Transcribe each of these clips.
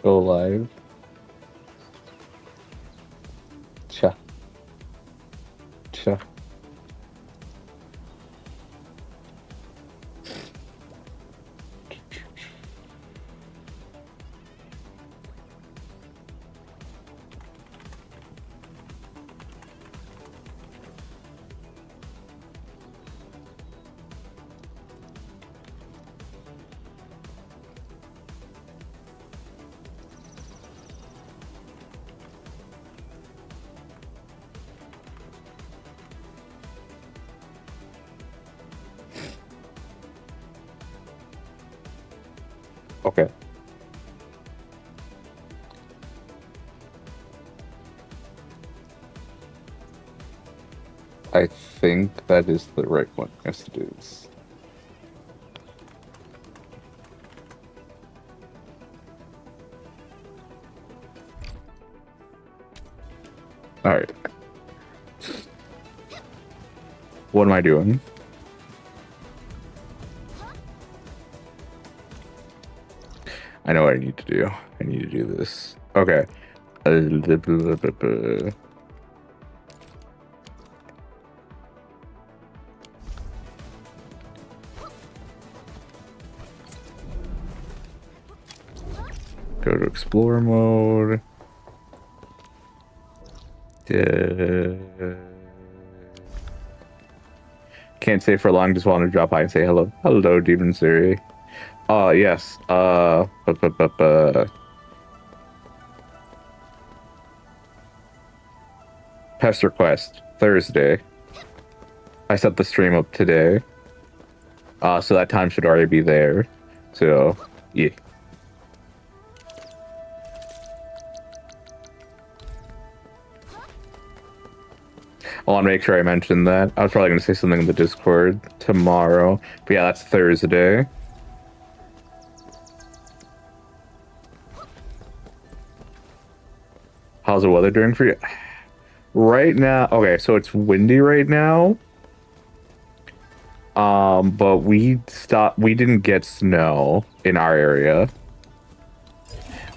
Go live. Cha. Cha. Okay. I think that is the right one. Yes, it is. All right. What am I doing? I know what I need to do. I need to do this. Okay. Go to explore mode. Can't say for long, just want to drop by and say hello. Hello, Demon Siri. Yes. Pest request Thursday. I set the stream up today. So that time should already be there. So, yeah. I want to make sure I mentioned that. I was probably going to say something in the Discord tomorrow. But yeah, that's Thursday. How's the weather doing for you? Right now, okay, so it's windy right now. But we didn't get snow in our area.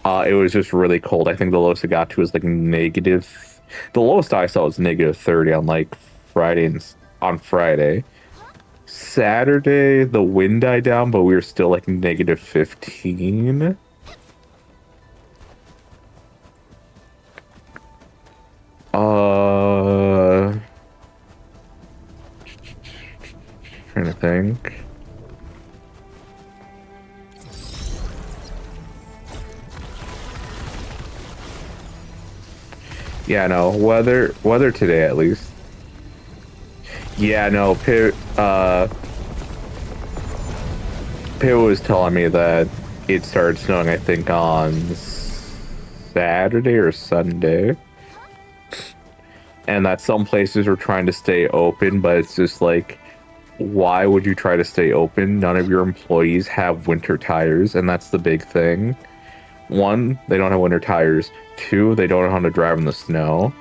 It was just really cold. I think the lowest it got to was like negative. The lowest I saw was negative 30 on like on Friday. Saturday, the wind died down, but we were still like negative 15. Trying to think. Yeah, no, weather today at least. Yeah, no, Pitt was telling me that it started snowing, I think, on Saturday or Sunday. And that some places were trying to stay open, but it's just like, why would you try to stay open? None of your employees have winter tires, and that's the big thing. One, they don't have winter tires. Two, they don't know how to drive in the snow.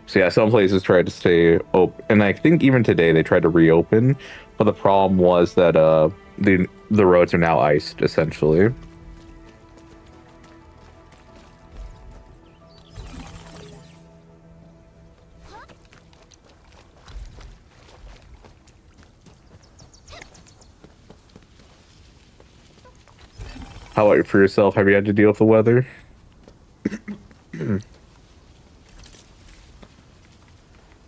So yeah, some places tried to stay open, and I think even today they tried to reopen, but the problem was that the roads are now iced essentially. How about for yourself? Have you had to deal with the weather?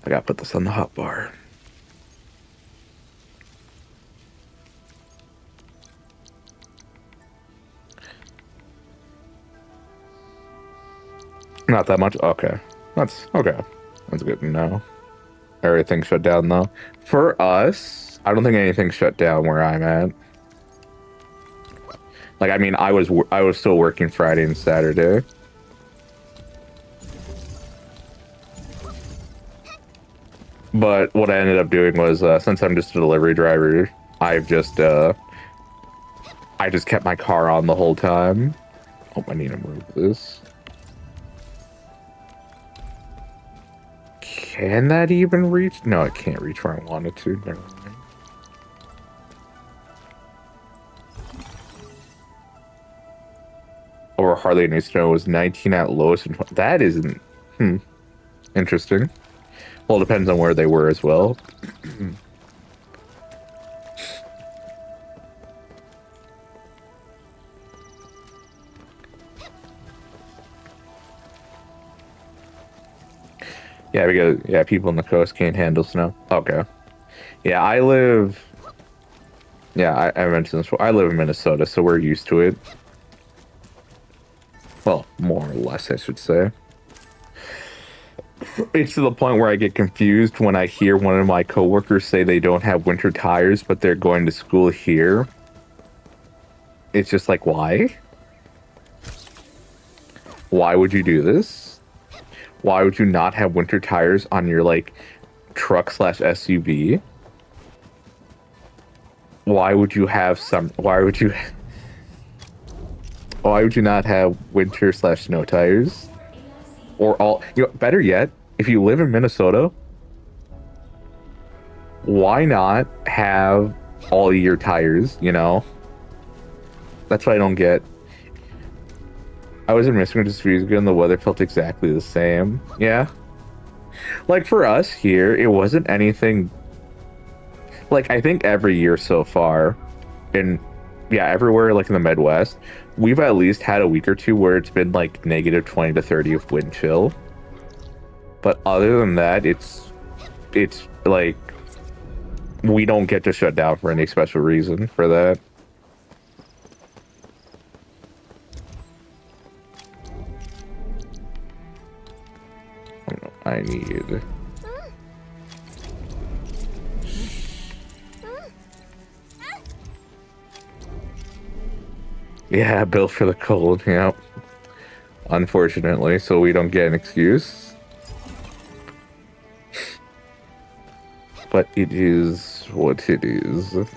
I gotta put this on the hot bar. Not that much? Okay. That's okay. That's good to know. Everything shut down though. For us, I don't think anything shut down where I'm at. Like, I mean, I was still working Friday and Saturday. But what I ended up doing was, since I'm just a delivery driver, I just kept my car on the whole time. Oh, I need to move this. Can that even reach? No, it can't reach where I wanted to. Never mind. Or hardly any snow was 19 at lowest. And that isn't. Interesting. Well, it depends on where they were as well. Yeah, because people on the coast can't handle snow. Okay. Yeah, I live. Yeah, I mentioned this before. I live in Minnesota, so we're used to it. Well, more or less, I should say. It's to the point where I get confused when I hear one of my coworkers say they don't have winter tires, but they're going to school here. It's just like, why? Why would you do this? Why would you not have winter tires on your, like, truck slash SUV? Why would you have why would you not have winter slash snow tires? Or all, better yet, if you live in Minnesota, why not have all year tires, That's what I don't get. I was in Michigan just a few years ago and the weather felt exactly the same. Yeah. Like for us here, it wasn't anything. Like I think every year so far, everywhere like in the Midwest, we've at least had a week or two where it's been like negative 20 to 30 of wind chill. But other than that, it's like we don't get to shut down for any special reason for that. I need. Yeah, built for the cold, yep. Unfortunately, so we don't get an excuse. But it is what it is. Let's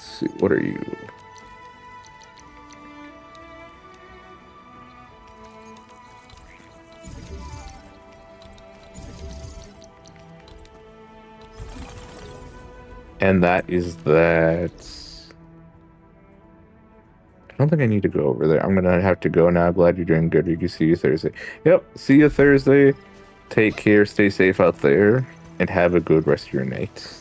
see, what are you? And that is that. I don't think I need to go over there. I'm gonna have to go now. Glad you're doing good. You can see you Thursday. Yep, see you Thursday. Take care, stay safe out there, and have a good rest of your night.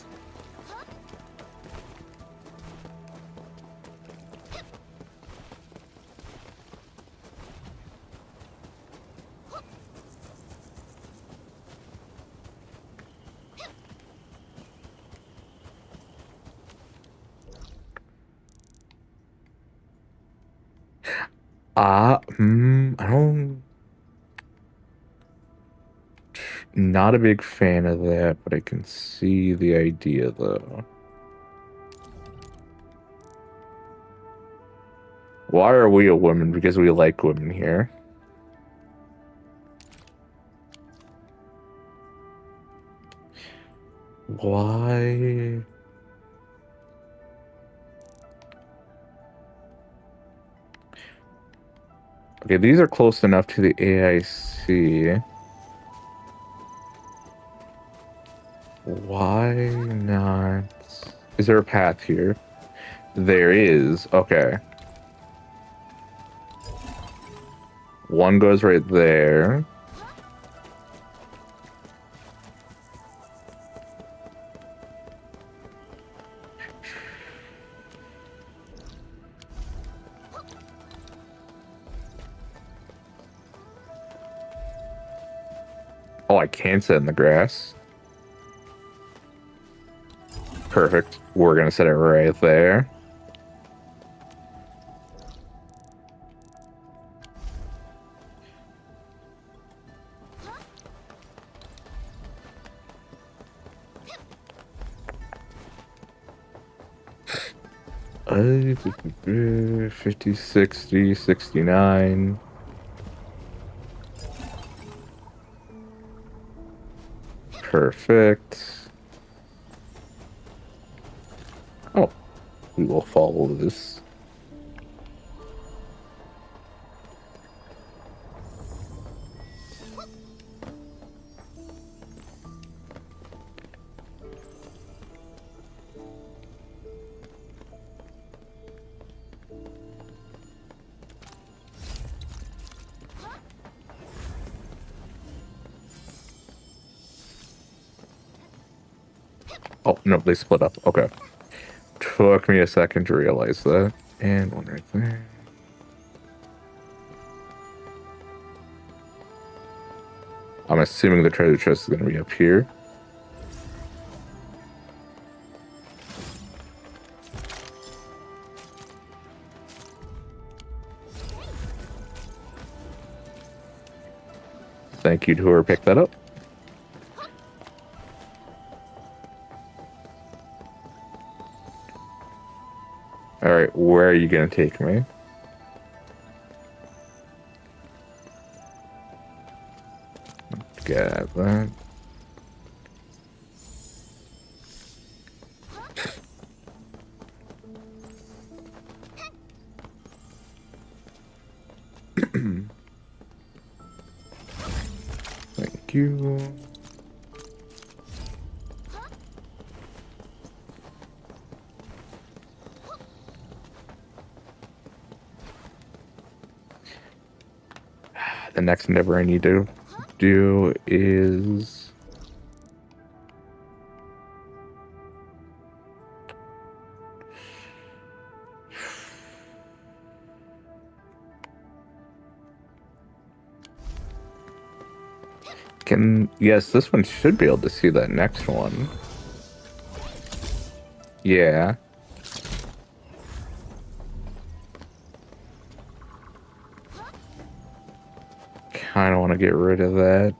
I don't. Not a big fan of that, but I can see the idea though. Why are we a woman? Because we like women here. Why? Okay, these are close enough to the AIC. Why not? Is there a path here? There is. Okay. One goes right there. Oh, I can set in the grass. Perfect. We're gonna set it right there. Uh, 50, 60, 69. Perfect. Oh, We will follow this. Oh, no, they split up. Okay. Took me a second to realize that. And one right there. I'm assuming the treasure chest is going to be up here. Thank you to whoever picked that up. Alright, where are you going to take me? Get that. Thank you. The next endeavor I need to do is yes, this one should be able to see that next one. Yeah. Kind of want to get rid of that.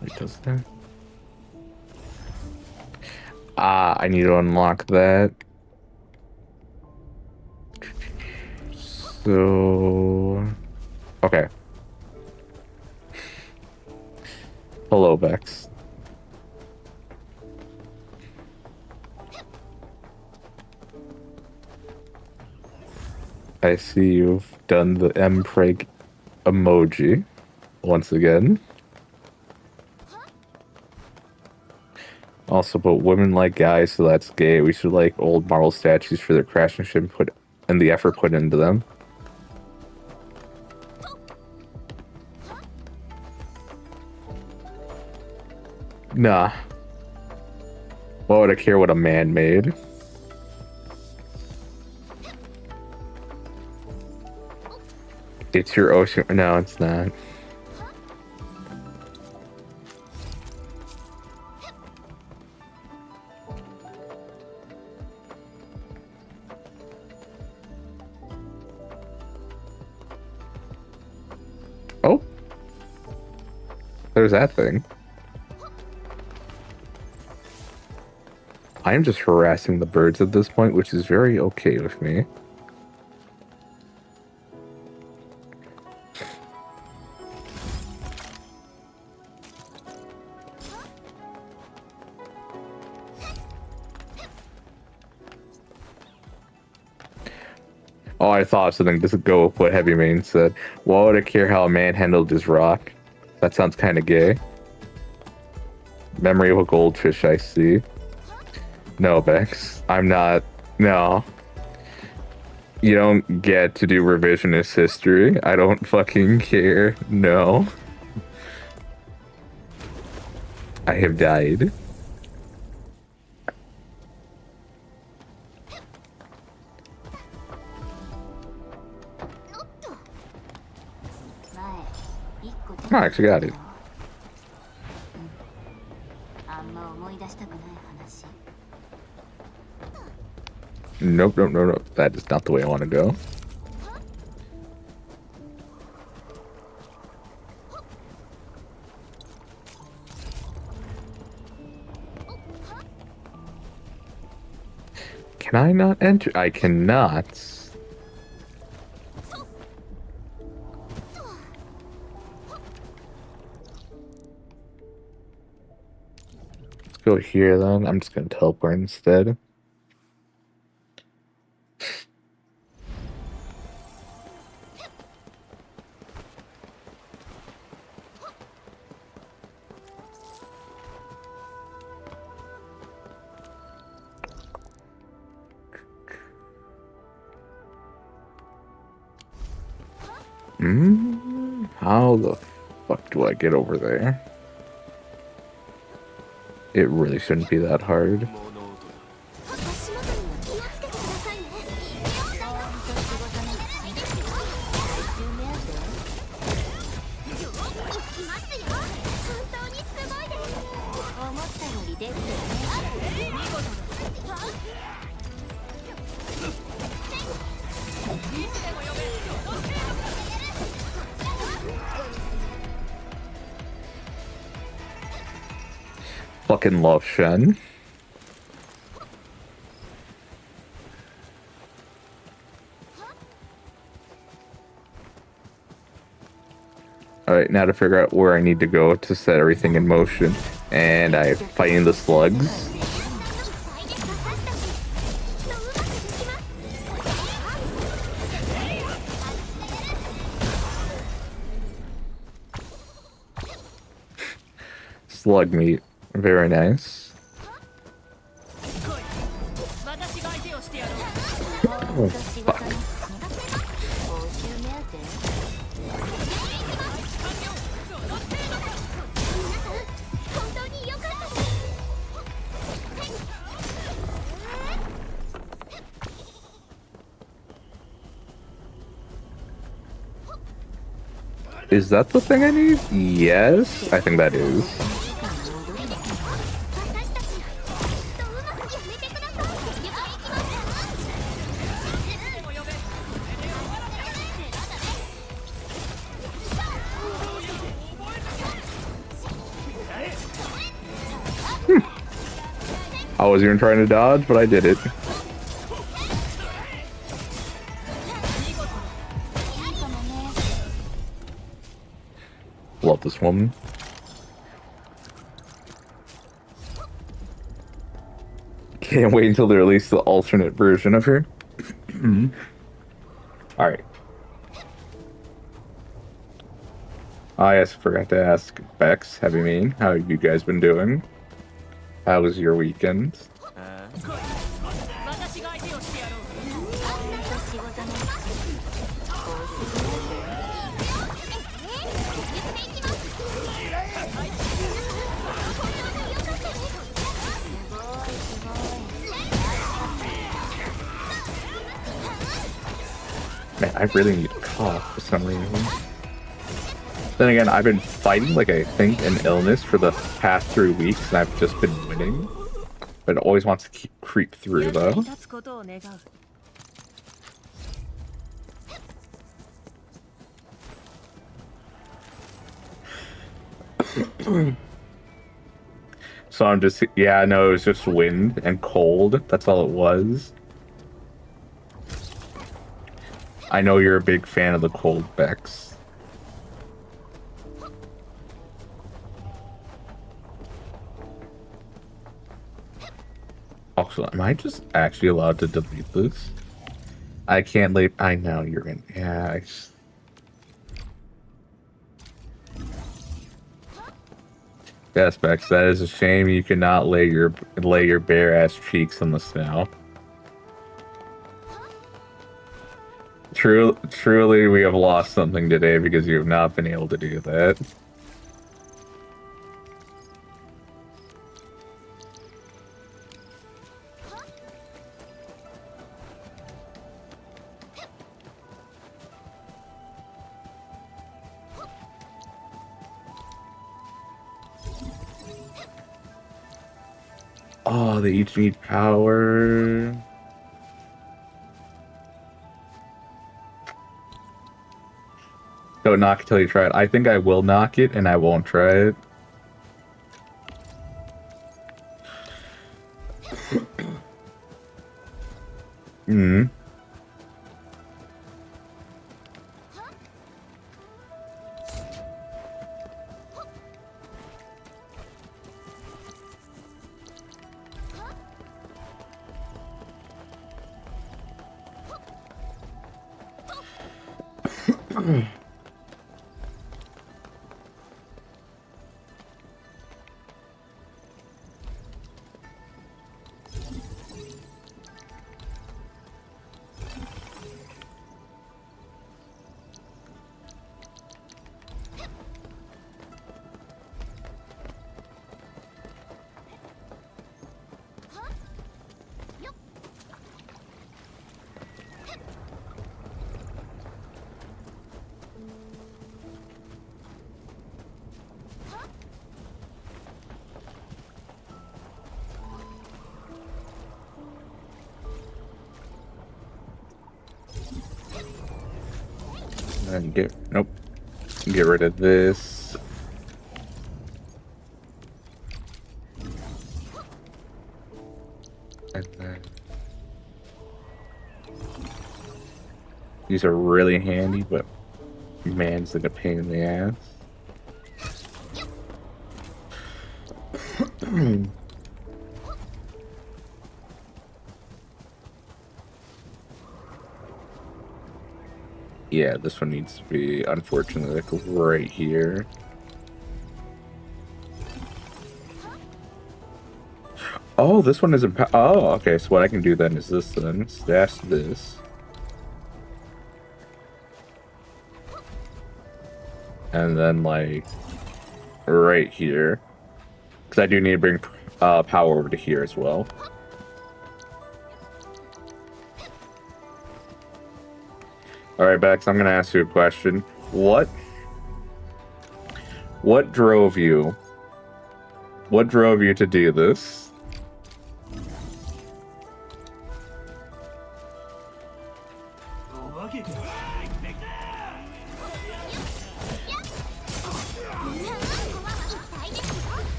Wait, does that? I need to unlock that. So, okay. Hello, Bex. I see you've done the mpreg emoji once again. Also, but women like guys, so that's gay. We should like old marble statues for their craftsmanship and the effort put into them. Nah. Why would I care what a man made? It's your ocean. No, it's not. Oh. There's that thing. I am just harassing the birds at this point, which is very okay with me. Oh, I thought something doesn't go with what Heavy Main said. Why would I care how a man handled his rock? That sounds kind of gay. Memory of a goldfish, I see. No, Bex. I'm not. No. You don't get to do revisionist history. I don't fucking care. No. I have died. Oh, I actually got it. Nope, nope, nope, nope. That is not the way I want to go. Can I not enter? I cannot. go here then. I'm just gonna teleport instead. How the fuck do I get over there? It really shouldn't be that hard. Fucking love Shen. Alright, now to figure out where I need to go to set everything in motion. And I'm fighting the slugs. Slug meat. Very nice. Oh, fuck. Is that the thing I need? Yes, I think that is. I was even trying to dodge, but I did it. Love this woman. Can't wait until they release the alternate version of her. Alright. Yes, I forgot to ask Bex, Heavy Mean, how have you guys been doing? How was your weekend? Man, I really need to cough for some reason. Then again, I've been fighting, like, I think, an illness for the past 3 weeks, and I've just been winning. But it always wants to creep through, though. So I'm just, yeah, no, it was just wind and cold. That's all it was. I know you're a big fan of the cold, Bex. Also, am I just actually allowed to delete this? I can't leave. I know you're in. Yeah, Yes, Bex, that is a shame you cannot lay your bare ass cheeks in the snow. Truly, we have lost something today because you have not been able to do that. Oh, they each need power. Don't knock it till you try it. I think I will knock it, and I won't try it. Hmm. And get rid of this. And then these are really handy, but man's like a pain in the ass. Yeah, this one needs to be, unfortunately, like right here. Oh, this one isn't. Oh, okay. So what I can do then is this. Then stash this, and then like right here, because I do need to bring power over to here as well. All right, Bex. I'm gonna ask you a question. What drove you? What drove you to do this?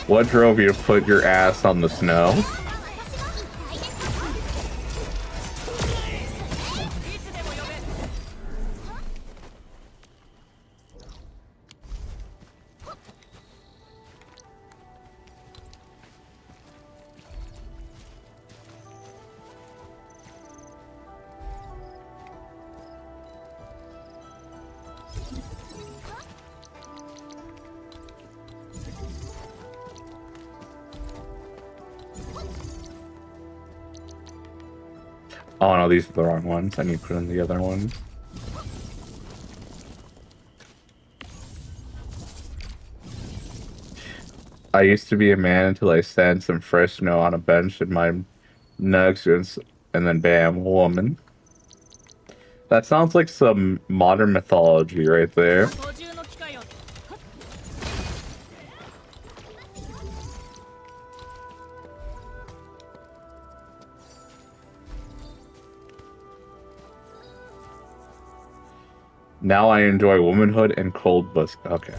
What drove you to put your ass on the snow? Oh no, these are the wrong ones. I need to put in the other ones. I used to be a man until I sat some fresh snow on a bench in my nugs, and then bam, woman. That sounds like some modern mythology right there. Now I enjoy womanhood and cold bus. Okay.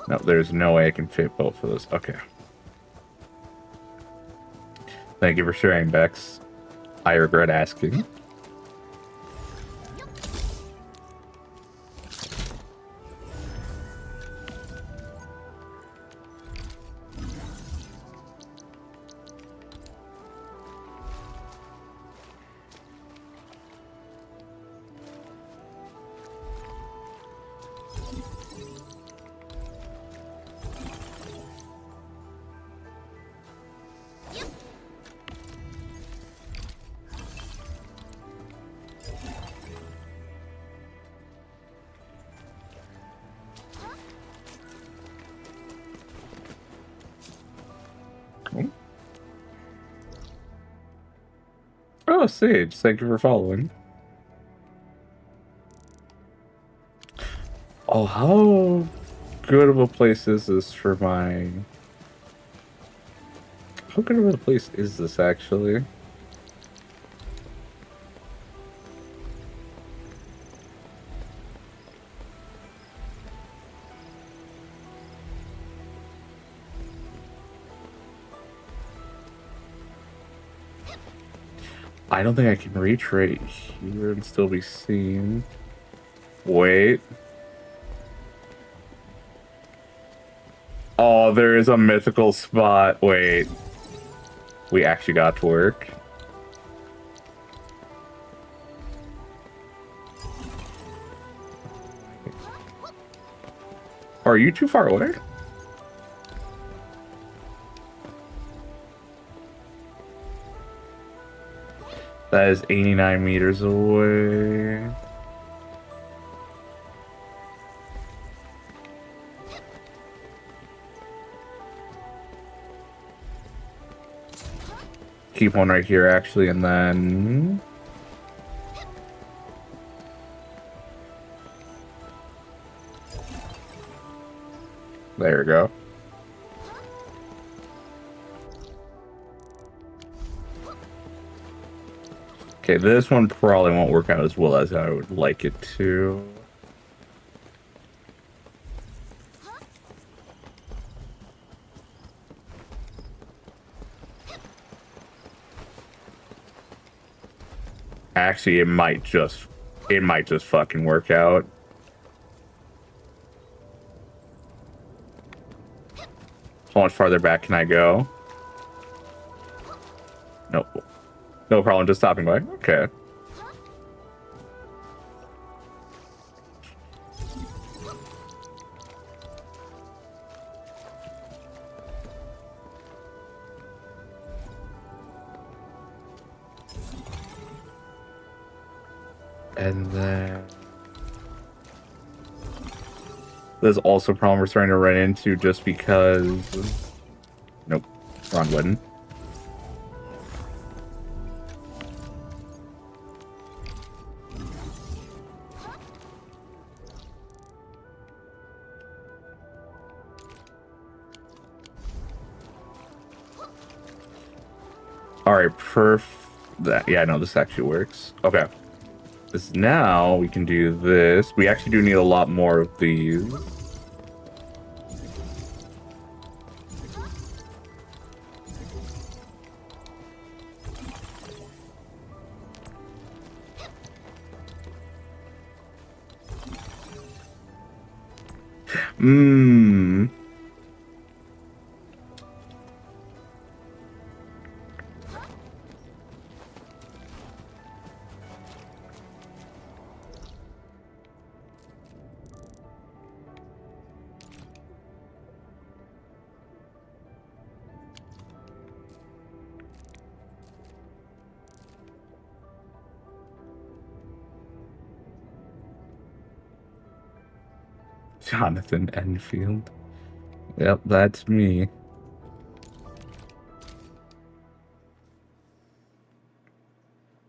No, there's no way I can fit both of those. Okay. Thank you for sharing, Bex. I regret asking. Oh, Sage, thank you for following. Oh, how good of a place is this for my... How good of a place is this, actually? I don't think I can reach right here and still be seen. Wait. Oh, there is a mythical spot. Wait. We actually got to work. Are you too far away? That is 89 meters away. Keep one right here, actually, and then... There we go. Okay, this one probably won't work out as well as I would like it to. Actually, it might just fucking work out. How much farther back can I go? Nope. No problem, just stopping by. Okay. And then... There's also a problem we're starting to run into just because... Nope. Wrong button. Alright, yeah, no, this actually works. Okay. This now, we can do this. We actually do need a lot more of these. Mmm. Jonathan Endfield. Yep, that's me.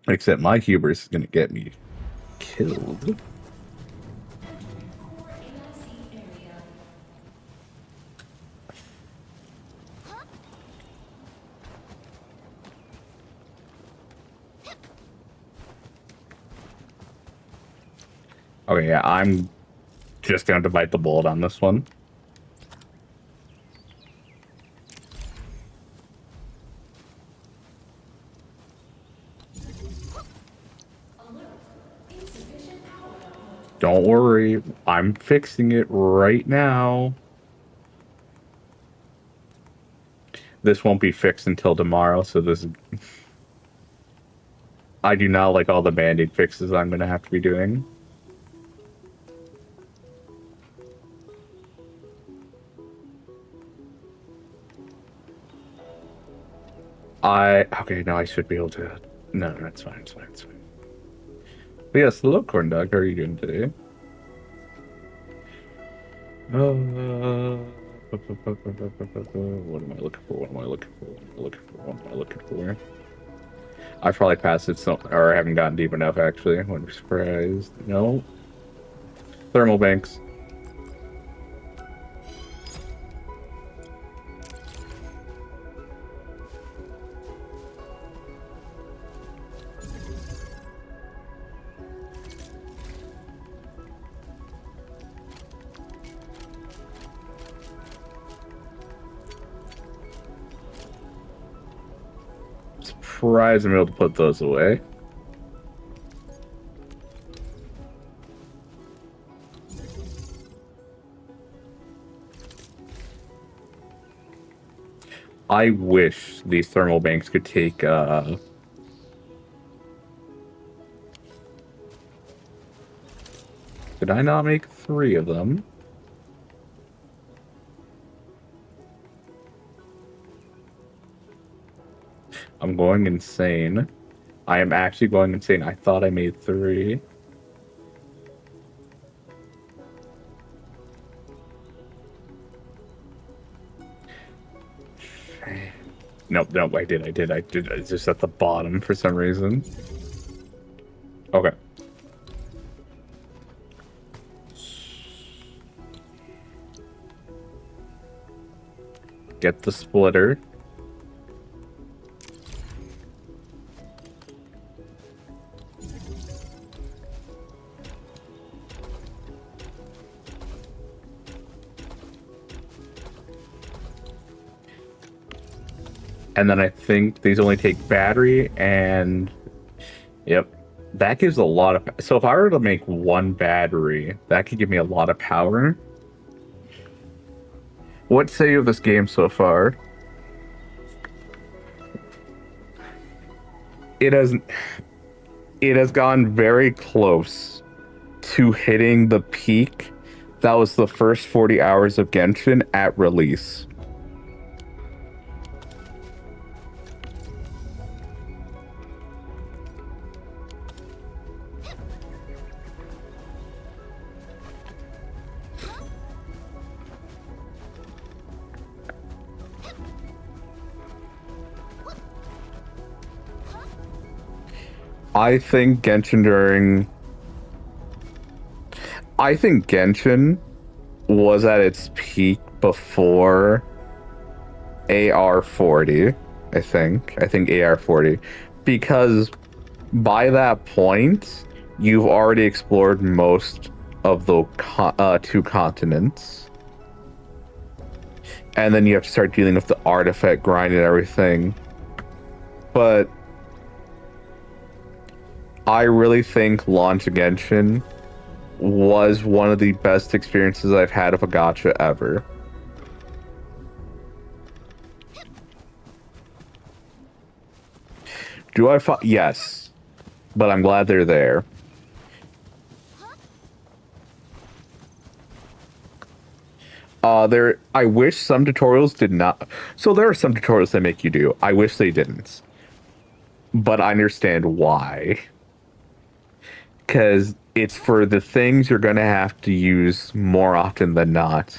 Except my hubris is gonna get me killed. Okay, yeah, I'm just going to bite the bullet on this one. Don't worry, I'm fixing it right now. This won't be fixed until tomorrow, so this is... I do not like all the Band-Aid fixes I'm going to have to be doing. Okay, no, I should be able to... No, it's fine, it's fine, it's fine. But yes, hello, Corn Dog. How are you doing today? What am I looking for? What am I looking for? What am I looking for? What am I looking for? I probably passed it or I haven't gotten deep enough, actually. I'm surprised. No. Thermal banks. surprised I'm able to put those away. I wish these thermal banks could take, Did I not make 3 of them? I'm going insane. I am actually going insane. I thought I made 3. Nope, I did. It's just at the bottom for some reason. Okay. Get the splitter. And then I think these only take battery and... Yep. That gives a lot of... So if I were to make 1 battery, that could give me a lot of power. What say you of this game so far? It has gone very close to hitting the peak. That was the first 40 hours of Genshin at release. I think Genshin was at its peak before AR40, I think AR40, because by that point, you've already explored most of the 2 continents. And then you have to start dealing with the artifact grind and everything. But I really think launch Genshin was one of the best experiences I've had of a gacha ever. Yes, but I'm glad they're there. I wish some tutorials did not. So there are some tutorials that make you do. I wish they didn't. But I understand why. Because it's for the things you're going to have to use more often than not.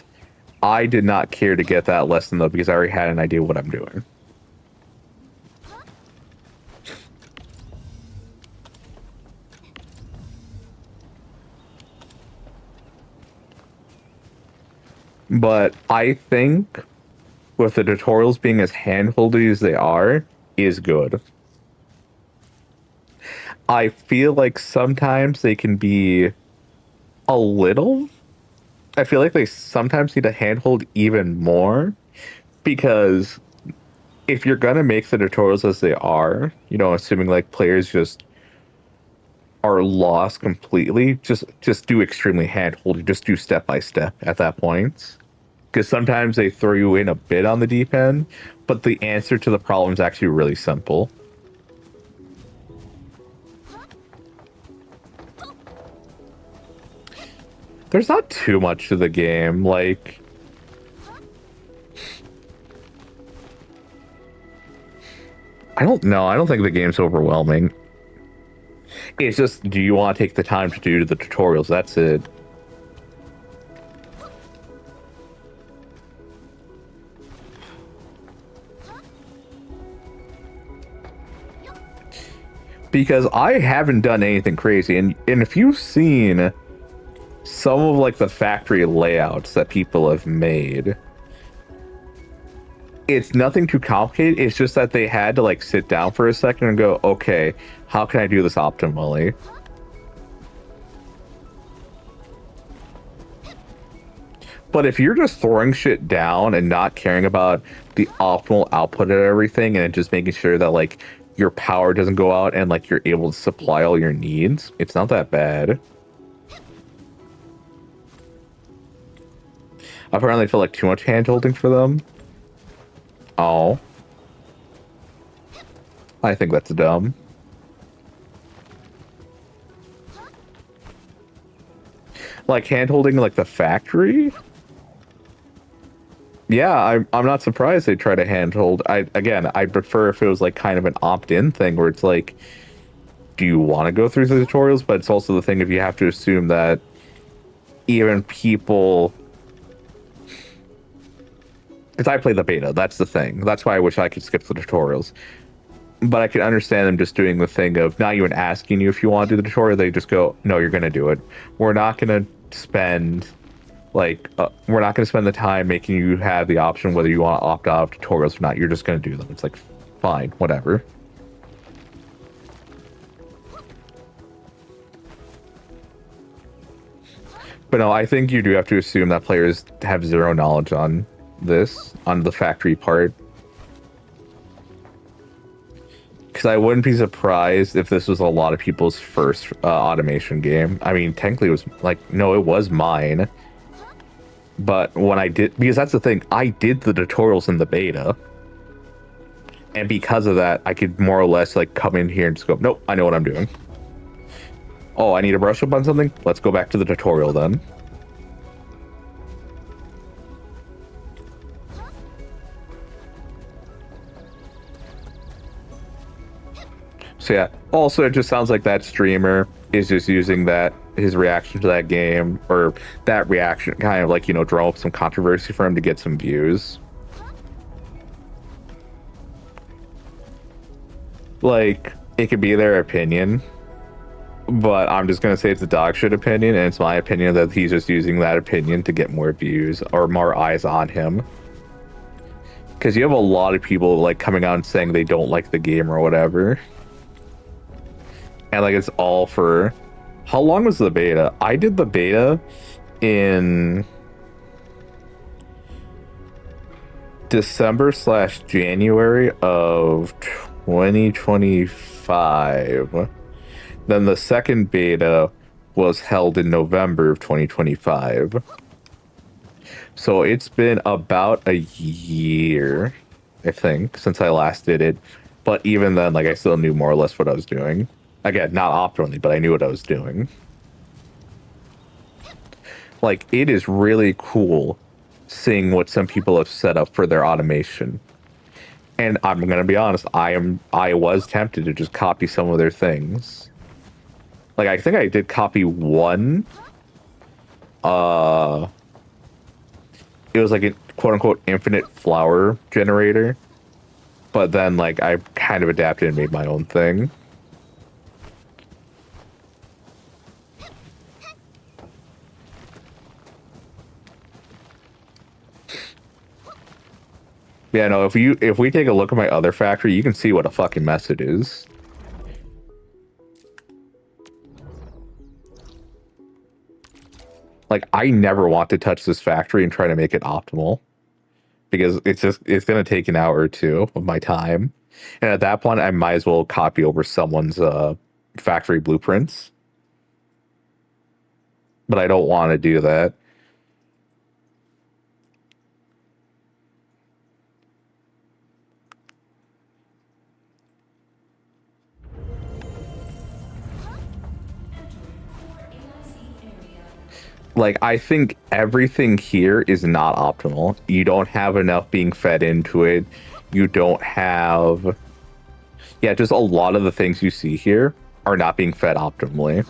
I did not care to get that lesson, though, because I already had an idea what I'm doing. But I think with the tutorials being as hand-holdy as they are, is good. I feel like sometimes they can be a little... I feel like they sometimes need to handhold even more, because if you're gonna make the tutorials as they are, you know, assuming like players just are lost completely, just do extremely handholdy, just do step by step at that point. Because sometimes they throw you in a bit on the deep end, but the answer to the problem is actually really simple. There's not too much to the game, like... I don't know, I don't think the game's overwhelming. It's just, do you want to take the time to do the tutorials? That's it. Because I haven't done anything crazy, and if you've seen some of like the factory layouts that people have made, it's nothing too complicated. It's just that they had to like sit down for a second and go, okay, how can I do this optimally? But if you're just throwing shit down and not caring about the optimal output of everything and just making sure that like your power doesn't go out and like you're able to supply all your needs. It's not that bad. Apparently I feel like too much hand holding for them. Oh. I think that's dumb. Like hand holding like the factory? Yeah, I'm not surprised they try to handhold. I prefer if it was like kind of an opt-in thing where it's like, do you want to go through the tutorials? But it's also the thing if you have to assume that even people, because I play the beta, that's the thing. That's why I wish I could skip the tutorials. But I can understand them just doing the thing of not even asking you if you want to do the tutorial. They just go, no, you're going to do it. We're not going to spend we're not going to spend the time making you have the option whether you want to opt out of tutorials or not. You're just going to do them. It's like, fine, whatever. But no, I think you do have to assume that players have zero knowledge on this, on the factory part. Because I wouldn't be surprised if this was a lot of people's first automation game. I mean, technically it was like, no, it was mine. But when I did, because that's the thing, I did the tutorials in the beta. And because of that, I could more or less like come in here and just go, nope, I know what I'm doing. Oh, I need to brush up on something? Let's go back to the tutorial then. So yeah, also it just sounds like that streamer is just using that, his reaction to that game, or that reaction kind of like, you know, draw up some controversy for him to get some views. Like, it could be their opinion, but I'm just going to say it's a dog shit opinion, and it's my opinion that he's just using that opinion to get more views or more eyes on him. Because you have a lot of people like coming out and saying they don't like the game or whatever. And like it's all for, how long was the beta? I did the beta in December/January of 2025. Then the second beta was held in November of 2025. So it's been about a year, I think, since I last did it. But even then, like I still knew more or less what I was doing. Again, not optimally, but I knew what I was doing. Like, it is really cool seeing what some people have set up for their automation. And I'm gonna be honest, I was tempted to just copy some of their things. Like, I think I did copy one. It was like a quote-unquote infinite flower generator. But then, like, I kind of adapted and made my own thing. Yeah, no, if we take a look at my other factory, you can see what a fucking mess it is. Like, I never want to touch this factory and try to make it optimal. Because it's gonna take an hour or two of my time. And at that point, I might as well copy over someone's factory blueprints. But I don't want to do that. Like, I think everything here is not optimal. You don't have enough being fed into it. You don't have... Yeah, just a lot of the things you see here are not being fed optimally.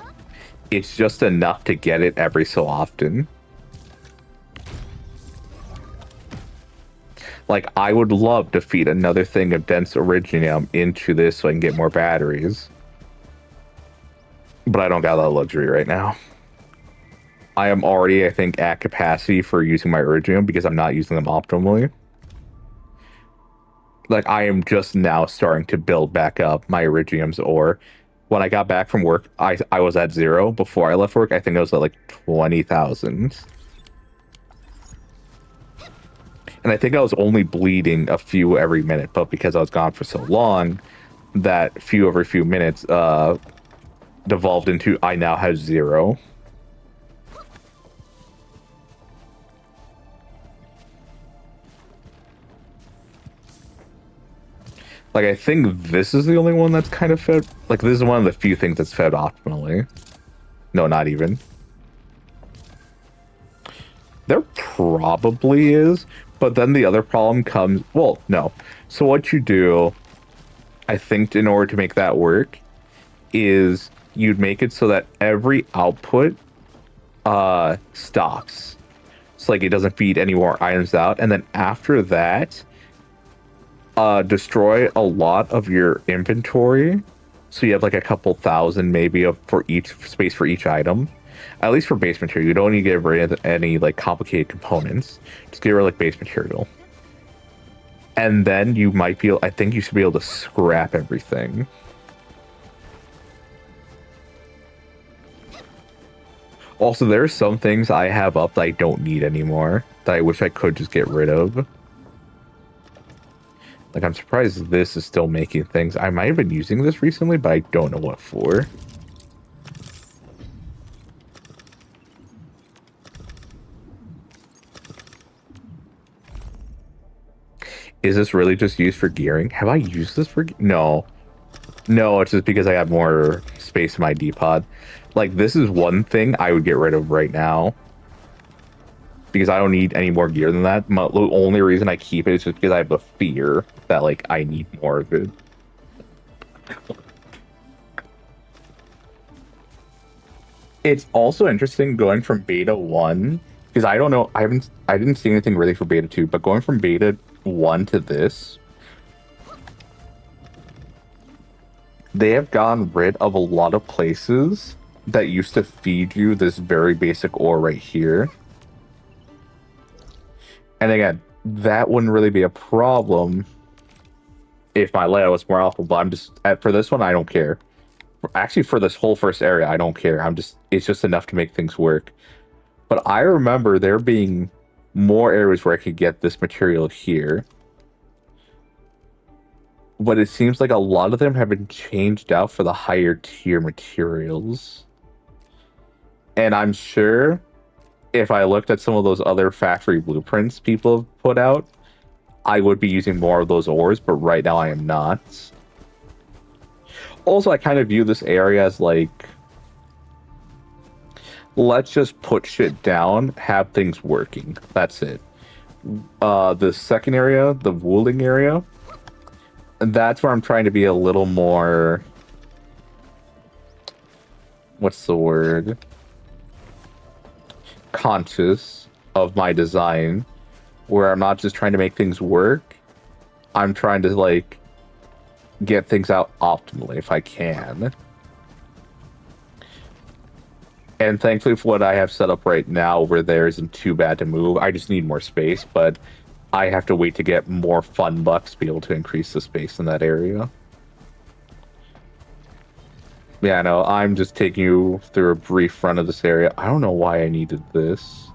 It's just enough to get it every so often. Like, I would love to feed another thing of dense iridium into this so I can get more batteries. But I don't got that luxury right now. I am already, I think, at capacity for using my iridium because I'm not using them optimally. Like, I am just now starting to build back up my iridium's ore. When I got back from work, I was at 0. Before I left work, I think I was at like 20,000. And I think I was only bleeding a few every minute, but because I was gone for so long, that few over few minutes devolved into I now have 0. Like, I think this is the only one that's kind of fed. Like, this is one of the few things that's fed optimally. No, not even. There probably is, but then the other problem comes. Well, no. So what you do, I think, in order to make that work, is you'd make it so that every output stops. So, like, it doesn't feed any more items out, and then after that, destroy a lot of your inventory, so you have like a couple thousand maybe of for each space for each item. At least for base material, you don't need to get rid of any like complicated components. Just get rid of like base material, and then you might be. I think you should be able to scrap everything. Also, there are some things I have up that I don't need anymore that I wish I could just get rid of. Like, I'm surprised this is still making things. I might have been using this recently, but I don't know what for. Is this really just used for gearing? Have I used this for... No. No, it's just because I have more space in my D-pod. Like, this is one thing I would get rid of right now. Because I don't need any more gear than that. The only reason I keep it is just because I have a fear that, like, I need more of it. It's also interesting going from beta 1, because I don't know, I didn't see anything really for beta 2, but going from beta 1 to this, they have gotten rid of a lot of places that used to feed you this very basic ore right here. And again, that wouldn't really be a problem if my layout was more alpha, but I'm just, for this one, I don't care. Actually, for this whole first area, I don't care. It's just enough to make things work. But I remember there being more areas where I could get this material here. But it seems like a lot of them have been changed out for the higher tier materials. And I'm sure if I looked at some of those other factory blueprints people have put out, I would be using more of those ores, but right now I am not. Also, I kind of view this area as like, let's just put shit down, have things working. That's it. The second area, the wooling area, that's where I'm trying to be a little more... What's the word? Conscious of my design, where I'm not just trying to make things work. I'm trying to, like, get things out optimally if I can. And thankfully for what I have set up right now over there isn't too bad to move. I just need more space, but I have to wait to get more fun bucks to be able to increase the space in that area. Yeah, no, I'm just taking you through a brief run of this area. I don't know why I needed this.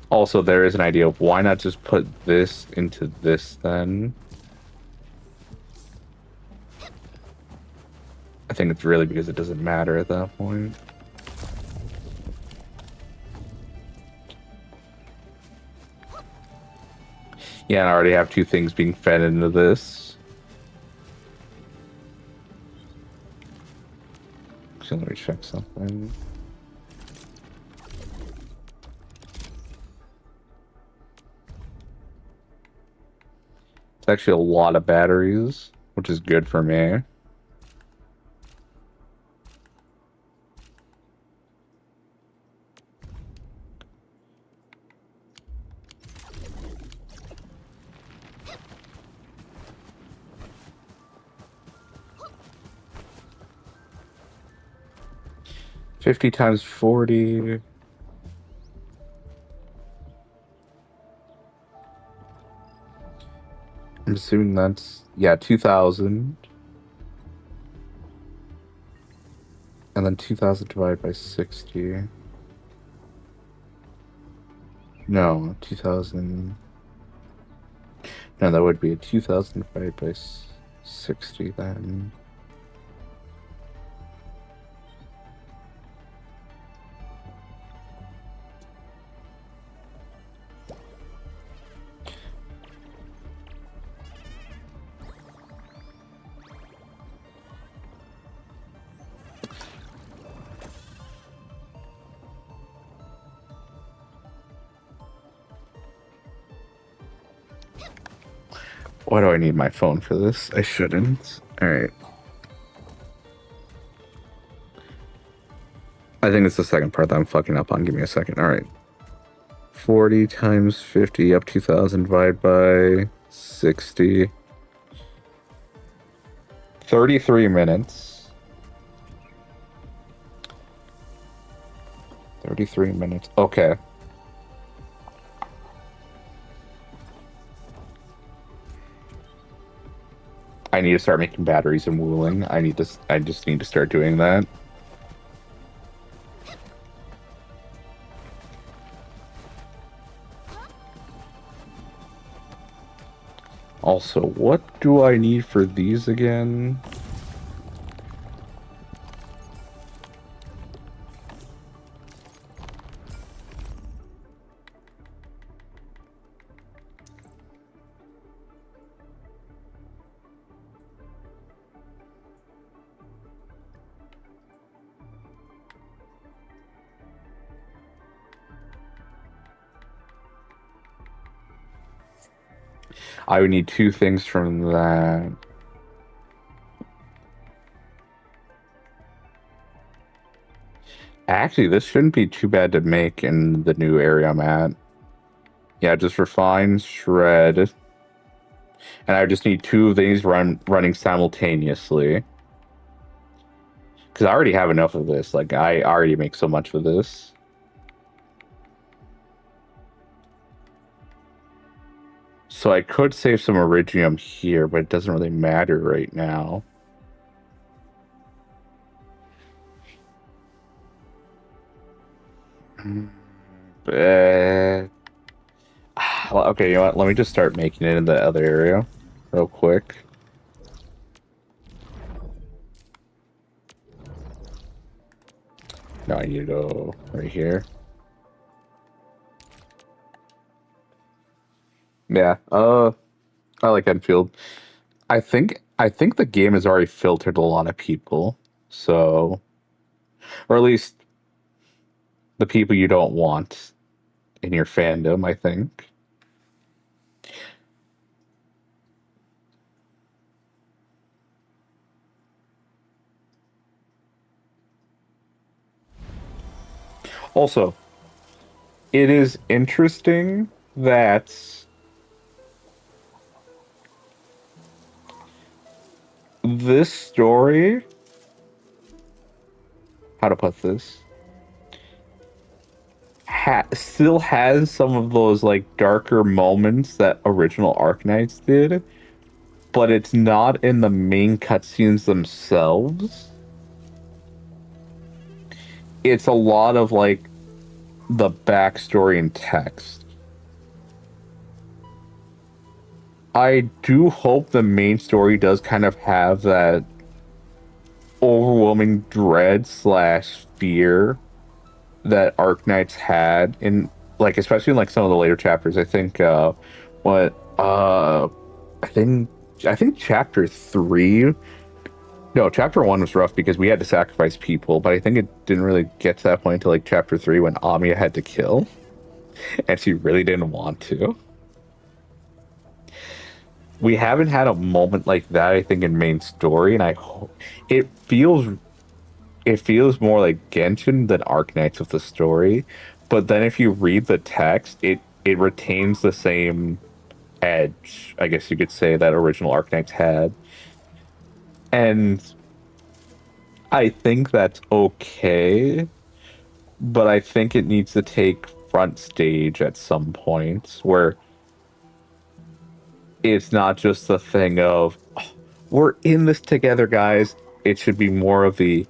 Also, there is an idea of why not just put this into this then? I think it's really because it doesn't matter at that point. Yeah, and I already have two things being fed into this. So let me check something. It's actually a lot of batteries, which is good for me. $50 times 40. assuming that's, yeah, 2,000. And then 2,000 divided by 60. No, 2,000. No, that would be a 2,000 divided by 60 then. Why do I need my phone for this? I shouldn't. Alright. I think it's the second part that I'm fucking up on. Give me a second. Alright. 40 times 50 up 2,000 divided by 60. 33 minutes. 33 minutes. Okay. I need to start making batteries and wooling. I just need to start doing that. Also, what do I need for these again? I would need 2 things from that. Actually, this shouldn't be too bad to make in the new area I'm at. Yeah, just refine, shred. And I just need 2 of these running simultaneously. Because I already have enough of this. Like, I already make so much of this. So I could save some iridium here, but it doesn't really matter right now. Well, okay, you know what? Let me just start making it in the other area real quick. No, I need to go right here. Yeah, I like Enfield. I think the game has already filtered a lot of people. So, or at least the people you don't want in your fandom, I think. Also, it is interesting that this story, how to put this, still has some of those like darker moments that original Arknights did, but it's not in the main cutscenes themselves. It's a lot of like the backstory and text. I do hope the main story does kind of have that overwhelming dread slash fear that Arknights had in, like, especially in like some of the later chapters. I think I think chapter 3. No, chapter 1 was rough because we had to sacrifice people, but I think it didn't really get to that point until like chapter 3 when Amiya had to kill, and she really didn't want to. We haven't had a moment like that, I think, in main story, and I hope it feels more like Genshin than Arknights with the story. But then if you read the text, it retains the same edge, I guess you could say, that original Arknights had. And I think that's okay, but I think it needs to take front stage at some point where it's not just the thing of, "Oh, we're in this together, guys." It should be more of the,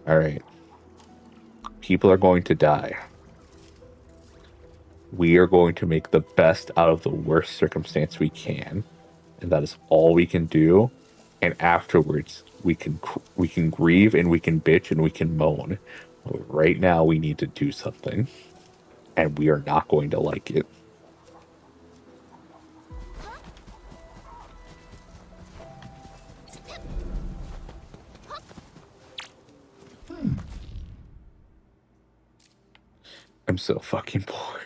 all right, people are going to die. We are going to make the best out of the worst circumstance we can, and that is all we can do. And afterwards, we can grieve and we can bitch and we can moan. But right now, we need to do something, and we are not going to like it. I'm so fucking bored.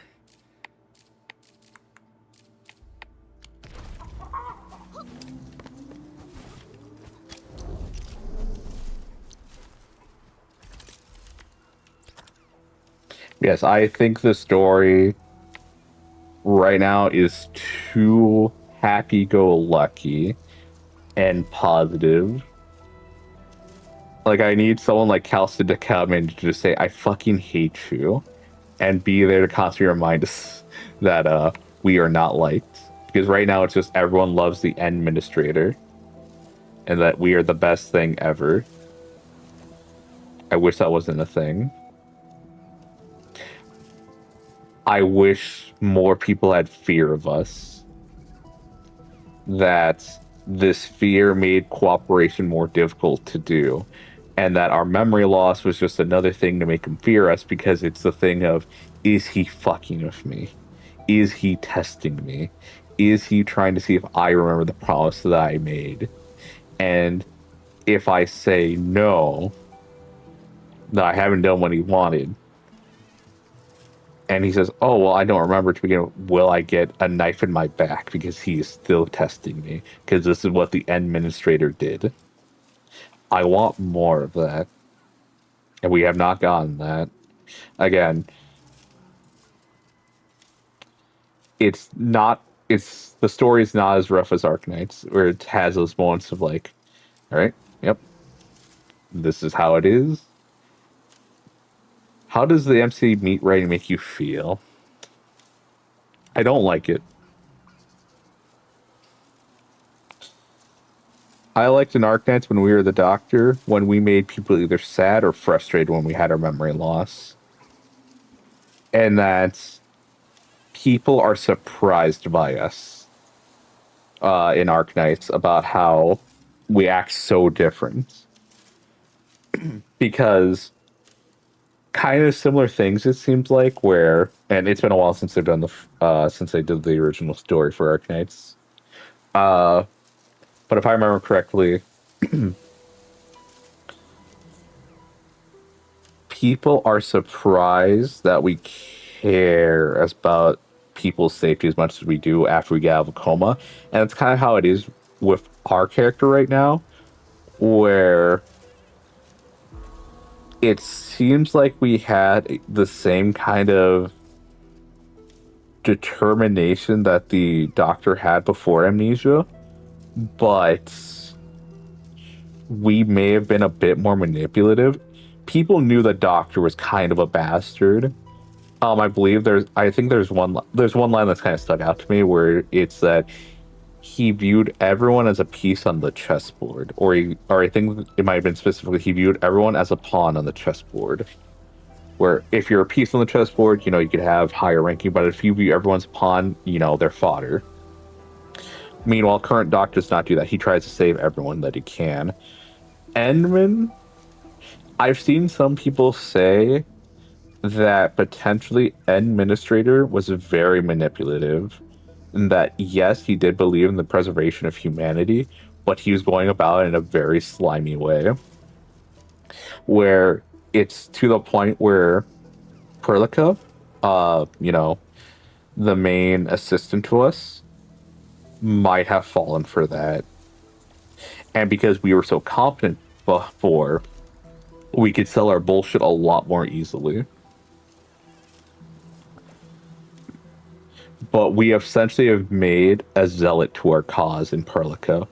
Yes, I think the story right now is too happy-go-lucky and positive. Like, I need someone like Kalsta to come in to just say, I fucking hate you, and be there to constantly remind us that we are not liked. Because right now it's just everyone loves the administrator, and that we are the best thing ever. I wish that wasn't a thing. I wish more people had fear of us. That this fear made cooperation more difficult to do. And that our memory loss was just another thing to make him fear us, because it's the thing of, is he fucking with me? Is he testing me? Is he trying to see if I remember the promise that I made? And if I say no, that I haven't done what he wanted, and he says, oh, well, I don't remember to begin with, will I get a knife in my back because he is still testing me? Because this is what the administrator did. I want more of that. And we have not gotten that. Again, the story is not as rough as Arknights, where it has those moments of like, all right, yep, this is how it is. How does the MC meat writing make you feel? I don't like it. I liked in Arknights when we were the doctor, when we made people either sad or frustrated when we had our memory loss. And that people are surprised by us in Arknights about how we act so different. Because kind of similar things, it seems like, where, and it's been a while since they've done since they did the original story for Arknights. But if I remember correctly, people are surprised that we care about people's safety as much as we do after we get out of a coma. And it's kind of how it is with our character right now, where it seems like we had the same kind of determination that the doctor had before amnesia, but we may have been a bit more manipulative. People knew the doctor was kind of a bastard. I believe I think there's one line that's kind of stuck out to me, where it's that he viewed everyone as a piece on the chessboard, or I think it might have been specifically, he viewed everyone as a pawn on the chessboard. Where if you're a piece on the chessboard, you could have higher ranking, but if you view everyone's pawn, they're fodder. Meanwhile, current Doc does not do that. He tries to save everyone that he can. Endman, I've seen some people say that potentially Administrator was very manipulative, and that yes, he did believe in the preservation of humanity, but he was going about it in a very slimy way, where it's to the point where Perlica, the main assistant to us, might have fallen for that. And because we were so competent before, we could sell our bullshit a lot more easily. But we essentially have made a zealot to our cause in Perlica.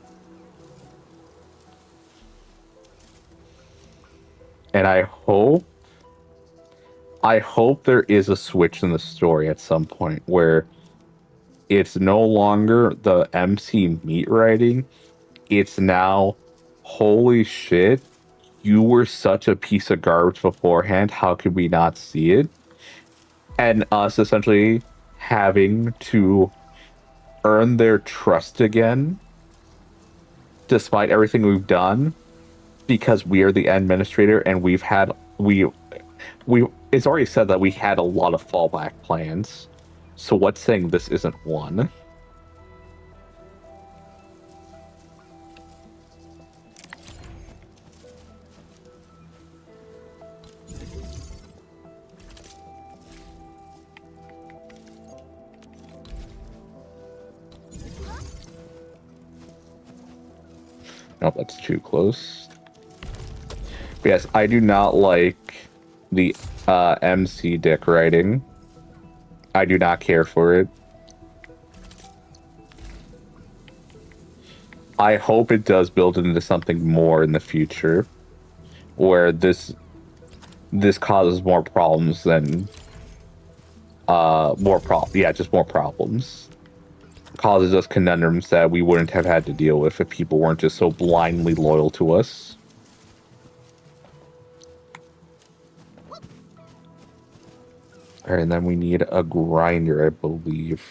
And I hope there is a switch in the story at some point where It's no longer the MC meat writing. It's now, holy shit, you were such a piece of garbage beforehand. How could we not see it? And us essentially having to earn their trust again, despite everything we've done, because we are the administrator and we it's already said that we had a lot of fallback plans. So what's saying this isn't one? Nope, that's too close. But yes, I do not like the MC dick writing. I do not care for it. I hope it does build into something more in the future, where this causes more problems than just more problems. Causes us conundrums that we wouldn't have had to deal with if people weren't just so blindly loyal to us. Alright, and then we need a grinder, I believe,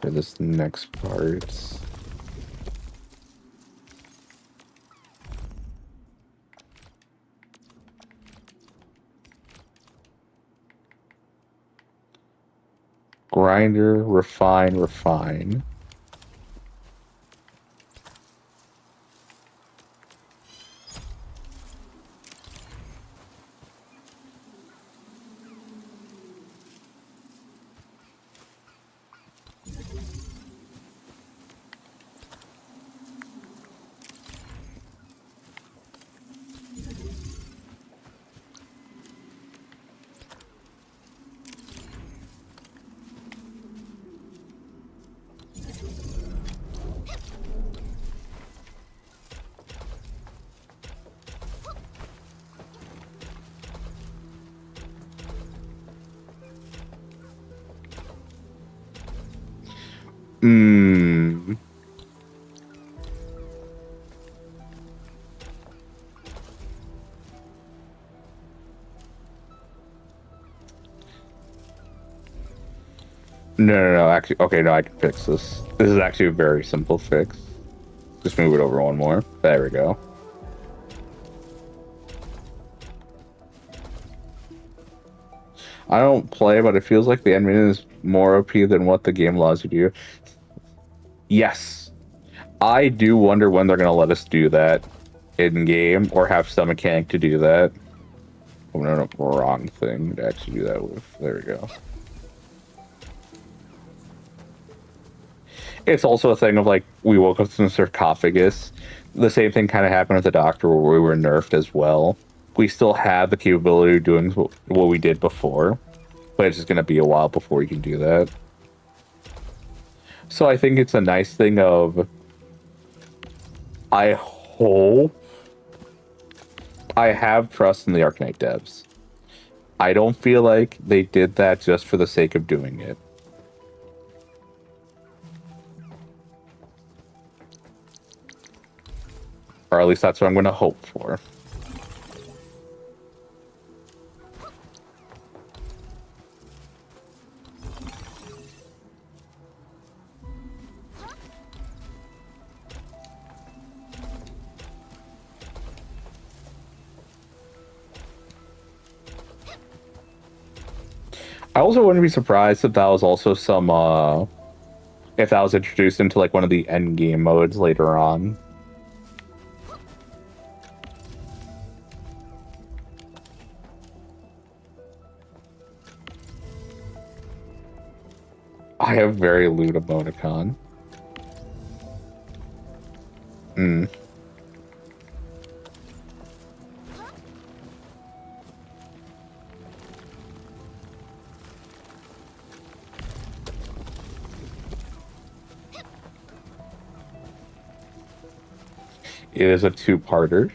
for this next part. Grinder, refine. Hmm. No. Actually, okay, no, I can fix this. This is actually a very simple fix. Just move it over one more. There we go. I don't play, but it feels like the ending is more OP than what the game allows you to do. Yes. I do wonder when they're going to let us do that in-game, or have some mechanic to do that. Oh, no, wrong thing to actually do that with. There we go. It's also a thing of, like, we woke up in the sarcophagus. The same thing kind of happened with the Doctor, where we were nerfed as well. We still have the capability of doing what we did before, but it's just going to be a while before we can do that. So I think it's a nice thing of, I hope, I have trust in the Arknight devs. I don't feel like they did that just for the sake of doing it. Or at least that's what I'm going to hope for. I also wouldn't be surprised if that was also some, if that was introduced into, like, one of the end game modes later on. I have very lewd emoticon. Hmm. It is a two-parter.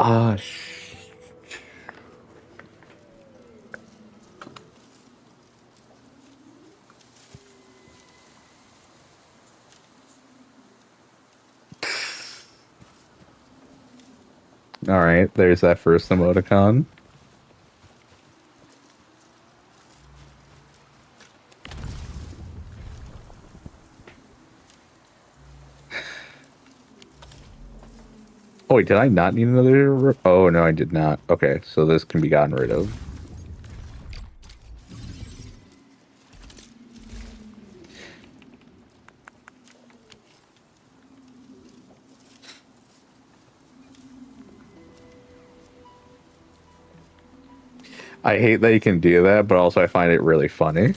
Ah, all right, there's that first emoticon. Oh wait, did I not need another? Oh no, I did not. Okay, so this can be gotten rid of. I hate that you can do that, but also I find it really funny.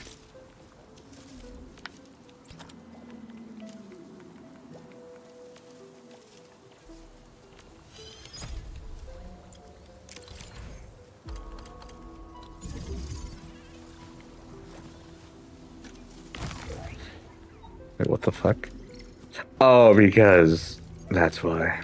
Wait, what the fuck? Oh, because that's why.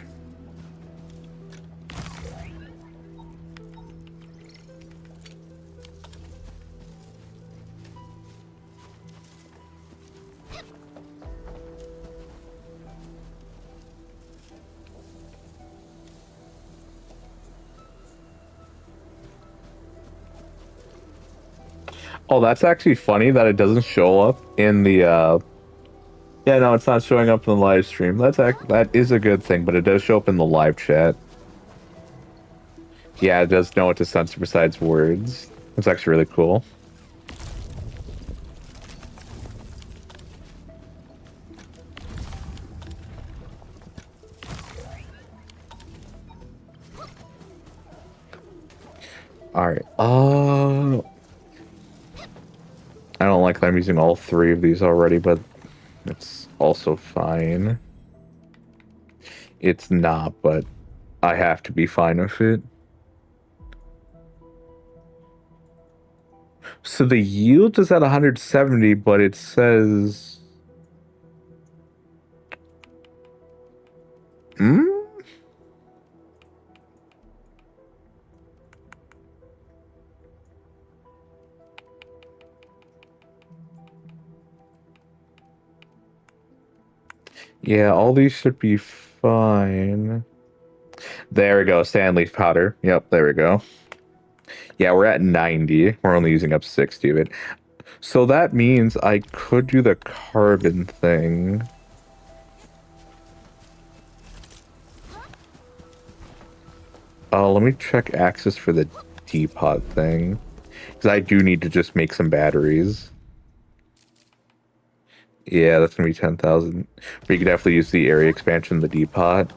Oh, that's actually funny that it doesn't show up in the yeah, no, it's not showing up in the live stream. That is a good thing, but it does show up in the live chat. Yeah, it does know what to censor besides words. That's actually really cool. Alright. I don't like that I'm using all three of these already, but it's also fine. It's not, but I have to be fine with it. So the yield is at 170, but it says... Hmm? Yeah, all these should be fine. There we go, sand leaf powder. Yep, there we go. Yeah, we're at 90. We're only using up 60 of it. So that means I could do the carbon thing. Let me check access for the teapot thing. Because I do need to just make some batteries. Yeah, that's going to be 10,000. But you could definitely use the area expansion in the teapot.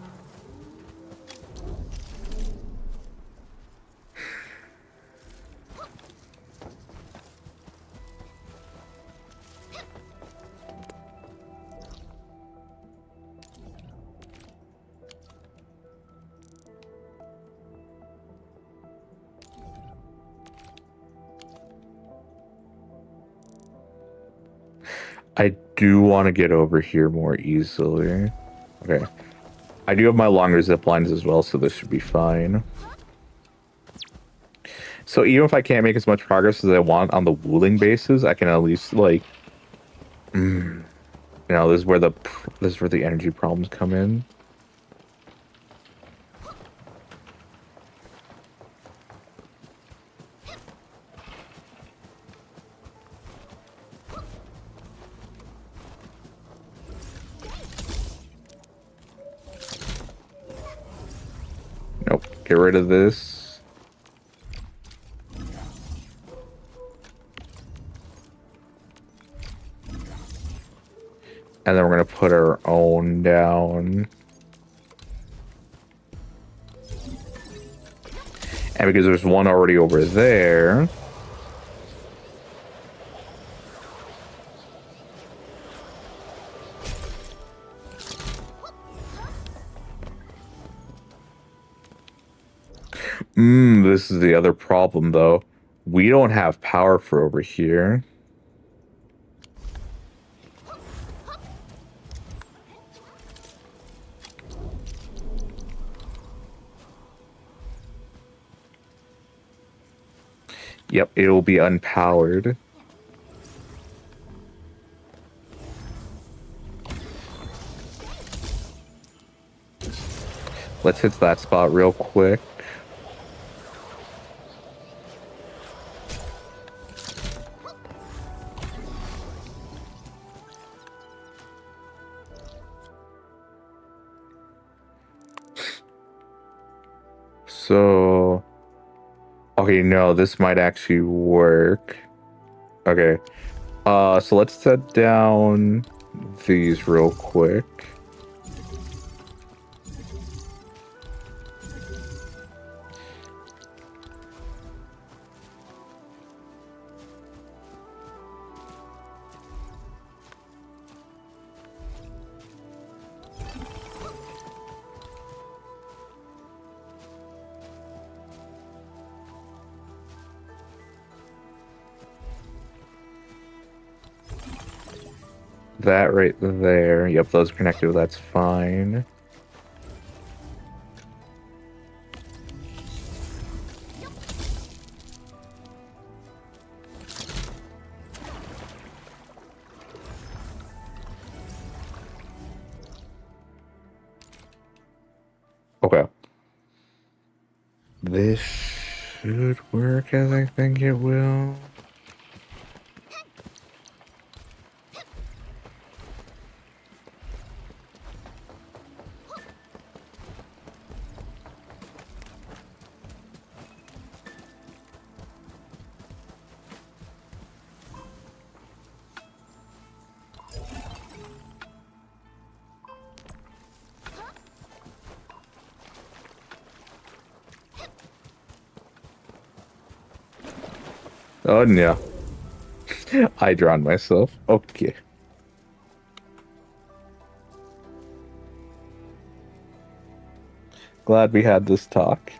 I do want to get over here more easily. Okay. I do have my longer zip lines as well, so this should be fine. So even if I can't make as much progress as I want on the wooling bases, I can at least like, you know, this is where the energy problems come in. Nope. Get rid of this. And then we're going to put our own down. And because there's one already over there... this is the other problem, though. We don't have power for over here. Yep, it will be unpowered. Let's hit that spot real quick. So, okay, no, this might actually work. Okay, so let's set down these real quick. That right there. Yep, those are connected. That's fine. Okay. This should work as I think it will. Oh, no. I drowned myself. Okay. Glad we had this talk.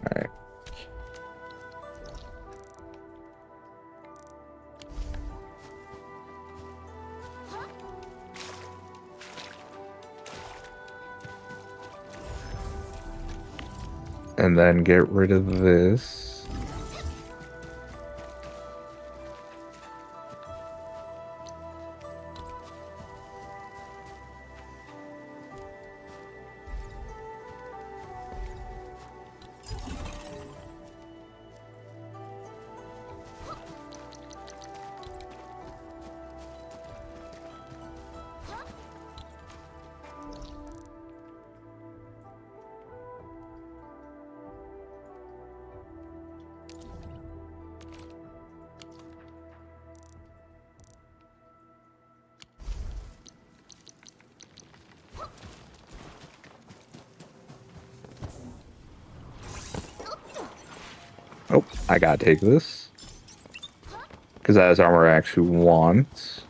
Alright. And then get rid of this. Oh, I gotta take this. Because that is armor I actually want.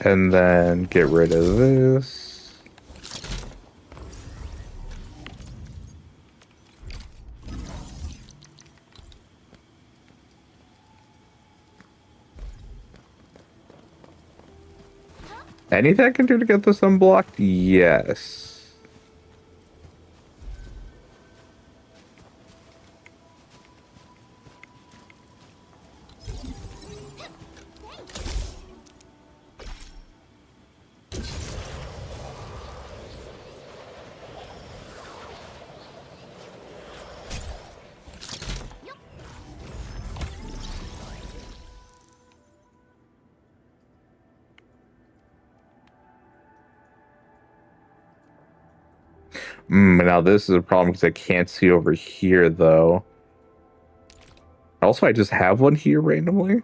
And then get rid of this. Anything I can do to get this unblocked? Yes. Now this is a problem because I can't see over here, though. Also, I just have one here randomly. All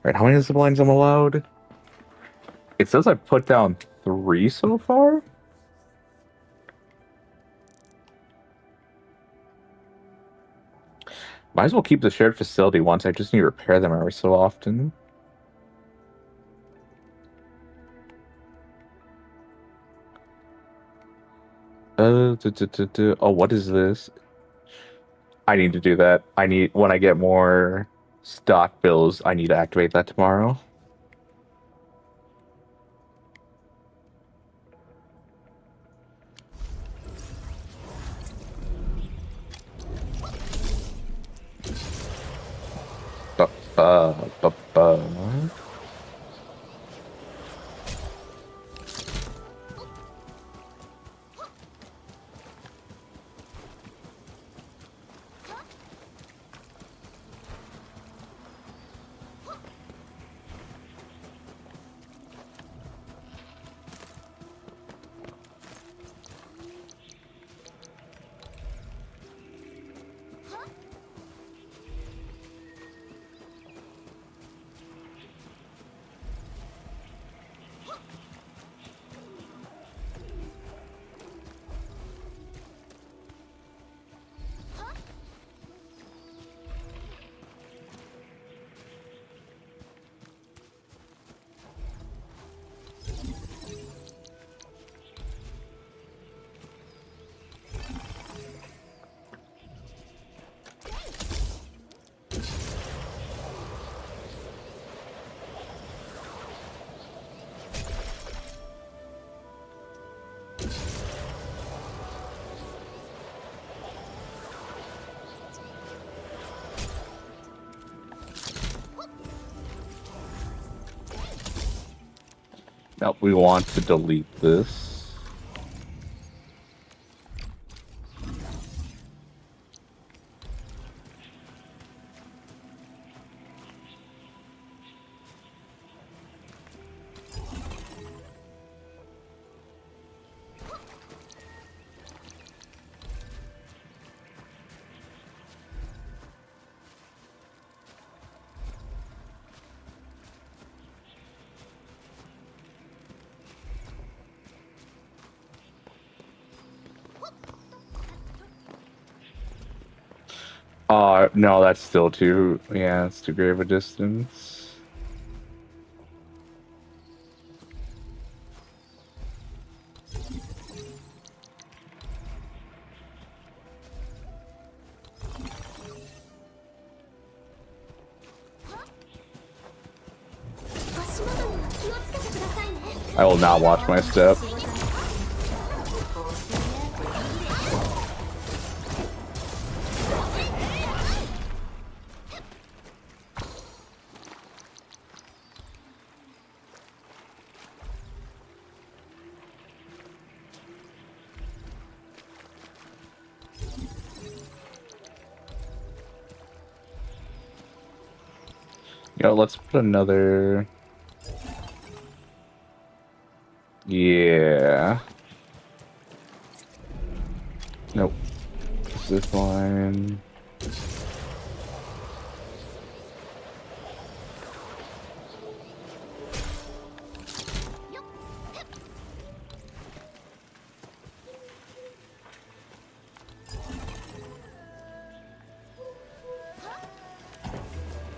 right, how many zip lines I'm allowed? It says I put down 3 so far. Might as well keep the shared facility once. I just need to repair them every so often. Oh, what is this? I need to do that. I need, when I get more stock bills, I need to activate that tomorrow. Ba, ba, ba, ba. Nope, we want to delete this. No, that's still too, yeah, it's too great of a distance. I will not watch my step. Yo, let's put another... Yeah. Nope. Zip line.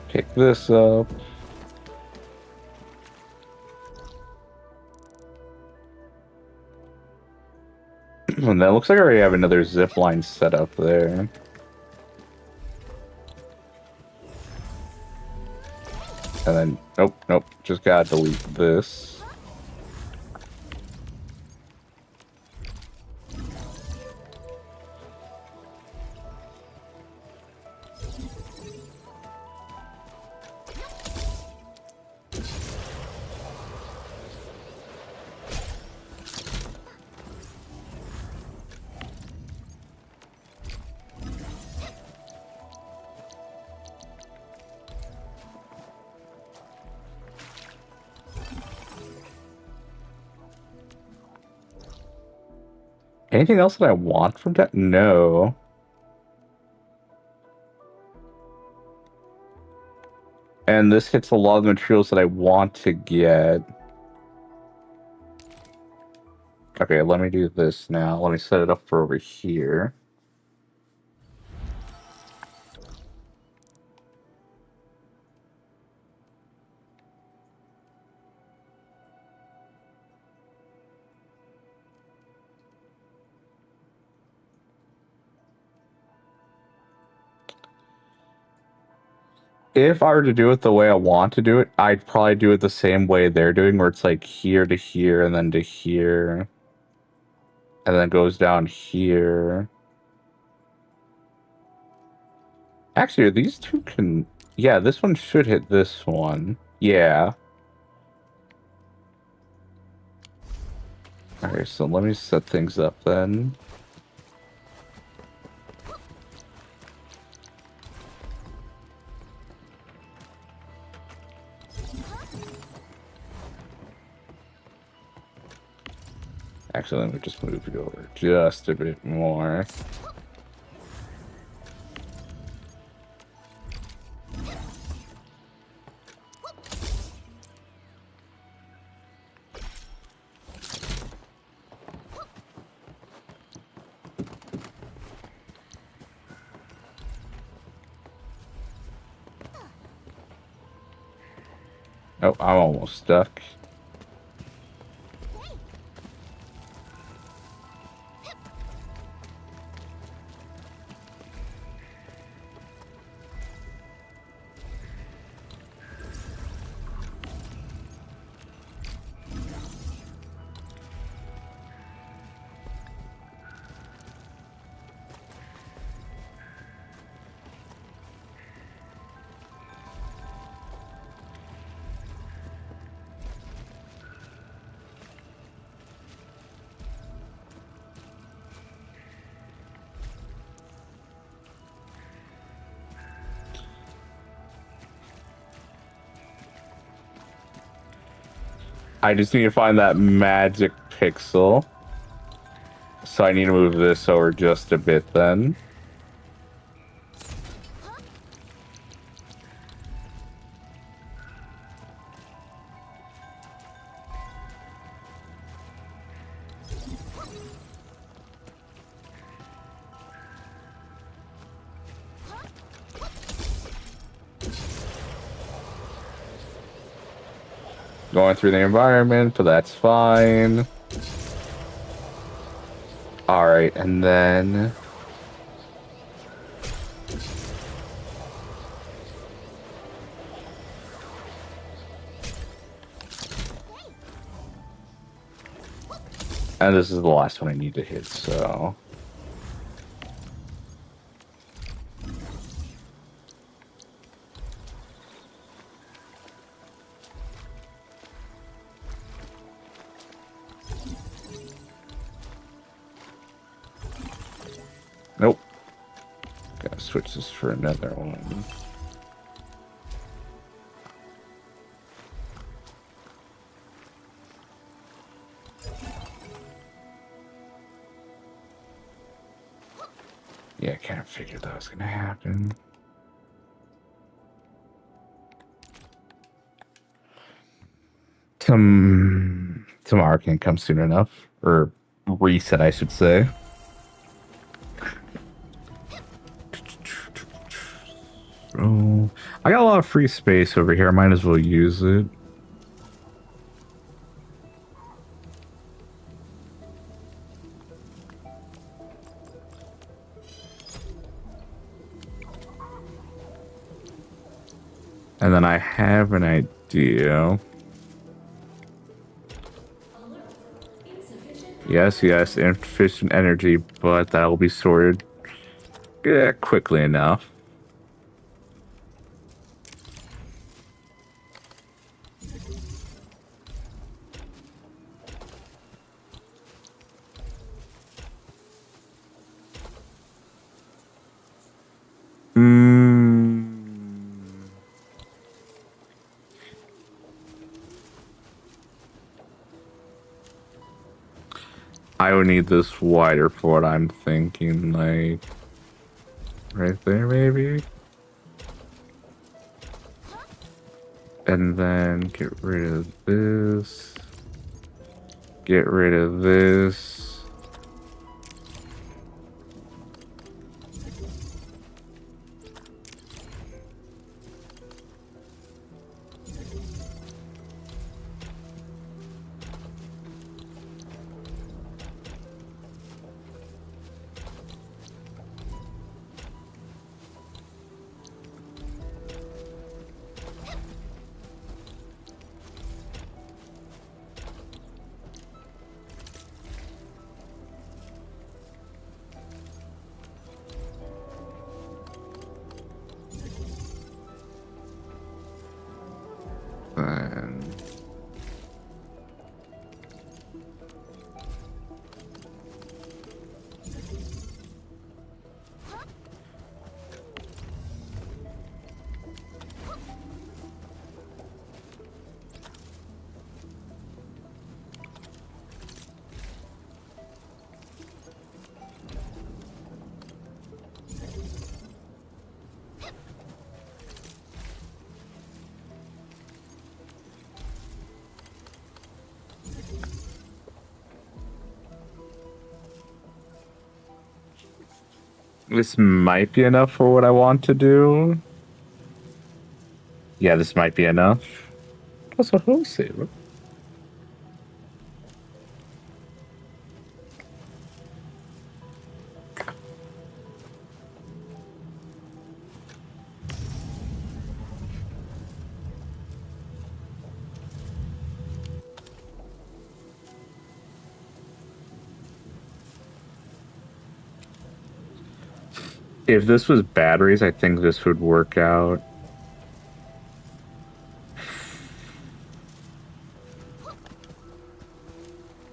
Pick this up. And that looks like I already have another zip line set up there. And then, nope, just gotta delete this. Anything else that I want from that? No. And this hits a lot of the materials that I want to get. Okay, let me do this now. Let me set it up for over here. if I were to do it the way I want to do it, I'd probably do it the same way they're doing, where it's like here to here and then to here. And then it goes down here. Actually, these two can... Yeah, this one should hit this one. Yeah. Alright, so let me set things up then. Actually, let me just move it over just a bit more. Oh, I'm almost stuck. I just need to find that magic pixel. So I need to move this over just a bit then. Going through the environment, but that's fine. Alright, and then... And this is the last one I need to hit, so... Nope. Gotta switch this for another one. Yeah, I kind of figured that was gonna happen. Tomorrow can't come soon enough. Or reset, I should say. Oh, I got a lot of free space over here. I might as well use it. And then I have an idea. Yes, insufficient energy, but that will be sorted quickly enough. I would need this wider for what I'm thinking, like right there maybe. And then get rid of this. Get rid of this. This might be enough for what I want to do. Yeah, this might be enough. Also, wholesale. If this was batteries, I think this would work out.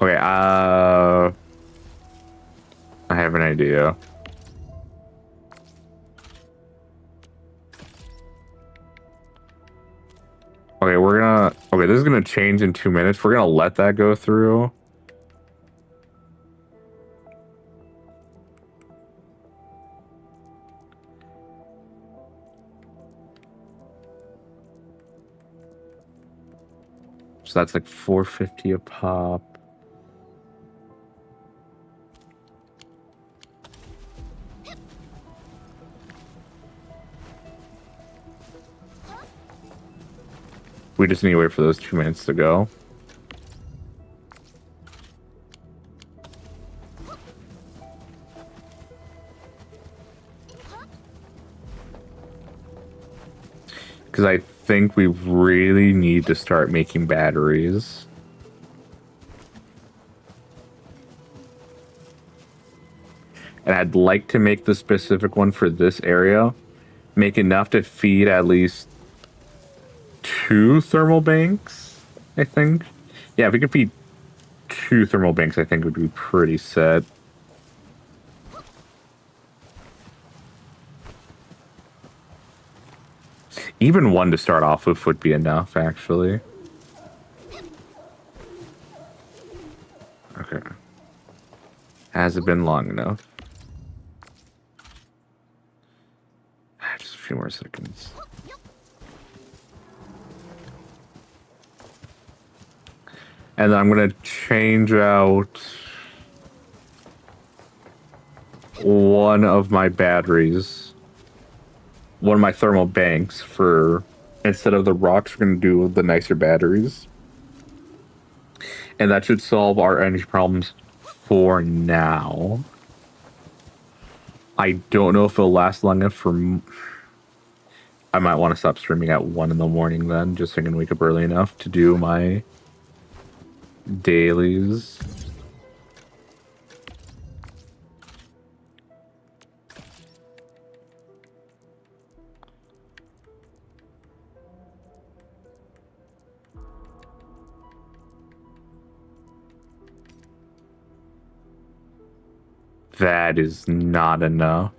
Okay, I have an idea. Okay, okay, this is gonna change in 2 minutes. We're gonna let that go through. So that's like $4.50 a pop. We just need to wait for those 2 minutes to go. Because I think we really need to start making batteries. And I'd like to make the specific one for this area. Make enough to feed at least 2 thermal banks, I think. Yeah, if we could feed 2 thermal banks, I think it would be pretty set. Even 1 to start off with would be enough, actually. Okay. Has it been long enough? Just a few more seconds. And then I'm going to change out one of my batteries. One of my thermal banks for, instead of the rocks, we're going to do the nicer batteries. And that should solve our energy problems for now. I don't know if it'll last long enough for... I might want to stop streaming at 1 in the morning then, just so I can wake up early enough to do my dailies. That is not enough.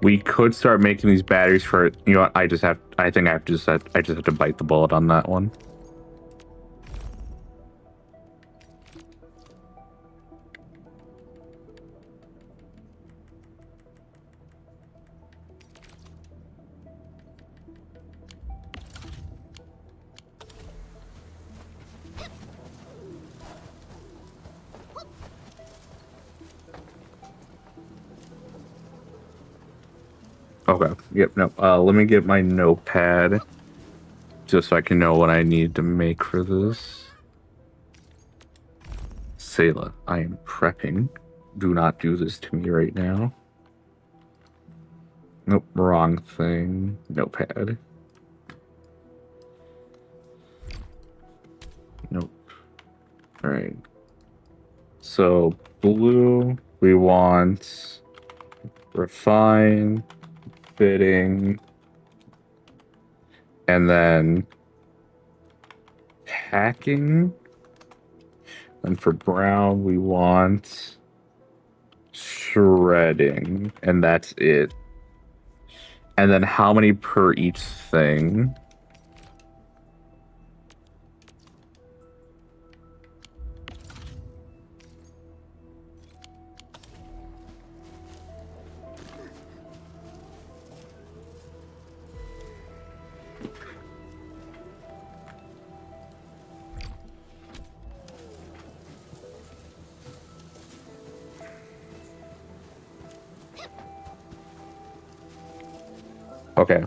We could start making these batteries for, you know what, I just have to bite the bullet on that one. Okay. Yep. No. Let me get my notepad just so I can know what I need to make for this. Sayla, I am prepping. Do not do this to me right now. Nope, wrong thing. Notepad. Nope. Alright. So, blue, we want refine, fitting, and then packing. And for brown, we want shredding, and that's it. And then how many per each thing? Okay.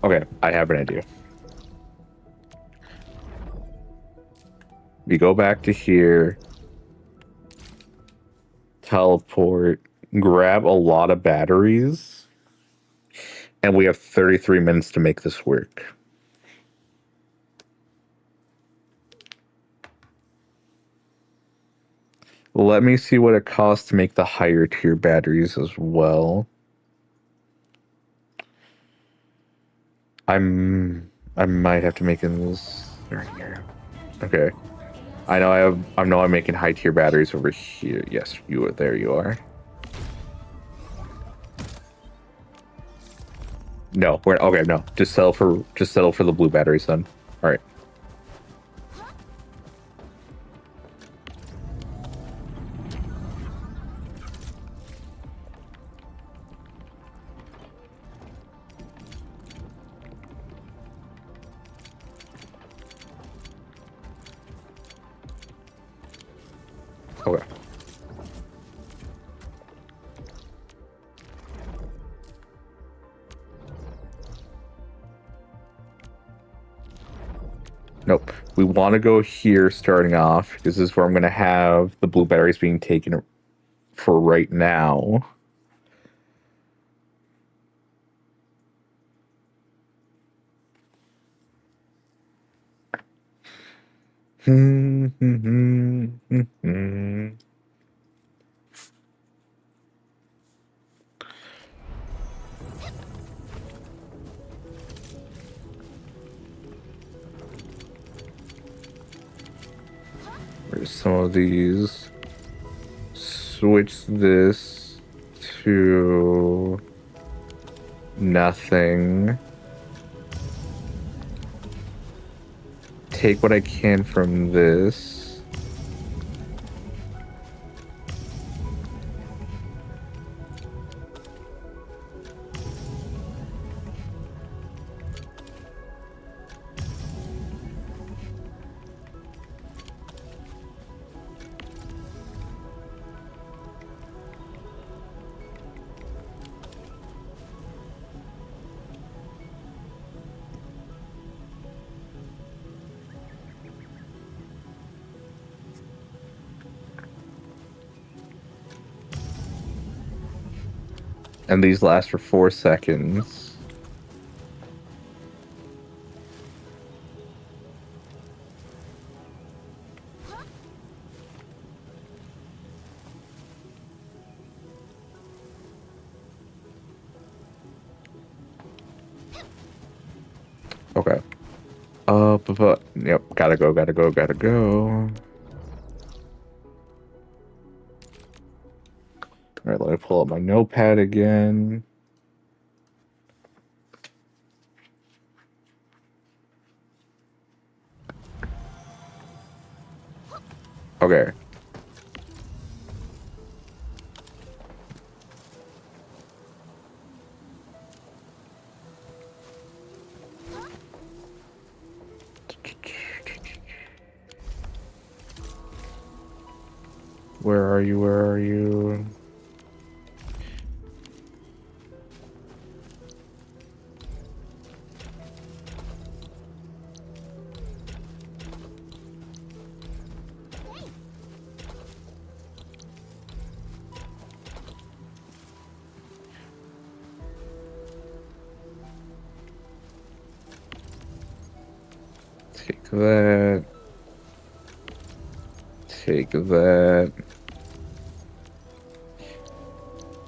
Okay, I have an idea. We go back to here, teleport, grab a lot of batteries, and we have 33 minutes to make this work. Let me see what it costs to make the higher tier batteries as well. I might have to make this right here. Okay. I know I'm making high tier batteries over here. Yes, there you are. No, we're okay, no. Just settle for the blue batteries then. Alright. Okay. Nope. We want to go here starting off because this is where I'm going to have the blue batteries being taken for right now. Where's some of these? Switch this to nothing. Take what I can from this. And these last for 4 seconds. Okay. Yep, gotta go. Alright, let me pull up my notepad again. Okay. Where are you? Take that. Take that.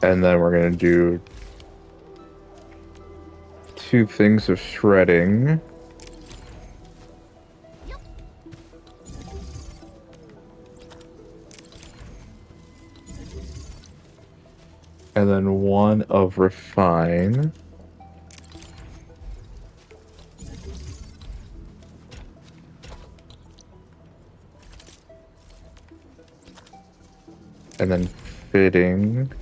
And then we're going to do 2 things of shredding. And then 1 of refine. And then fitting.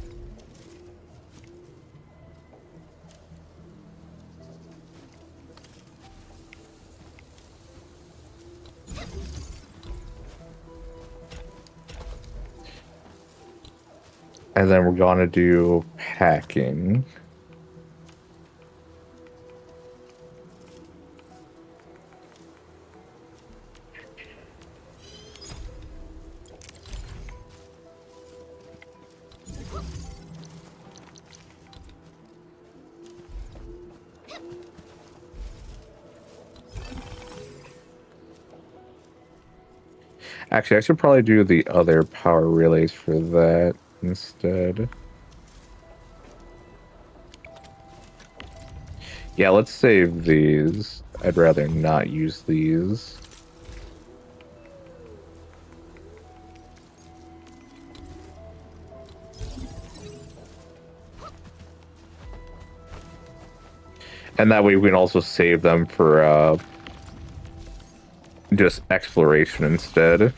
And then we're gonna do packing. Actually, I should probably do the other power relays for that instead. Yeah, let's save these. I'd rather not use these. And that way we can also save them for just exploration instead.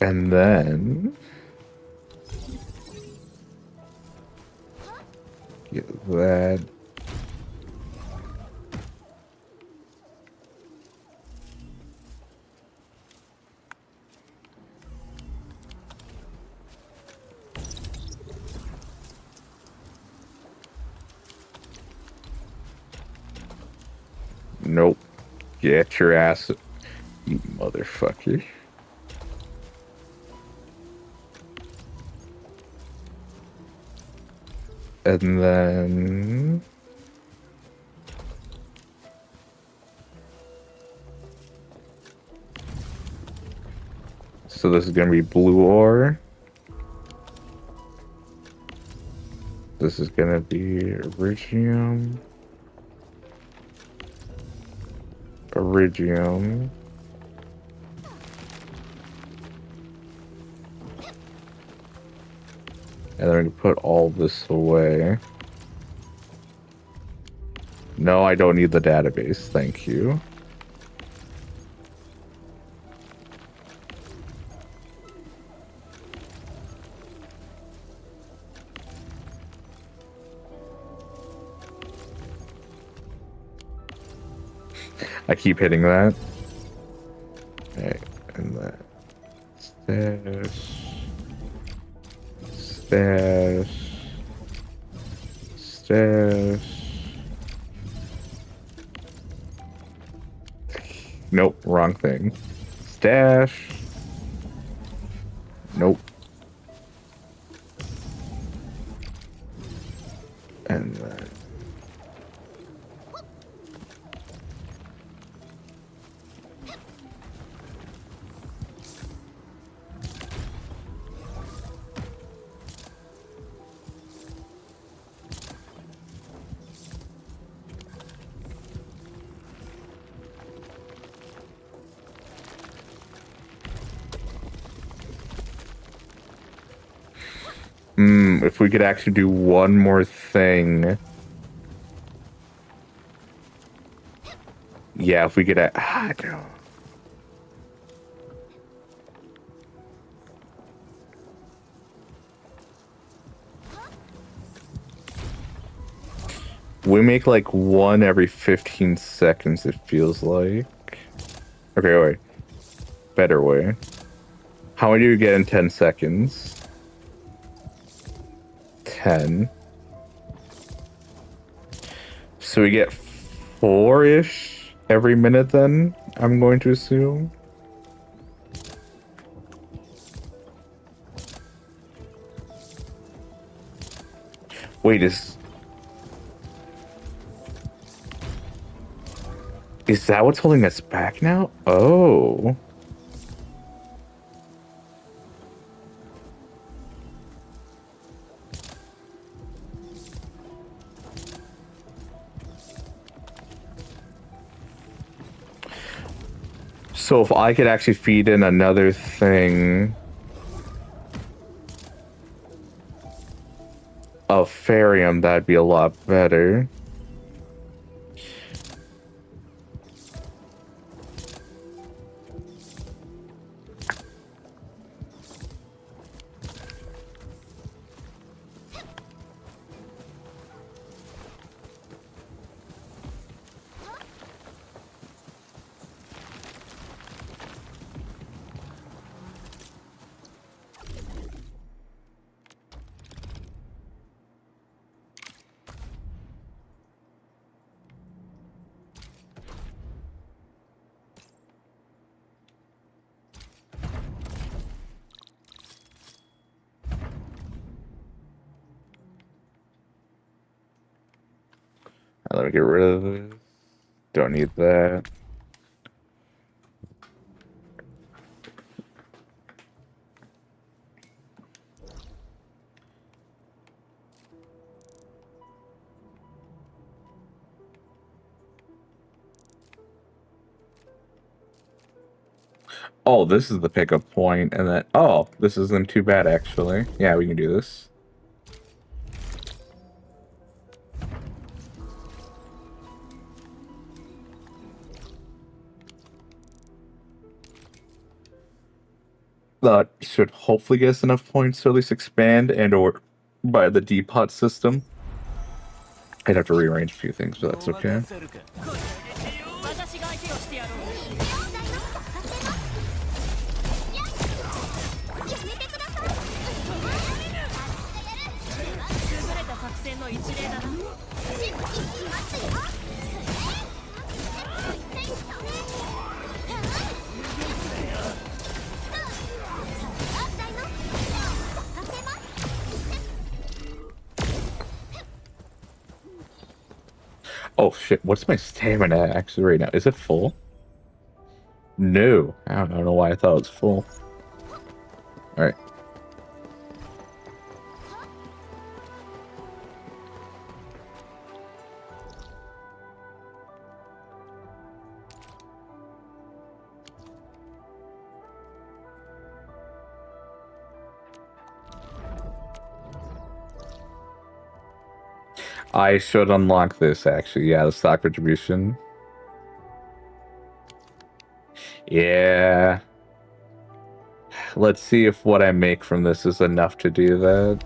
And then get that. Nope. Get your ass, you motherfucker. And then so this is gonna be blue ore. This is gonna be iridium. Iridium. And then we can put all this away. No, I don't need the database. Thank you. I keep hitting that. Okay, and that. Stash. Stash. Stash. Nope, wrong thing. Stash. Nope. And then. If we could actually do one more thing. Yeah, if we could... no. We make like one every 15 seconds, it feels like. Okay, wait. Better way. How many do you get in 10 seconds? 10. So we get 4-ish every minute then, I'm going to assume. Wait, is that what's holding us back now? Oh. So if I could actually feed in another thing of Farium, that'd be a lot better. Let me get rid of this. Don't need that. Oh, this is the pickup point, and then oh, this isn't too bad actually. Yeah, we can do this. That should hopefully get us enough points to at least expand and or buy the depot system. I'd have to rearrange a few things, but that's okay. Oh shit, what's my stamina actually right now? Is it full? No. I don't know why I thought it was full. Alright. I should unlock this, actually. Yeah, the stock retribution. Yeah. Let's see if what I make from this is enough to do that.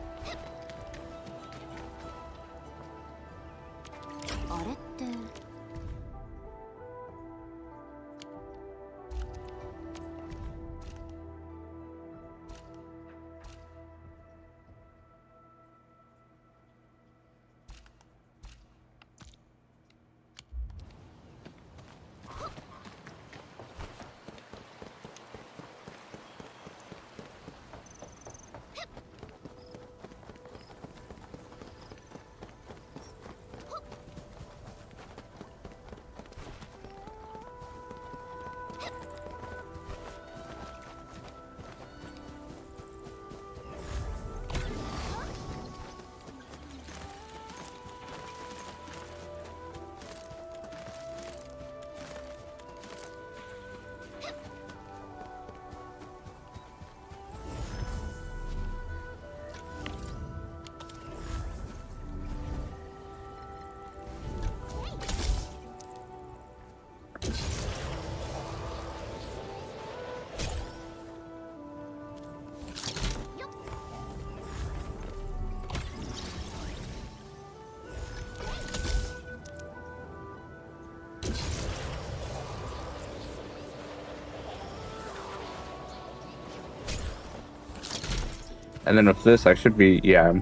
And then with this, I should be, yeah.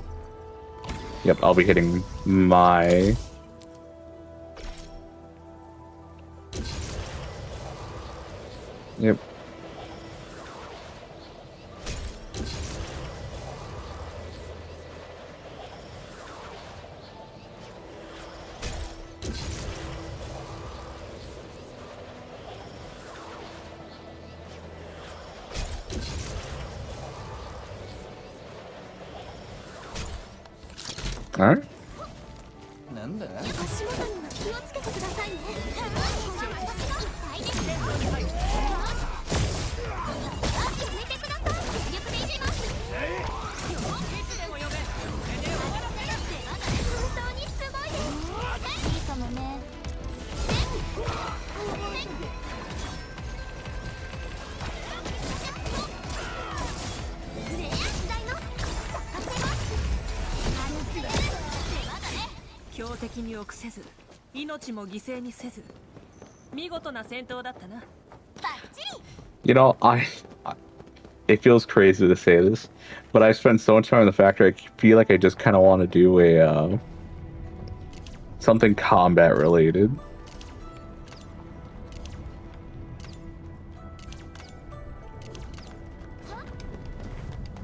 Yep, I'll be hitting my... Yep. All right. You know, it feels crazy to say this, but I spent so much time in the factory, I feel like I just kind of want to do a, something combat related.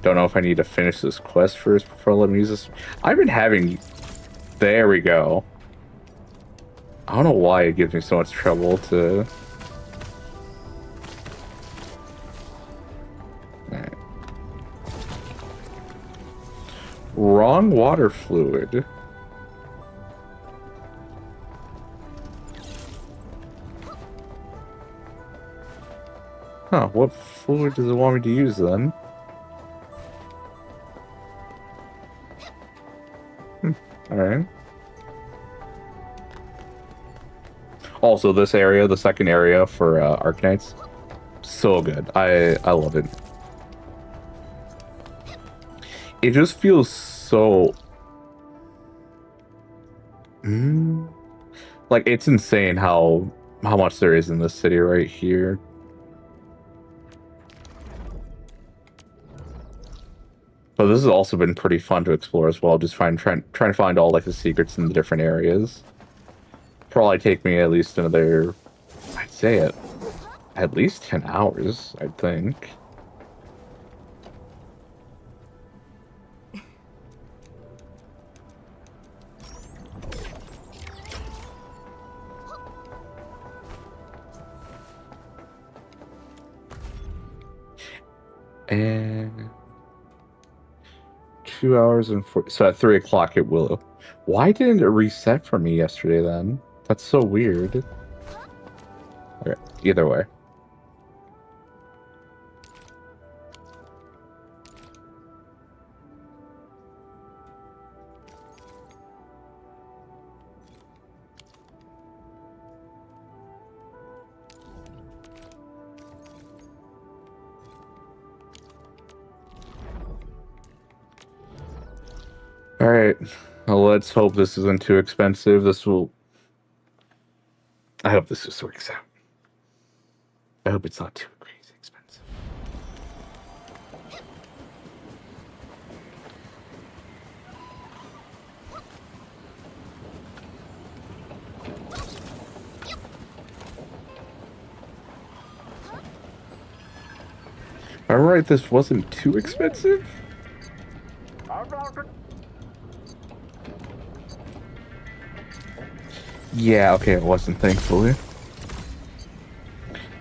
Don't know if I need to finish this quest first before I let me use this. I've been having... There we go. I don't know why it gives me so much trouble to... Alright. Wrong water fluid. Huh, what fluid does it want me to use then? Alright. Also, this area, the second area for Arknights, so good. I love it. It just feels so... like, it's insane how much there is in this city right here. But this has also been pretty fun to explore as well, just trying to find all like the secrets in the different areas. Probably take me at least another, I'd say at least 10 hours, I think. And 2 hours and 4. So at 3 o'clock it will. Why didn't it reset for me yesterday then? That's so weird. Okay, either way. All right. Well, let's hope this isn't too expensive. I hope this just works out. I hope it's not too crazy expensive. Am I right? This wasn't too expensive? Yeah, okay, it wasn't, thankfully.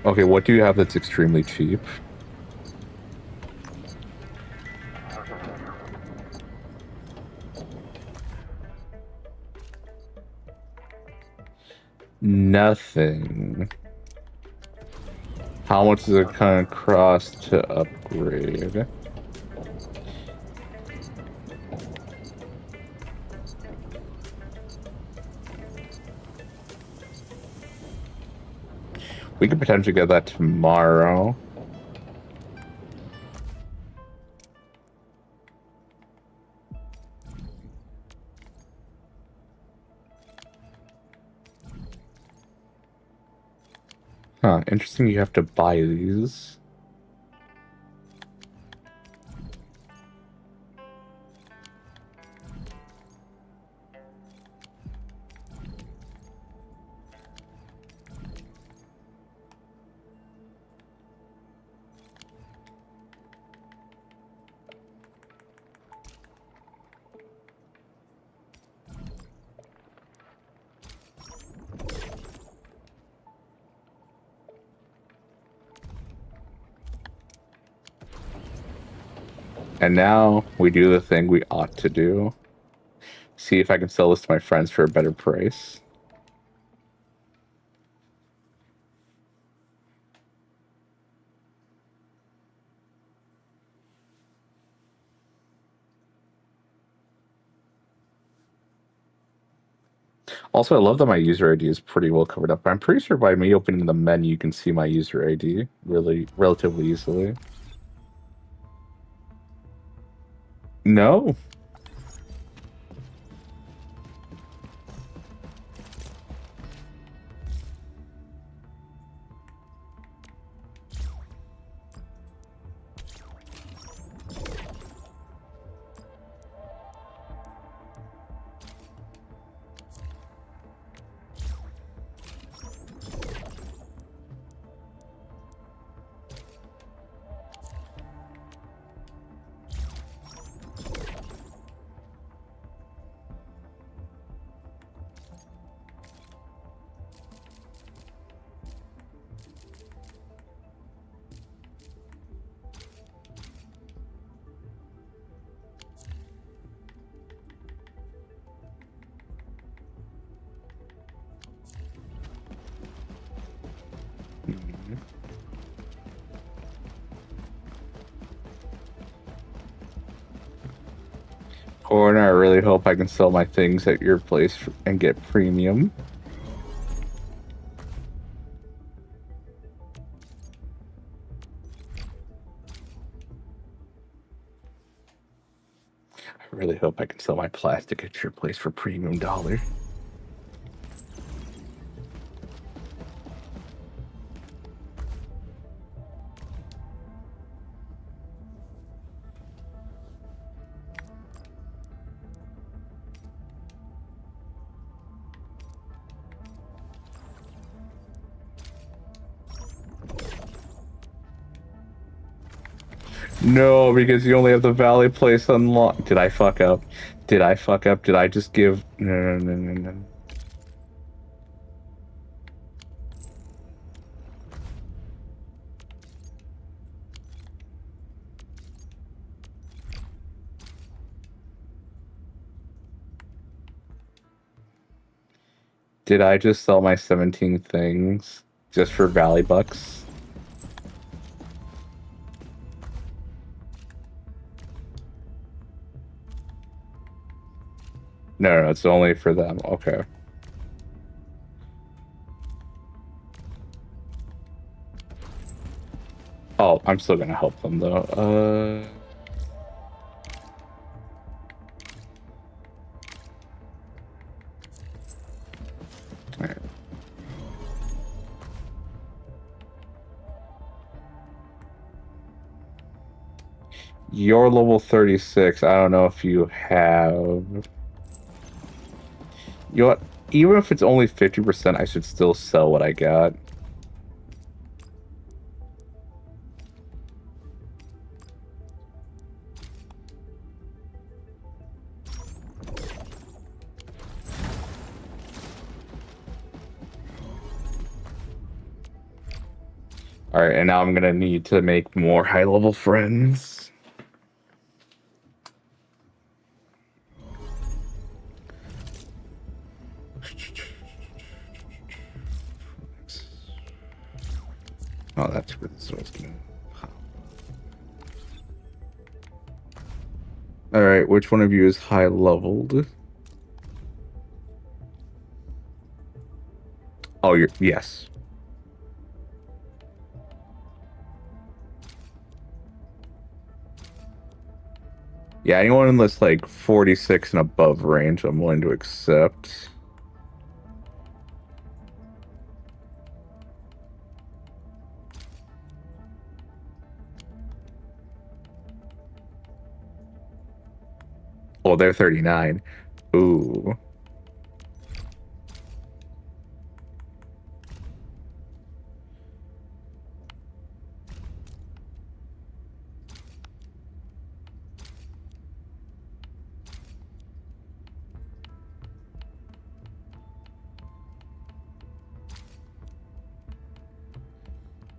Okay, what do you have that's extremely cheap? Nothing. How much does it kind of cost to upgrade? We could potentially get that tomorrow. Huh, interesting you have to buy these. And now we do the thing we ought to do. See if I can sell this to my friends for a better price. Also, I love that my user ID is pretty well covered up. I'm pretty sure by me opening the menu, you can see my user ID relatively easily. No. Corner, I really hope I can sell my things at your place and get premium. I really hope I can sell my plastic at your place for premium dollar. No, because you only have the Valley place unlocked. Did I fuck up? Did I fuck up? Did I just give... No. Did I just sell my 17 things just for Valley bucks? No, it's only for them. Okay. Oh, I'm still gonna help them though. Alright. You're level 36. I don't know if you have... You know what? Even if it's only 50%, I should still sell what I got. Alright, and now I'm gonna need to make more high-level friends. Oh, that's where this was gonna pop. Alright, which one of you is high-leveled? Oh, you're... Yes. Yeah, anyone in this, like, 46 and above range, I'm willing to accept. Oh, they're 39. Ooh.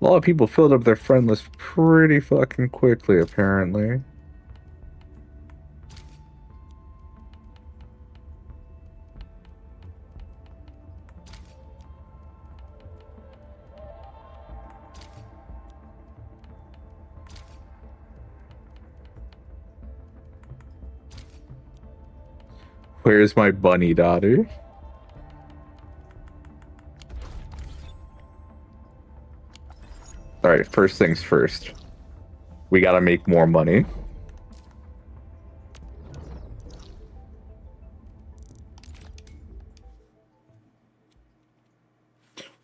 A lot of people filled up their friend list pretty fucking quickly, apparently. Where's my bunny daughter? All right, first things first. We gotta make more money.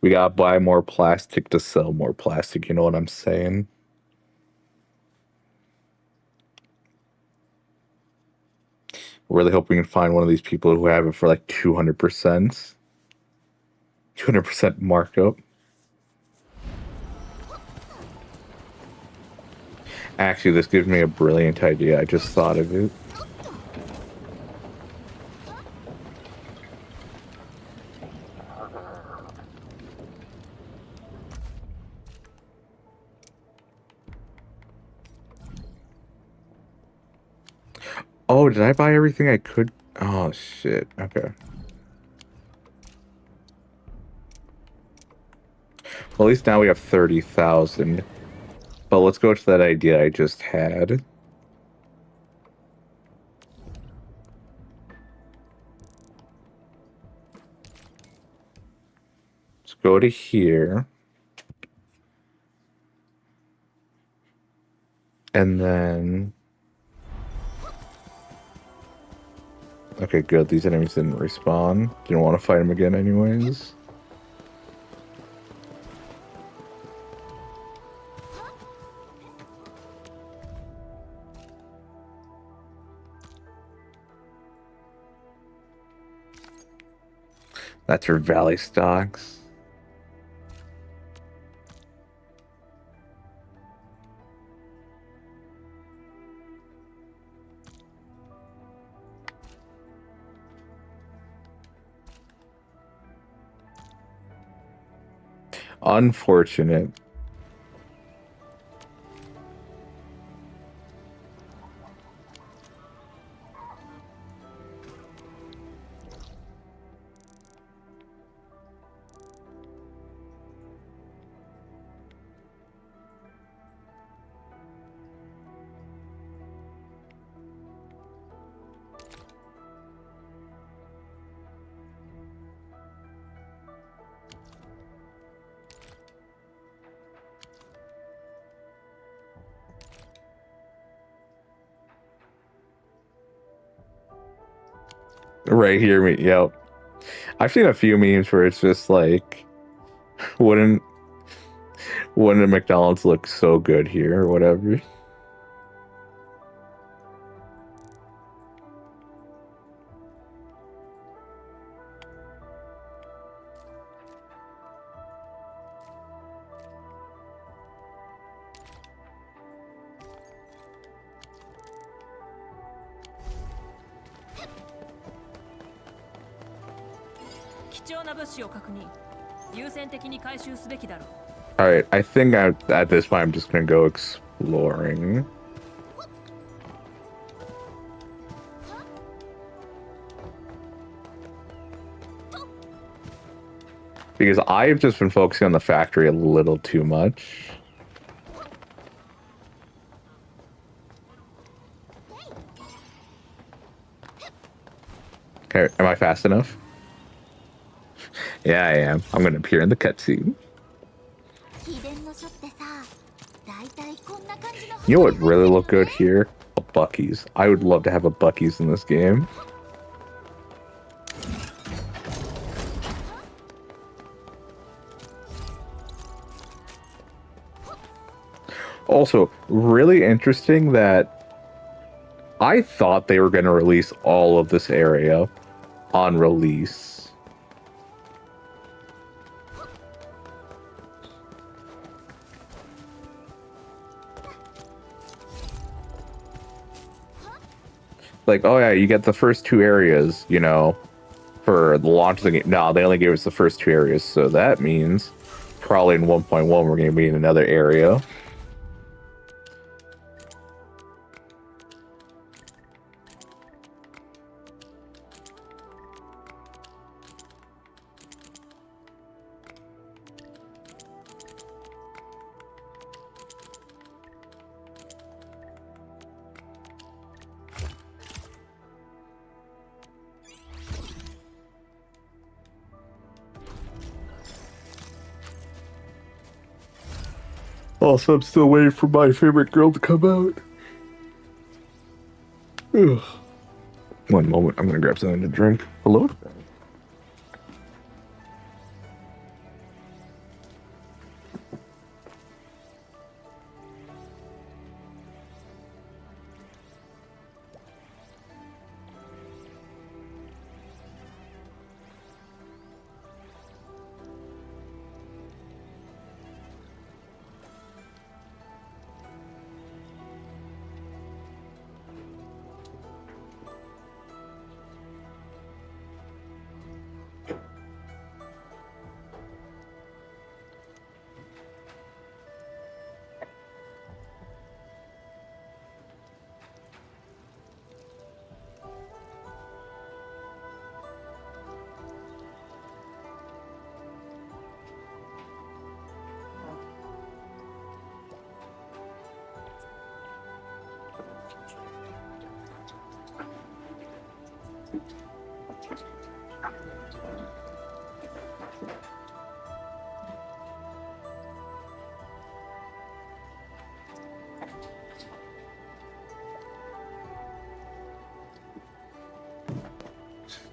We gotta buy more plastic to sell more plastic, you know what I'm saying? Really hope we can find one of these people who have it for like 200%. 200% markup. Actually, this gives me a brilliant idea. I just thought of it. Oh, did I buy everything I could? Oh, shit. Okay. Well, at least now we have 30,000. But let's go to that idea I just had. Let's go to here. And then... Okay, good. These enemies didn't respawn. Didn't want to fight them again anyways. That's your valley stocks. Unfortunate. Right here, yep. I've seen a few memes where it's just like, wouldn't a McDonald's look so good here or whatever? Alright, I think at this point I'm just gonna go exploring. Because I've just been focusing on the factory a little too much. Okay, am I fast enough? Yeah, I am. I'm gonna appear in the cutscene. You know what really look good here? A Buc-ee's. I would love to have a Buc-ee's in this game. Also, really interesting that I thought they were going to release all of this area on release. Like, oh yeah, you get the first two areas, you know, for the launch of the game. No, they only gave us the first two areas, so that means probably in 1.1 we're going to be in another area. Also, I'm still waiting for my favorite girl to come out. Ugh. One moment, I'm gonna grab something to drink. Hello?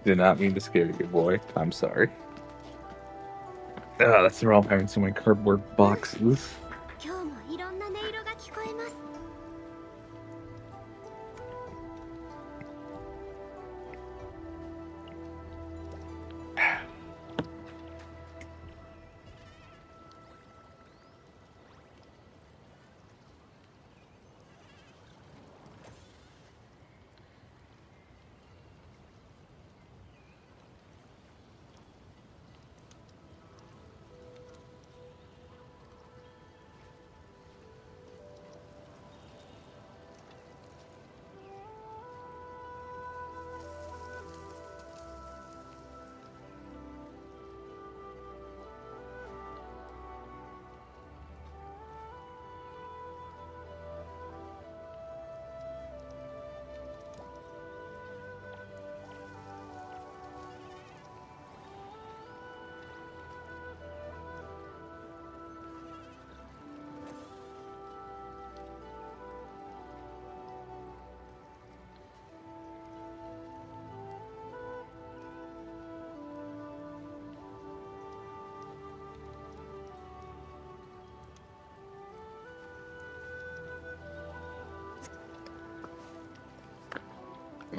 Did not mean to scare you, boy. I'm sorry. That's the problem having so many cardboard boxes.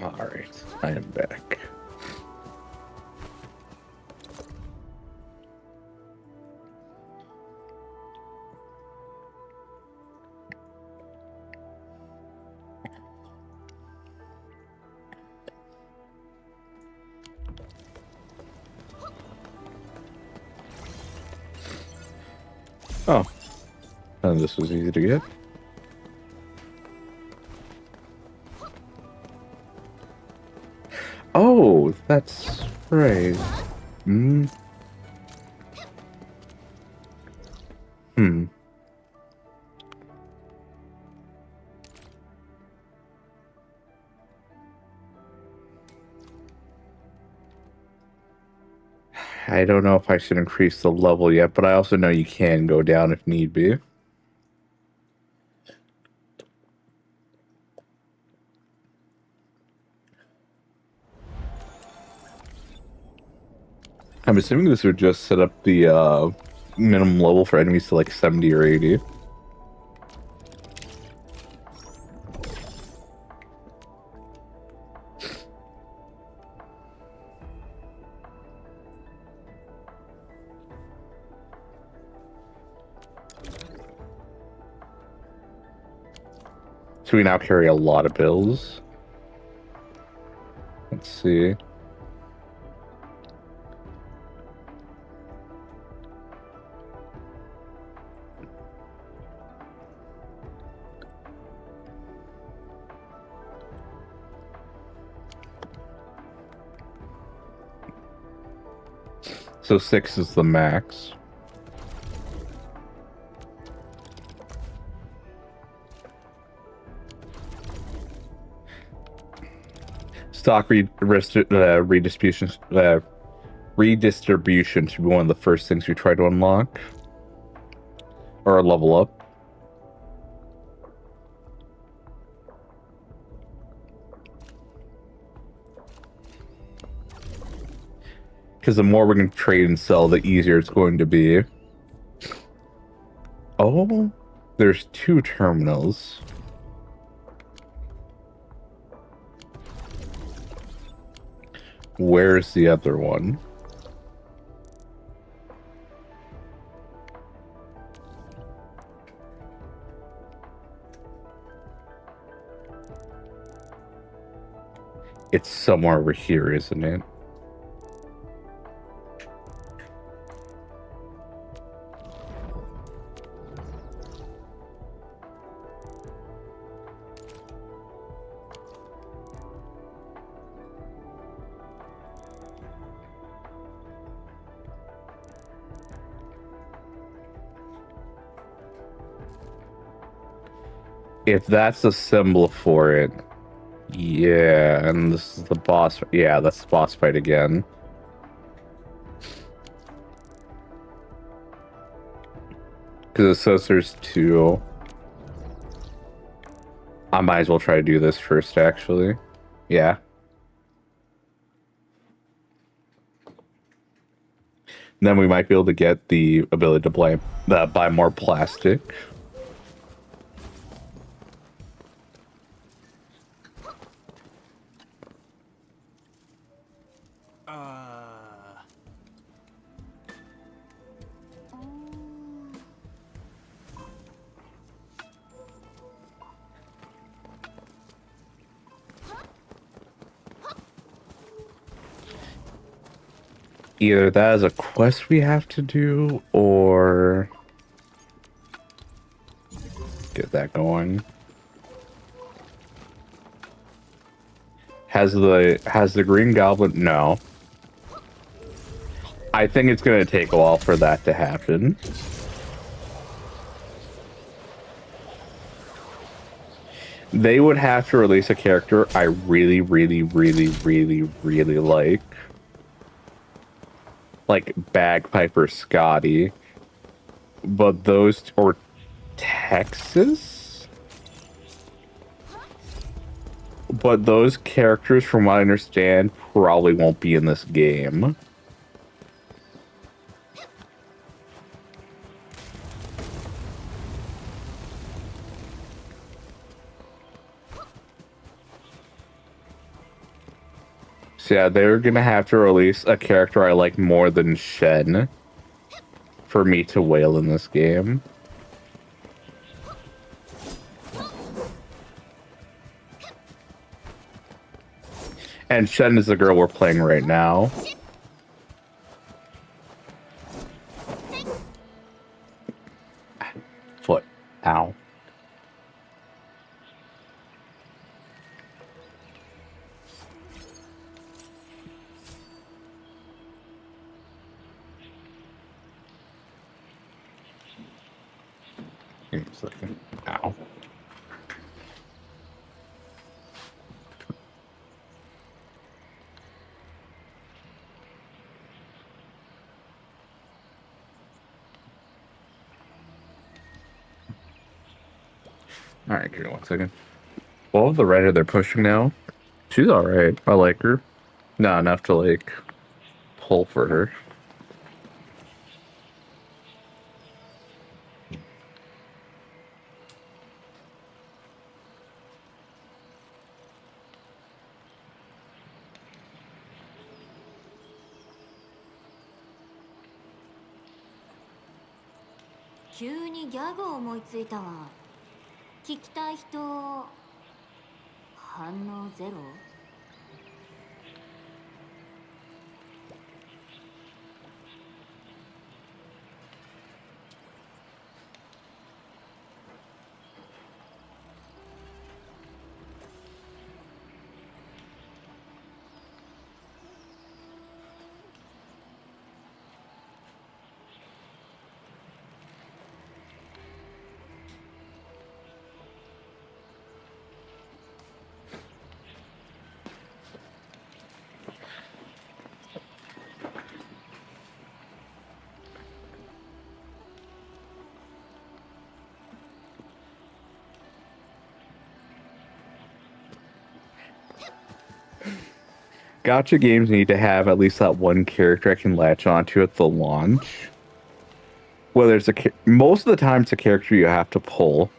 Alright, I am back. Oh, and this was easy to get. Oh, that's right. Hmm. I don't know if I should increase the level yet, but I also know you can go down if need be. I'm assuming this would just set up the minimum level for enemies to like 70 or 80. So we now carry a lot of bills. Let's see. So 6 is the max. Stock redistribution should be one of the first things we try to unlock or level up. Because the more we can trade and sell, the easier it's going to be. Oh, there's 2 terminals. Where's the other one? It's somewhere over here, isn't it? If that's the symbol for it, yeah, and this is the boss. Yeah, that's the boss fight again. Because it says there's 2. I might as well try to do this first, actually. Yeah. Then we might be able to get the ability to buy more plastic. Either that is a quest we have to do, or get that going. Has the Green Goblin? No. I think it's gonna take a while for that to happen. They would have to release a character I really, really, really, really, really like Bagpiper Scotty, but those, or Texas, but those characters, from what I understand, probably won't be in this game. So yeah, they're gonna have to release a character I like more than Shen for me to wail in this game. And Shen is the girl we're playing right now. Foot. Ow. Give me a second. Ow. Alright, give me 1 second. Well, the writer they're pushing now, she's alright. I like her. Not enough to, like, pull for her. Gotcha games need to have at least that one character I can latch onto at the launch. Whether it's most of the time it's a character you have to pull.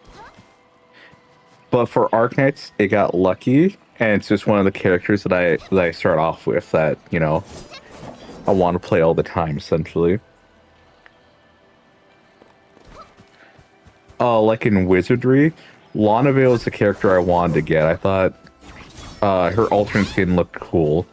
But for Arknights, it got lucky, and it's just one of the characters that I start off with that, you know, I want to play all the time, essentially. Like in Wizardry, Lana is the character I wanted to get. I thought her alternate skin looked cool.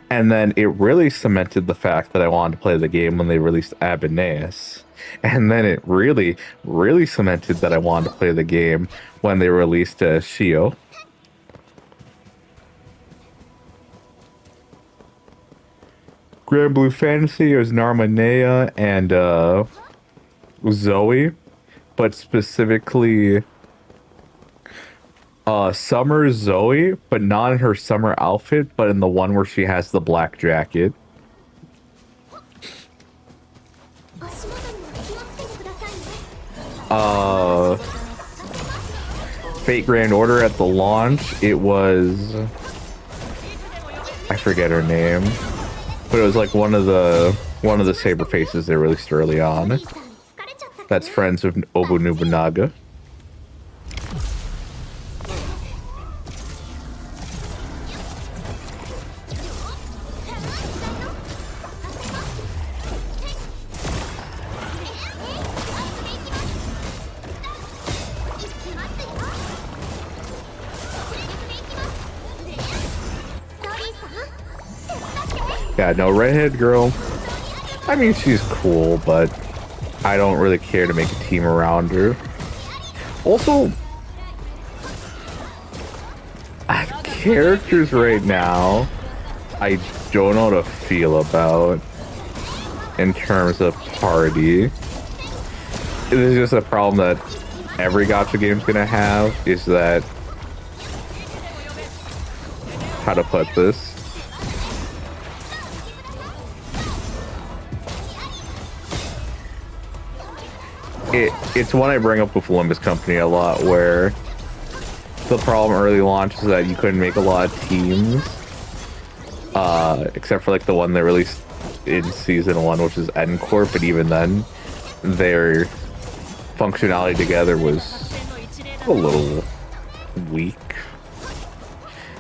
And then it really cemented the fact that I wanted to play the game when they released Advertise. And then it really, really cemented that I wanted to play the game when they released Shio. Grand Blue Fantasy is Narmanea and Zoe, but specifically Summer Zoe, but not in her summer outfit, but in the one where she has the black jacket. Fate Grand Order at the launch, it was, I forget her name, but it was like one of the saber faces they released early on. That's friends with Obu Nobunaga. Yeah, no, redhead girl. I mean, she's cool, but I don't really care to make a team around her. Also, characters right now, I don't know how to feel about in terms of party. It is just a problem that every gacha game's gonna have, is that, how to put this? It's one I bring up with Olympus Company a lot, where the problem early launch is that you couldn't make a lot of teams, except for like the one they released in season 1, which is Encore, but even then, their functionality together was a little weak.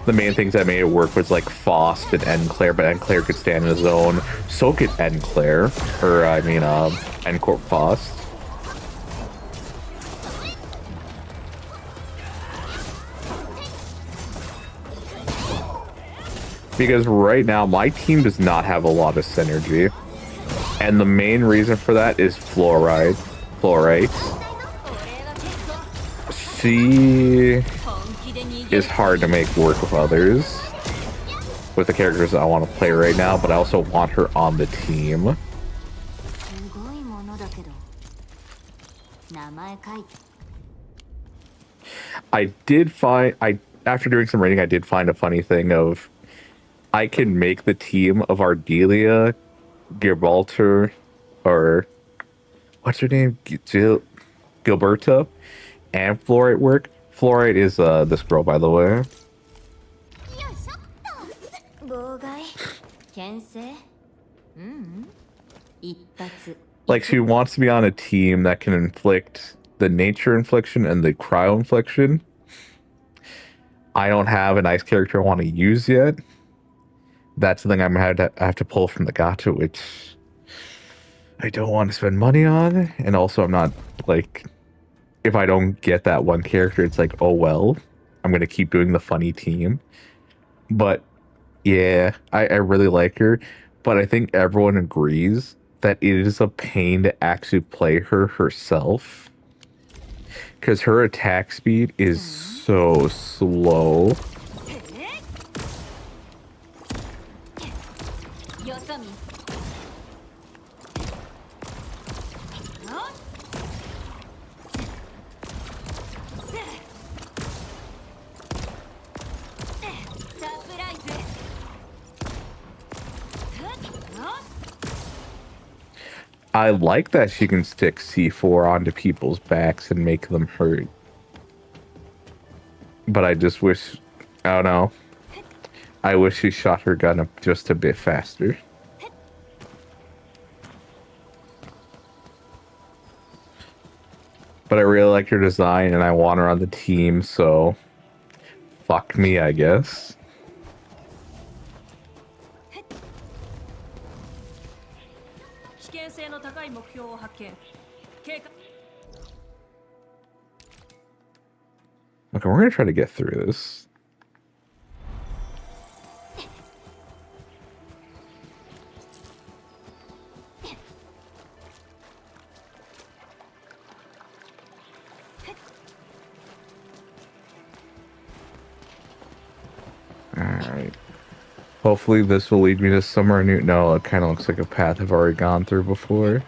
The main things that made it work was like Faust and Enclair, but Enclair could stand on his own. So could Enclair, or I mean, Encore Faust. Because right now, my team does not have a lot of synergy. And the main reason for that is Fluorite. She is hard to make work with others. With the characters that I want to play right now, but I also want her on the team. After doing some reading, I did find a funny thing of, I can make the team of Ardelia, Gibraltar, or what's her name? Gilberta, and Fluorite work. Fluorite is this girl, by the way. Like, she wants to be on a team that can inflict the nature infliction and the cryo infliction. I don't have an ice character I want to use yet. That's the thing I'm gonna have to pull from the gacha, which I don't want to spend money on. And also, I'm not, like, if I don't get that one character, it's like, oh well, I'm gonna keep doing the funny team. But yeah, I really like her, but I think everyone agrees that it is a pain to actually play her herself, because her attack speed is so slow. I like that she can stick C4 onto people's backs and make them hurt. But I just wish, I don't know. I wish she shot her gun up just a bit faster. But I really like her design and I want her on the team, so fuck me, I guess. Okay, we're gonna try to get through this. Alright. Hopefully this will lead me to somewhere new. No, it kind of looks like a path I've already gone through before.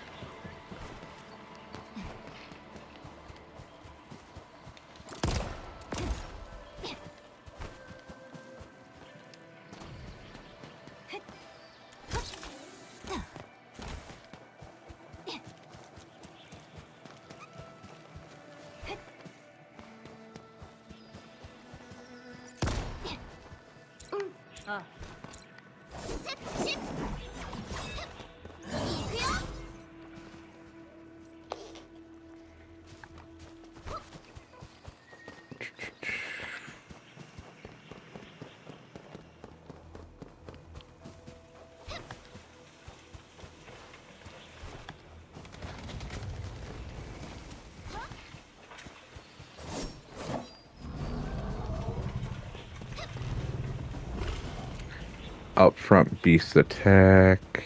Up front beast attack.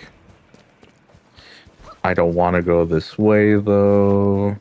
I don't want to go this way though.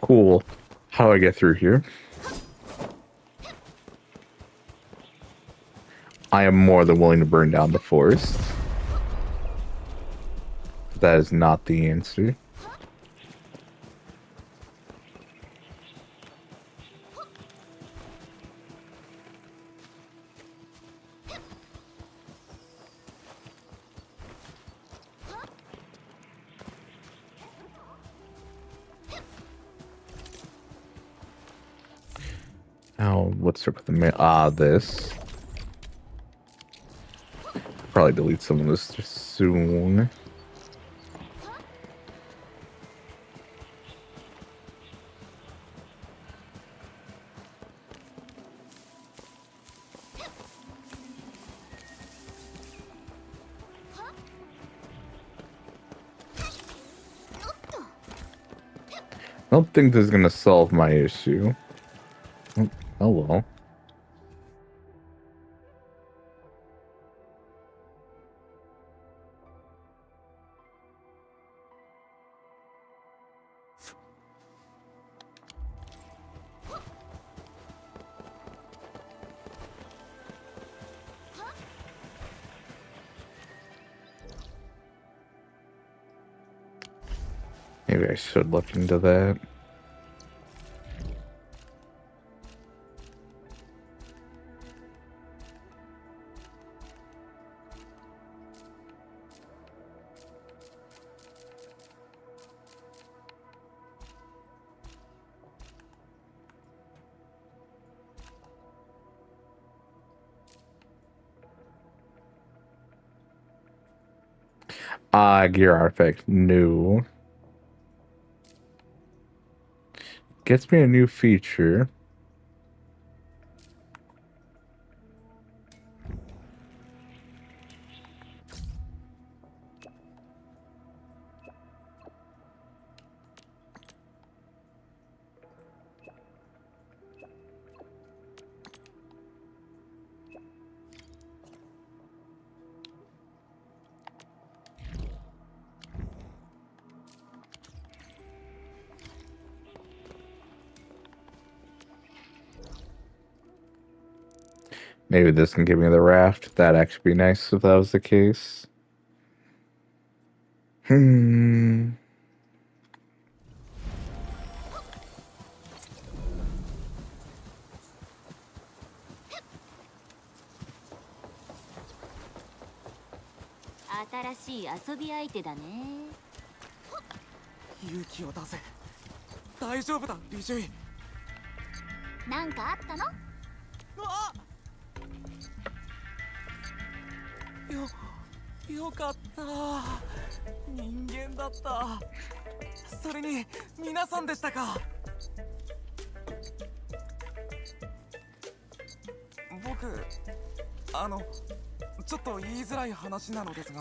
Cool. How do I get through here? I am more than willing to burn down the forest. That is not the answer. Oh, what's up with the mail? Ah, this. Probably delete some of this soon. I don't think this is gonna solve my issue. Oh well. Maybe I should look into that. Gear artifact. New. Gets me a new feature. Maybe this can give me the raft. That'd actually be nice if that was the case.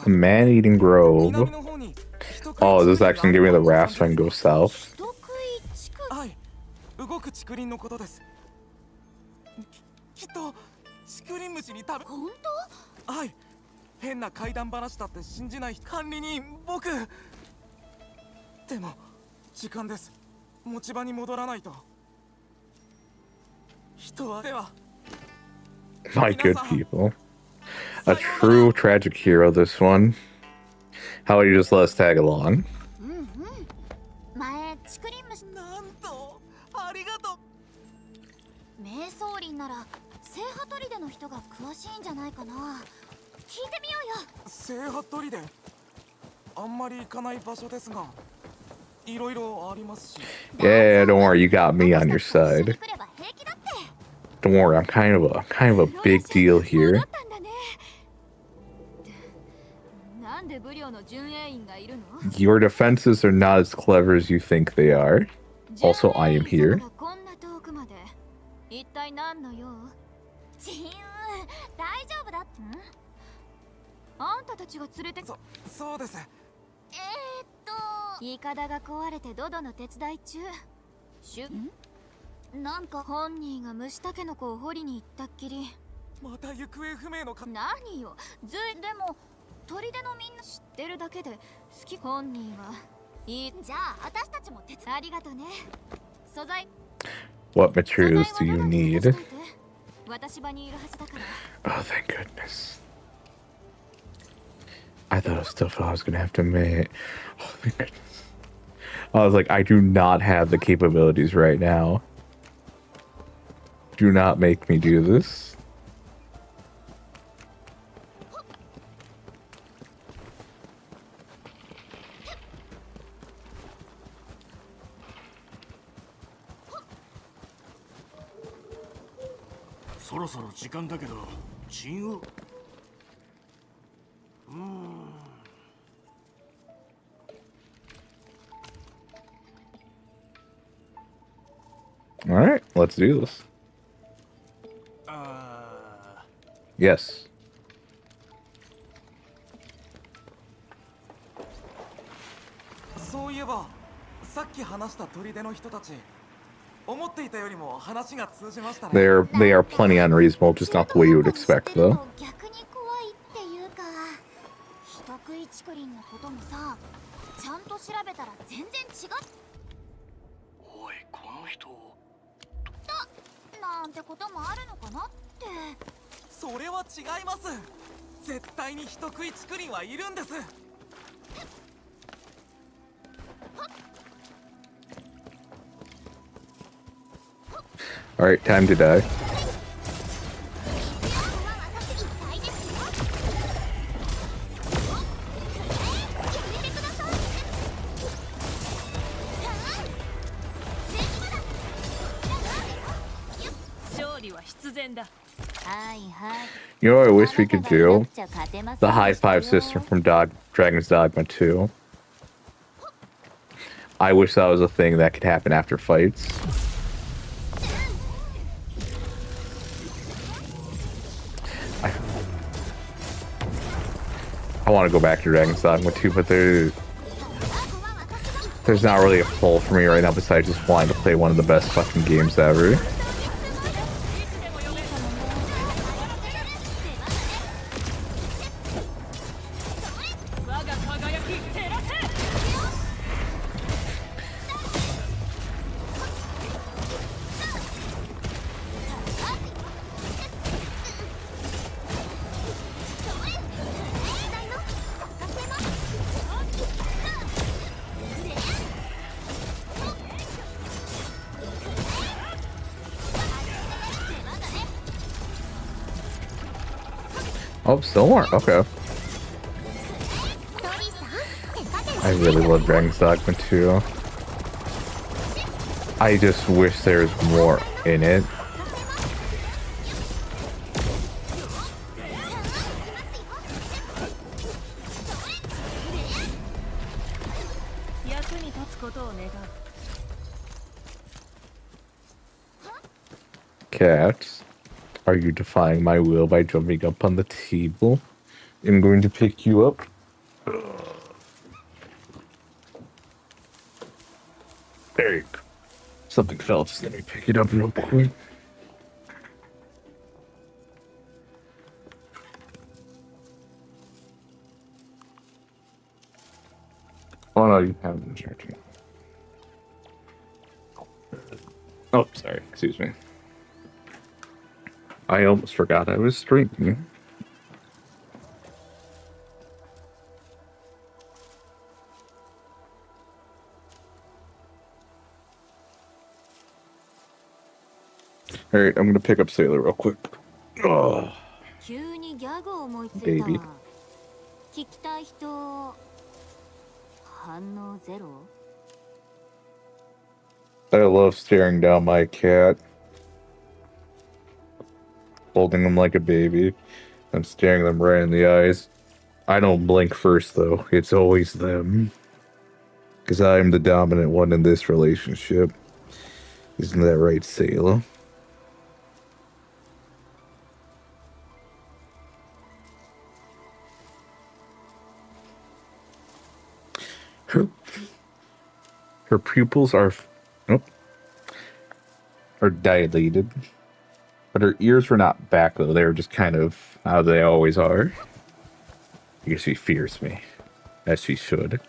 A man-eating grove. Oh, is this actually gonna give me the raft so I can go south? My good people. A true tragic hero, this one. How about you just let us tag along? Yeah, don't worry, you got me on your side. Don't worry, I'm kind of a big deal here. Your defenses are not as clever as you think they are. Also, I am here. What materials do you need? Oh, thank goodness. I thought it was stuff I was gonna have to make. Oh, thank goodness. I was like, I do not have the capabilities right now. Do not make me do this. All right, let's do this. Yes. They are plenty unreasonable, just not the way you would expect, though. All right, time to die. You know what I wish we could do? The high five system from Dragon's Dogma 2. I wish that was a thing that could happen after fights. I want to go back to Dragon's Dogma 2, but there's not really a pull for me right now besides just wanting to play one of the best fucking games ever. Oh, still more. Okay. I really love Dragon's Dogma too. I just wish there was more in it. Cats, are you defying my will by jumping up on the table? I'm going to pick you up. There you go. Something fell. Just let me pick it up real quick. Oh no, you have it charging. Oh, sorry. Excuse me. I almost forgot I was streaming. Alright, I'm gonna pick up Sailor real quick. Oh, baby. I love staring down my cat. Holding them like a baby. I'm staring them right in the eyes. I don't blink first, though. It's always them. Because I'm the dominant one in this relationship. Isn't that right, Sailor? Her pupils are dilated. But her ears were not back, though. They were just kind of how they always are. I guess she fears me. As she should.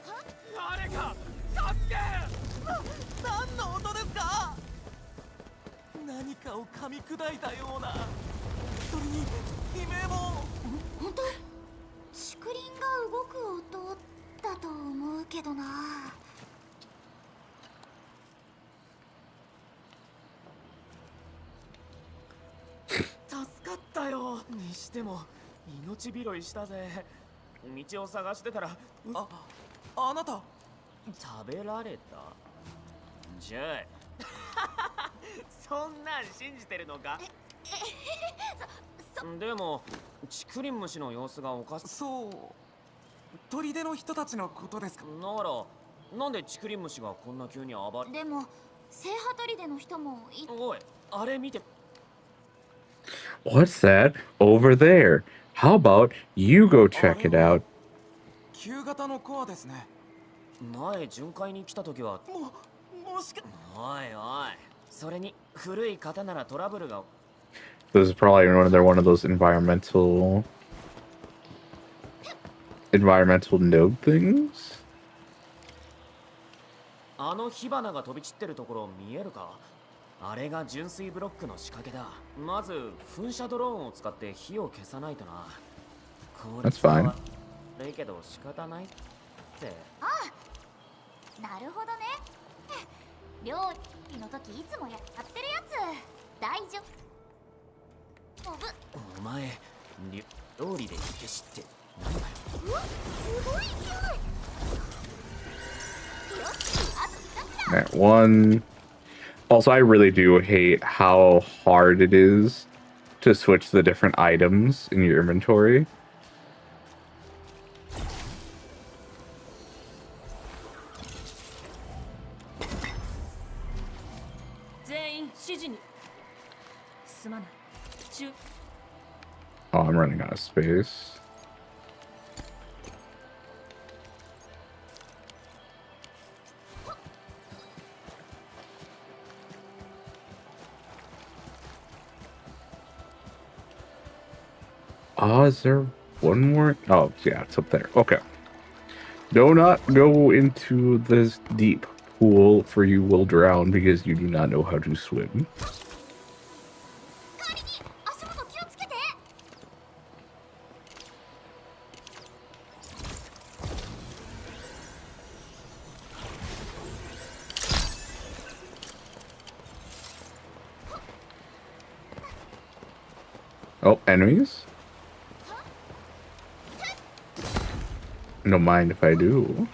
What's that over there? How about you go check it out? This is probably one of those environmental node things. That's fine. That one. Also, I really do hate how hard it is to switch the different items in your inventory. Oh, I'm running out of space. Is there one more? Oh, yeah, it's up there. Okay. Do not go into this deep pool, for you will drown because you do not know how to swim. Oh, enemies? No mind if I do.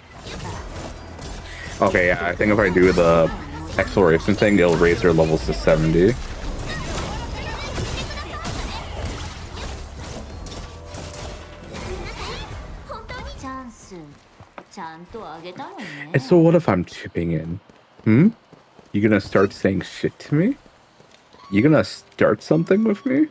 Okay, yeah, I think if I do the exploration thing, it'll raise their levels to 70. And so what if I'm chipping in? You gonna start saying shit to me? You gonna start something with me?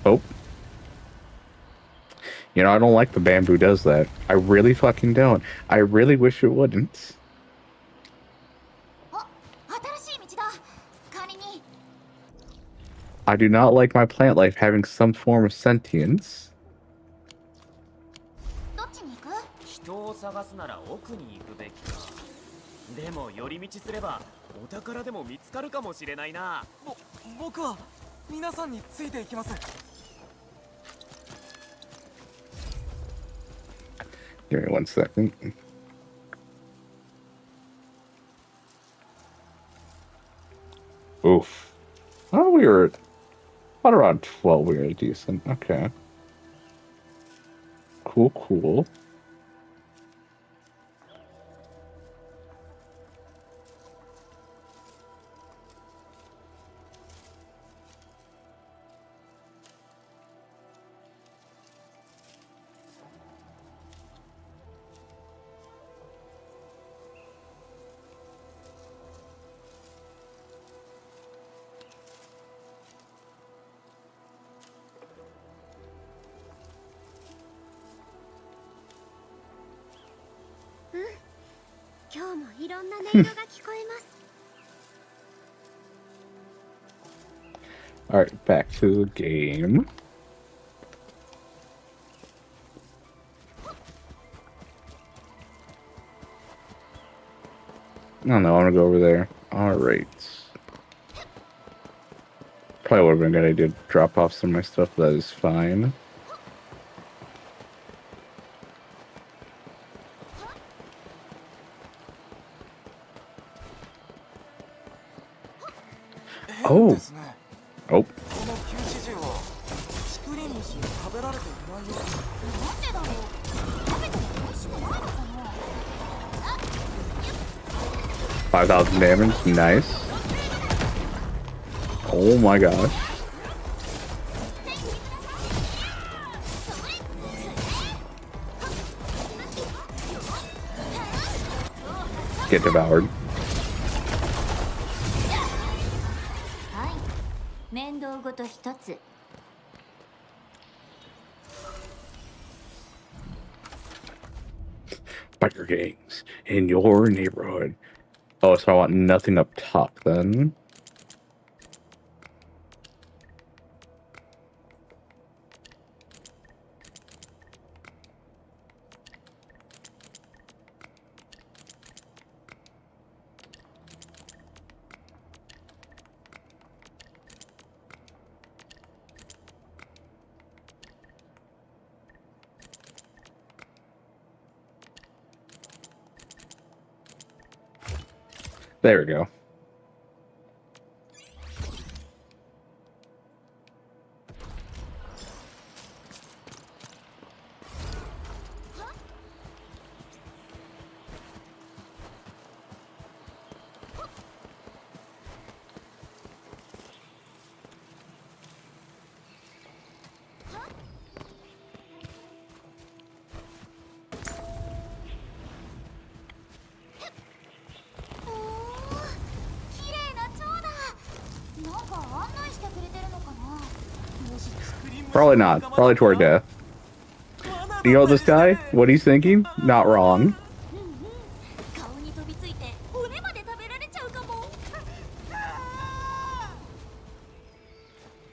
Oh. You know, I don't like the bamboo does that. I really fucking don't. I really wish it wouldn't. I do not like my plant life having some form of sentience. Give me 1 second. Oof. Oh, we were about around 12. We were decent. Okay. Cool, cool. Alright, back to the game. I don't know, I'm gonna go over there. Alright. Probably would have been a good idea to drop off some of my stuff, but that is fine. Oh! Oh. $5,000 damage, nice. Oh my gosh. Get devoured. Biker gangs in your neighborhood. Oh, so I want nothing up top then. There we go. Probably not. Probably to our death. You know this guy? What he's thinking? Not wrong.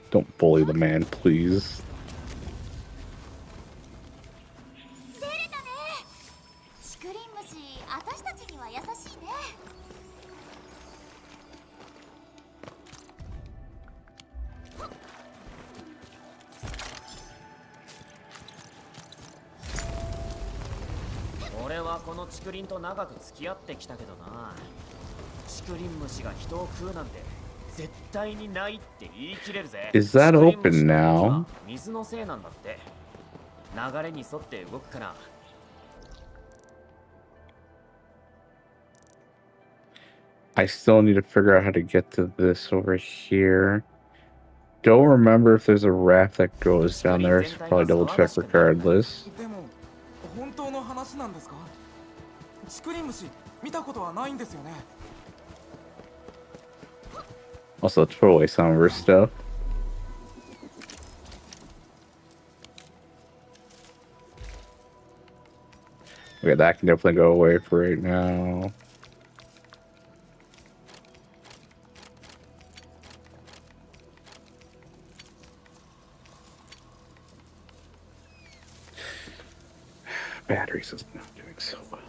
Don't bully the man, please. Is that open now? I still need to figure out how to get to this over here. Don't remember if there's a raft that goes down there. So probably double check regardless. Also, throw away some of her stuff. Okay, that can definitely go away for right now. Batteries is not doing so well.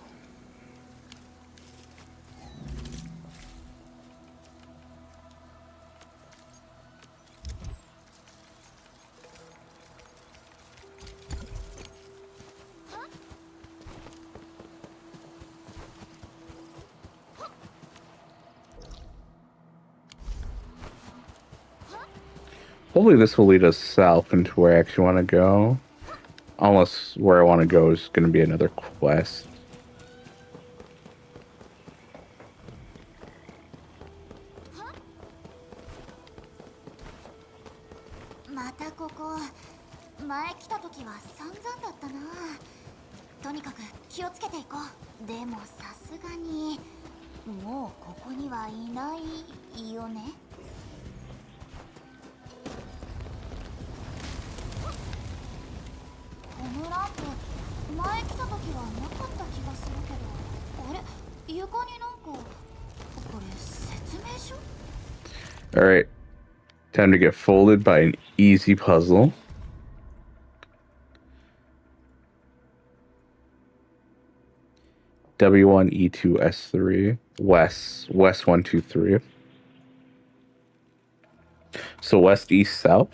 Hopefully this will lead us south into where I actually want to go. Unless where I want to go is going to be another quest. Alright, time to get folded by an easy puzzle. W1, E2, S3, West 1, 2, 3. So west, east, south.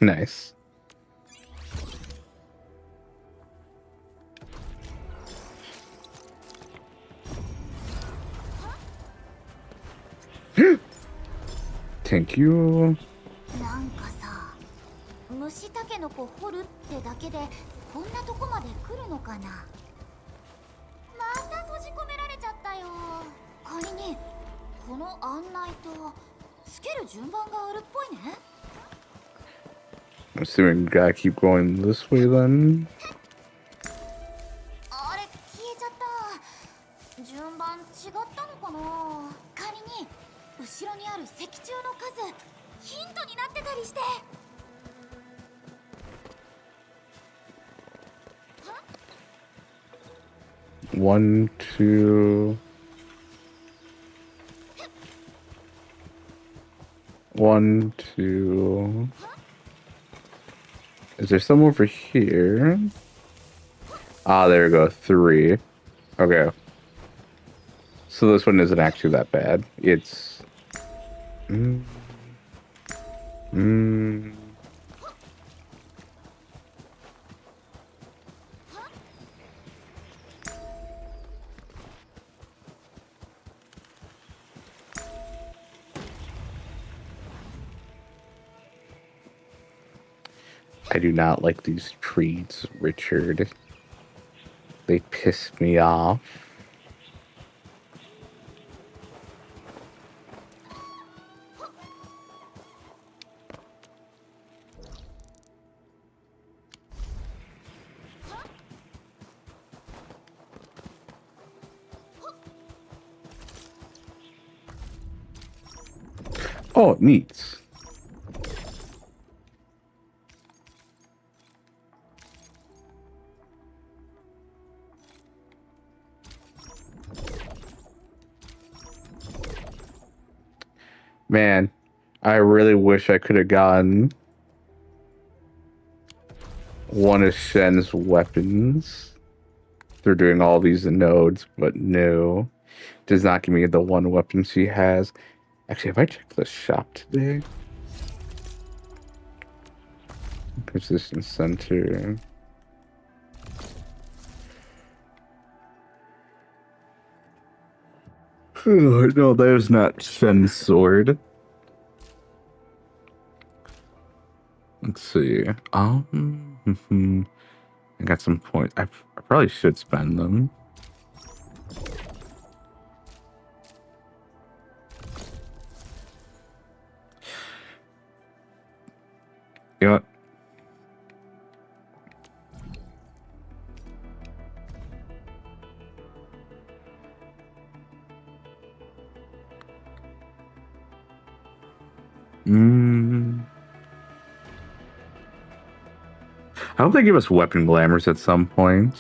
Nice. Thank you. I'm assuming we gotta keep going this way then. One, two. 1, 2. Is there some over here? Ah, there we go. 3. Okay. So this one isn't actually that bad. It's... Mm, mm, I do not like these treats, Richard. They piss me off. Oh, neat. Man, I really wish I could have gotten one of Shen's weapons through doing all these nodes, but no. Does not give me the one weapon she has. Actually, have I checked the shop today? Position center. No, that is not Shen's sword. Let's see. I got some points. I probably should spend them. You know what? I hope they give us weapon glamours at some point.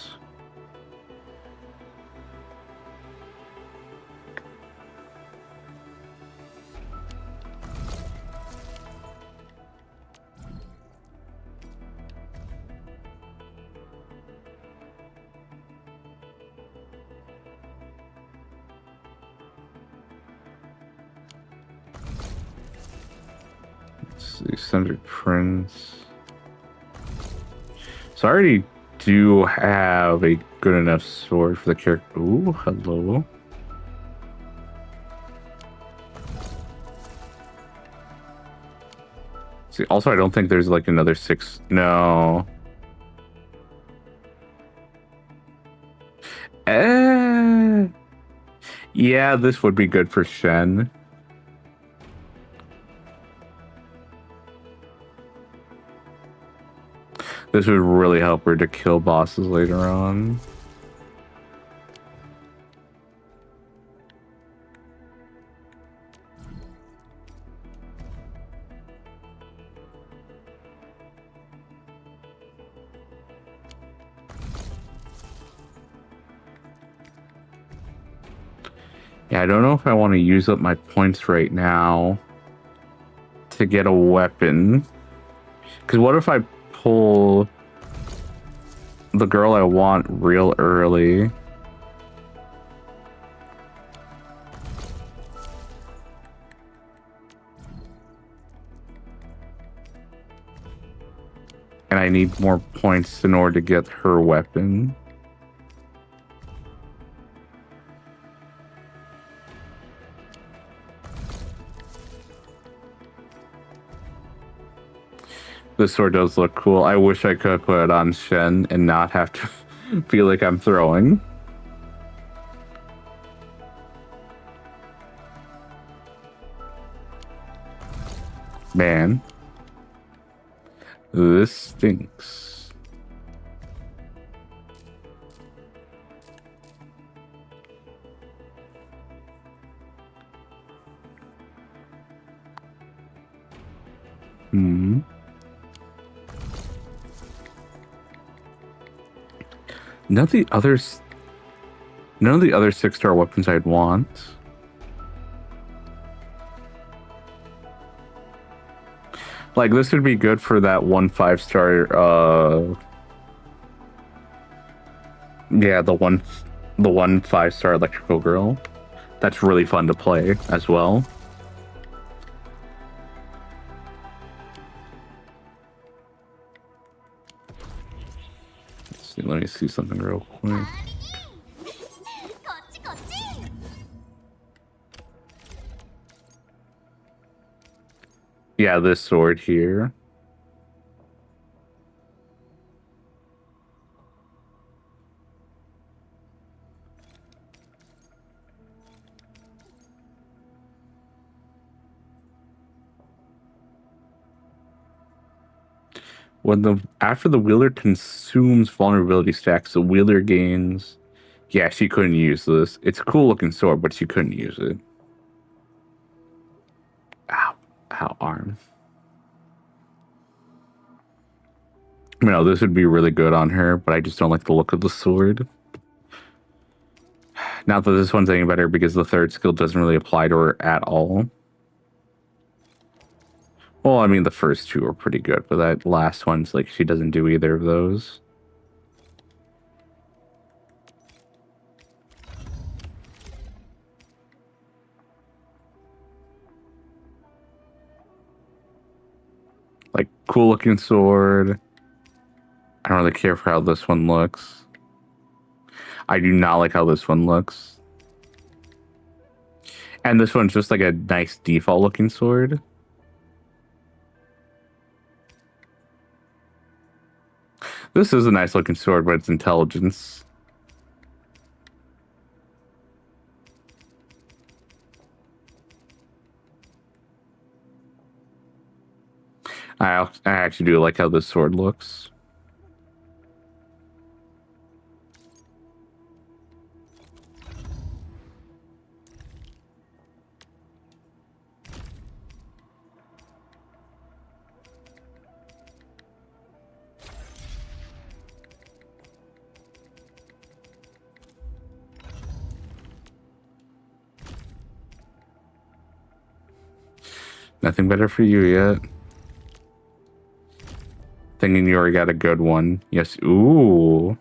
Let's see, Centered Prince. So I already do have a good enough sword for the character. Ooh, hello. See, also, I don't think there's like another 6. No. Yeah, this would be good for Shen. This would really help her to kill bosses later on. Yeah, I don't know if I want to use up my points right now to get a weapon. Because what if I pull the girl I want real early? And I need more points in order to get her weapon. This sword does look cool. I wish I could put it on Shen and not have to feel like I'm throwing. Man. This stinks. None of the other 6-star weapons I'd want. Like, this would be good for that one 5-star, Yeah, the one 5-star electrical girl. That's really fun to play as well. Let's see, let me see something real quick. Yeah, this sword here. After the wielder consumes vulnerability stacks, the wielder gains. Yeah, she couldn't use this. It's a cool looking sword, but she couldn't use it. Ow, ow, arm. No, this would be really good on her, but I just don't like the look of the sword. Not that this one's any better because the third skill doesn't really apply to her at all. Well, I mean, the first two are pretty good, but that last one's like she doesn't do either of those. Like, cool looking sword. I don't really care for how this one looks. I do not like how this one looks. And this one's just like a nice default looking sword. This is a nice looking sword, but it's intelligence. I actually do like how this sword looks. Nothing better for you yet. Thinking you already got a good one. Yes. Ooh.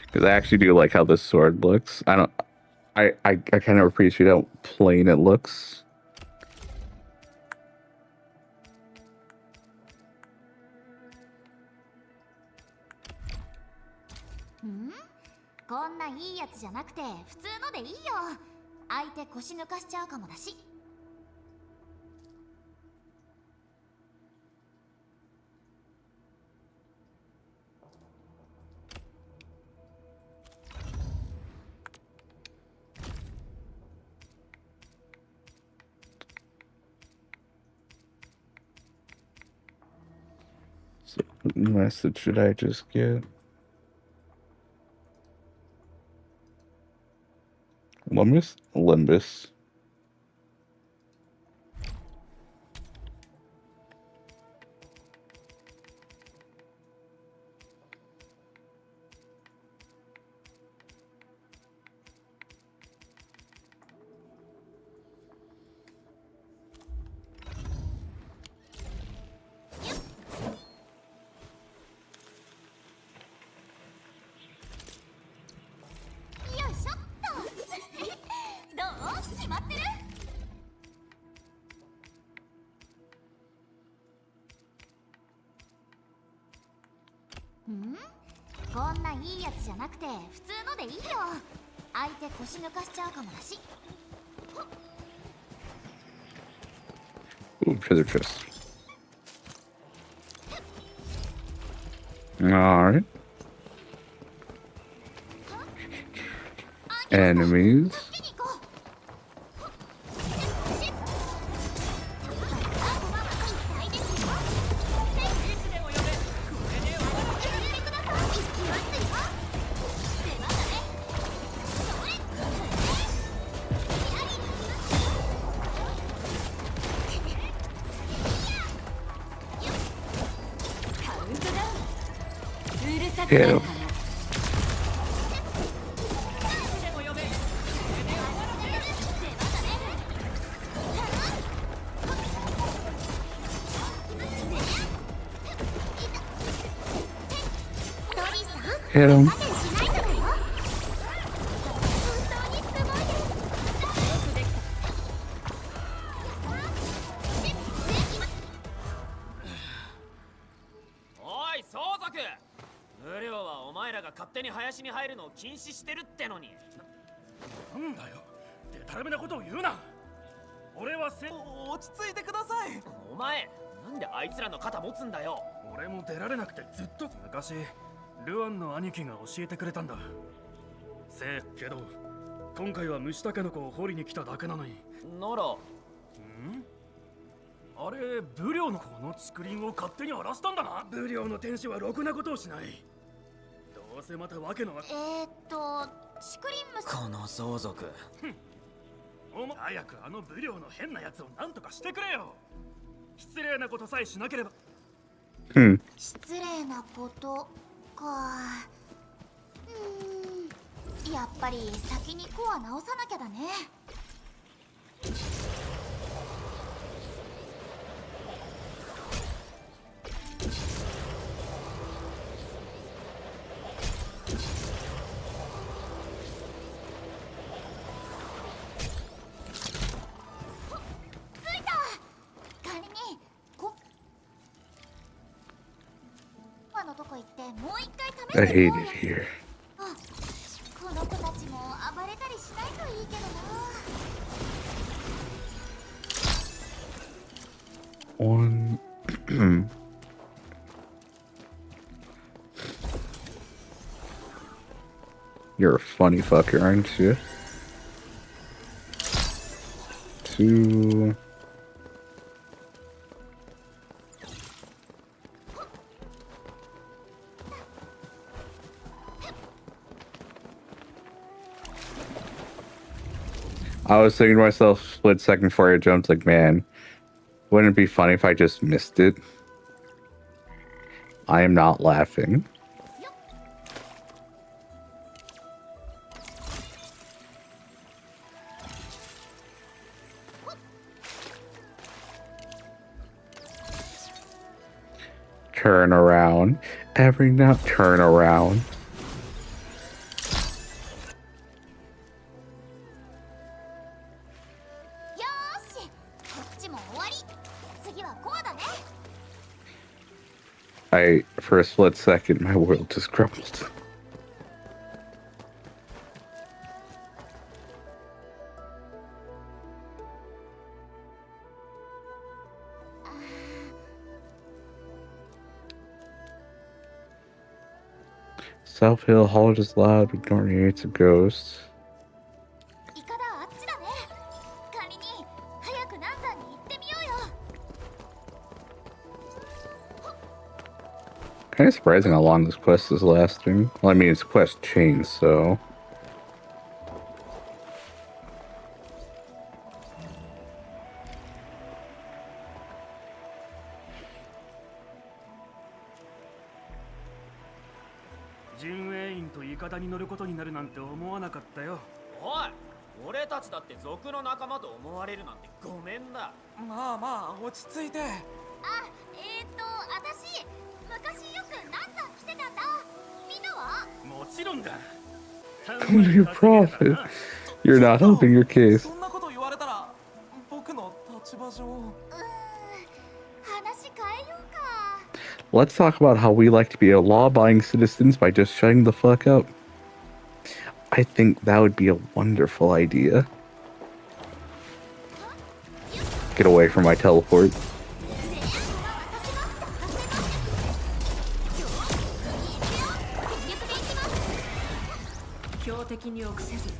Because I actually do like how this sword looks. I kind of appreciate how plain it looks. So what message should I just get? Limbus. Ooh, treasure chest. Alright. Enemies. Hit him. Hit him.ルアンの兄貴が教えてくれたんだ。せやけど今回は虫タケノコを掘りに来ただけなのに。ならあれブリョウのこの竹林を勝手に荒らしたんだな。ブリョウの天使はろくなことをしない。どうせまたわけの竹林虫。この相続。お前早くあのブリョウの変なやつを何とかしてくれよ。失礼なことさえしなければ。失礼なことか。やっぱり先にコア直さなきゃだね。ついた。仮にのとこ行ってもう一回試してみようよ。 I hate it here. この子たちも暴れたりしないといいけどな。One. You're a funny fucker, aren't you? Two. I was thinking to myself, split second before I jumped, like, man, wouldn't it be funny if I just missed it? I am not laughing. Turn around. Every now, turn around. For a split second, my world just crumbled. South Hill, Holland is loud, but Norton hates a ghost. Kind of surprising how long this quest is lasting. Well, I mean, it's quest chain, so. Your profit. You're not helping your case. Let's talk about how we like to be law-abiding citizens by just shutting the fuck up. I think that would be a wonderful idea. Get away from my teleport. 標的に臆せず、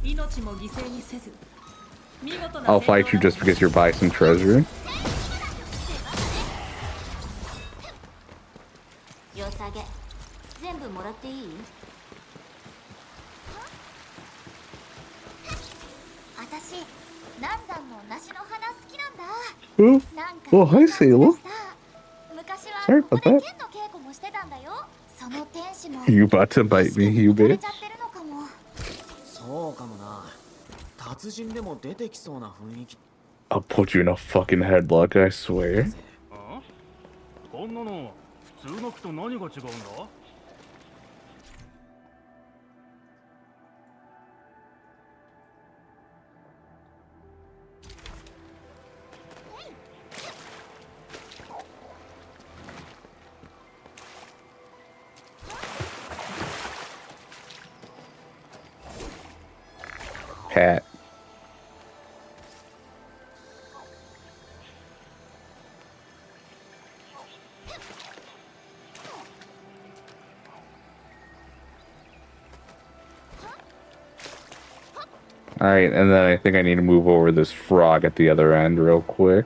命も犠牲にせず、見事な I'll fight you just because you're by some treasure. よさげ全部もらっていい？私南山の梨の花好きなんだ。 Oh, なんか oh, hi, Sailor. 昔 Sorry はここ about で that. 剣の稽古もしてたんだよ。その天使も You about to bite me, you され bitch. ちゃってるのかも。そうかもな。達人でも出てきそうな雰囲気。 I'll put you in a fucking headlock, I swear. あこんなの普通の木と何が違うんだ？ Hat. Alright, and then I think I need to move over this frog at the other end real quick.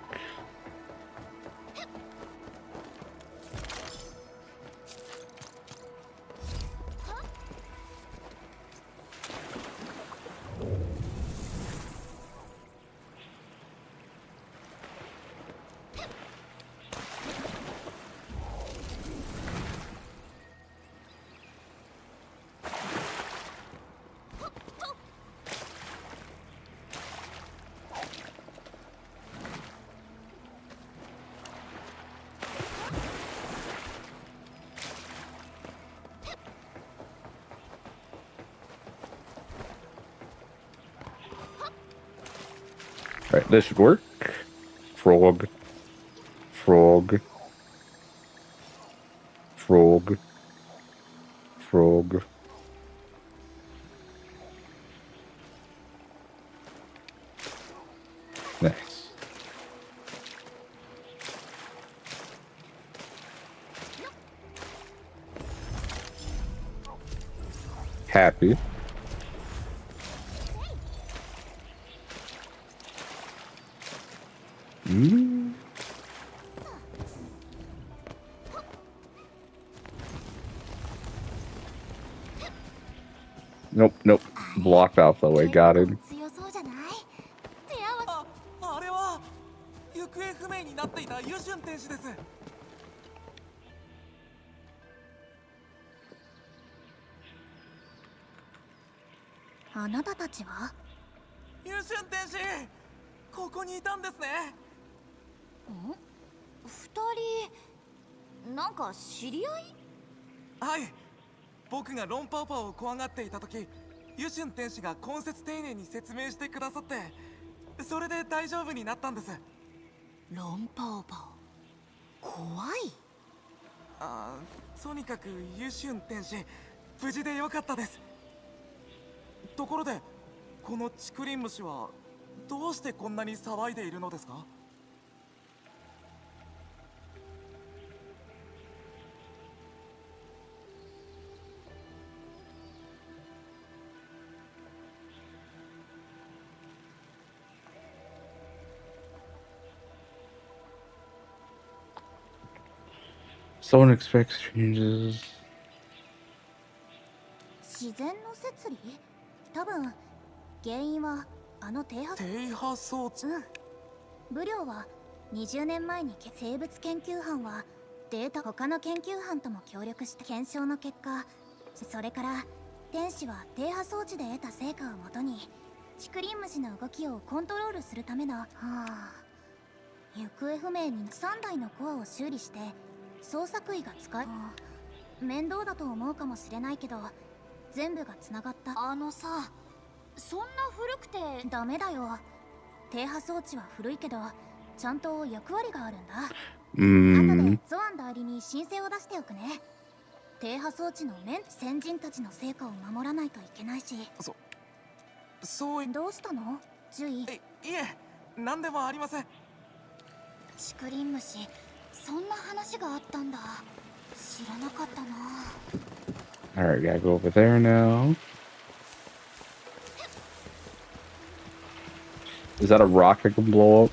Alright, this should work. Frog. Frog. Frog. Frog. Nice. Happy. Mm. Nope, nope. Blocked off the way. Got it. 強そうじゃない？手合わあれは行方不明になっていたユシュン天使です。あなたたちは？ユシュン天使、ここにいたんですね。ん？二人なんか知り合い？はい。僕がロンパオパオを怖がっていた時、ユシュン天使が根節丁寧に説明してくださって、それで大丈夫になったんです。ロンパオパオ怖い？とにかくユシュン天使無事でよかったです。ところでこのチクリン虫はどうしてこんなに騒いでいるのですか？ Someone expects changes. 自然の摂理？多分原因はあの低波低波装置。ブリョーは20年前に生物研究班はデータ他の研究班とも協力して検証の結果、それから天使は低波装置で得た成果をもとにチクリン虫の動きをコントロールするための、行方不明に3台のコアを修理して捜索医が使え、面倒だと思うかもしれないけど全部がつながった。あのさ、そんな古くてダメだよ。低波装置は古いけどちゃんと役割があるんだ。後でゾアン代理に申請を出しておくね。低波装置の先人たちの成果を守らないといけないし。そうどうしたのジュイ？いえ、なんでもありません。竹林虫、そんな話があったんだ。知らなかったな。 Alright, gotta go over there now. Is that a rock I can blow up?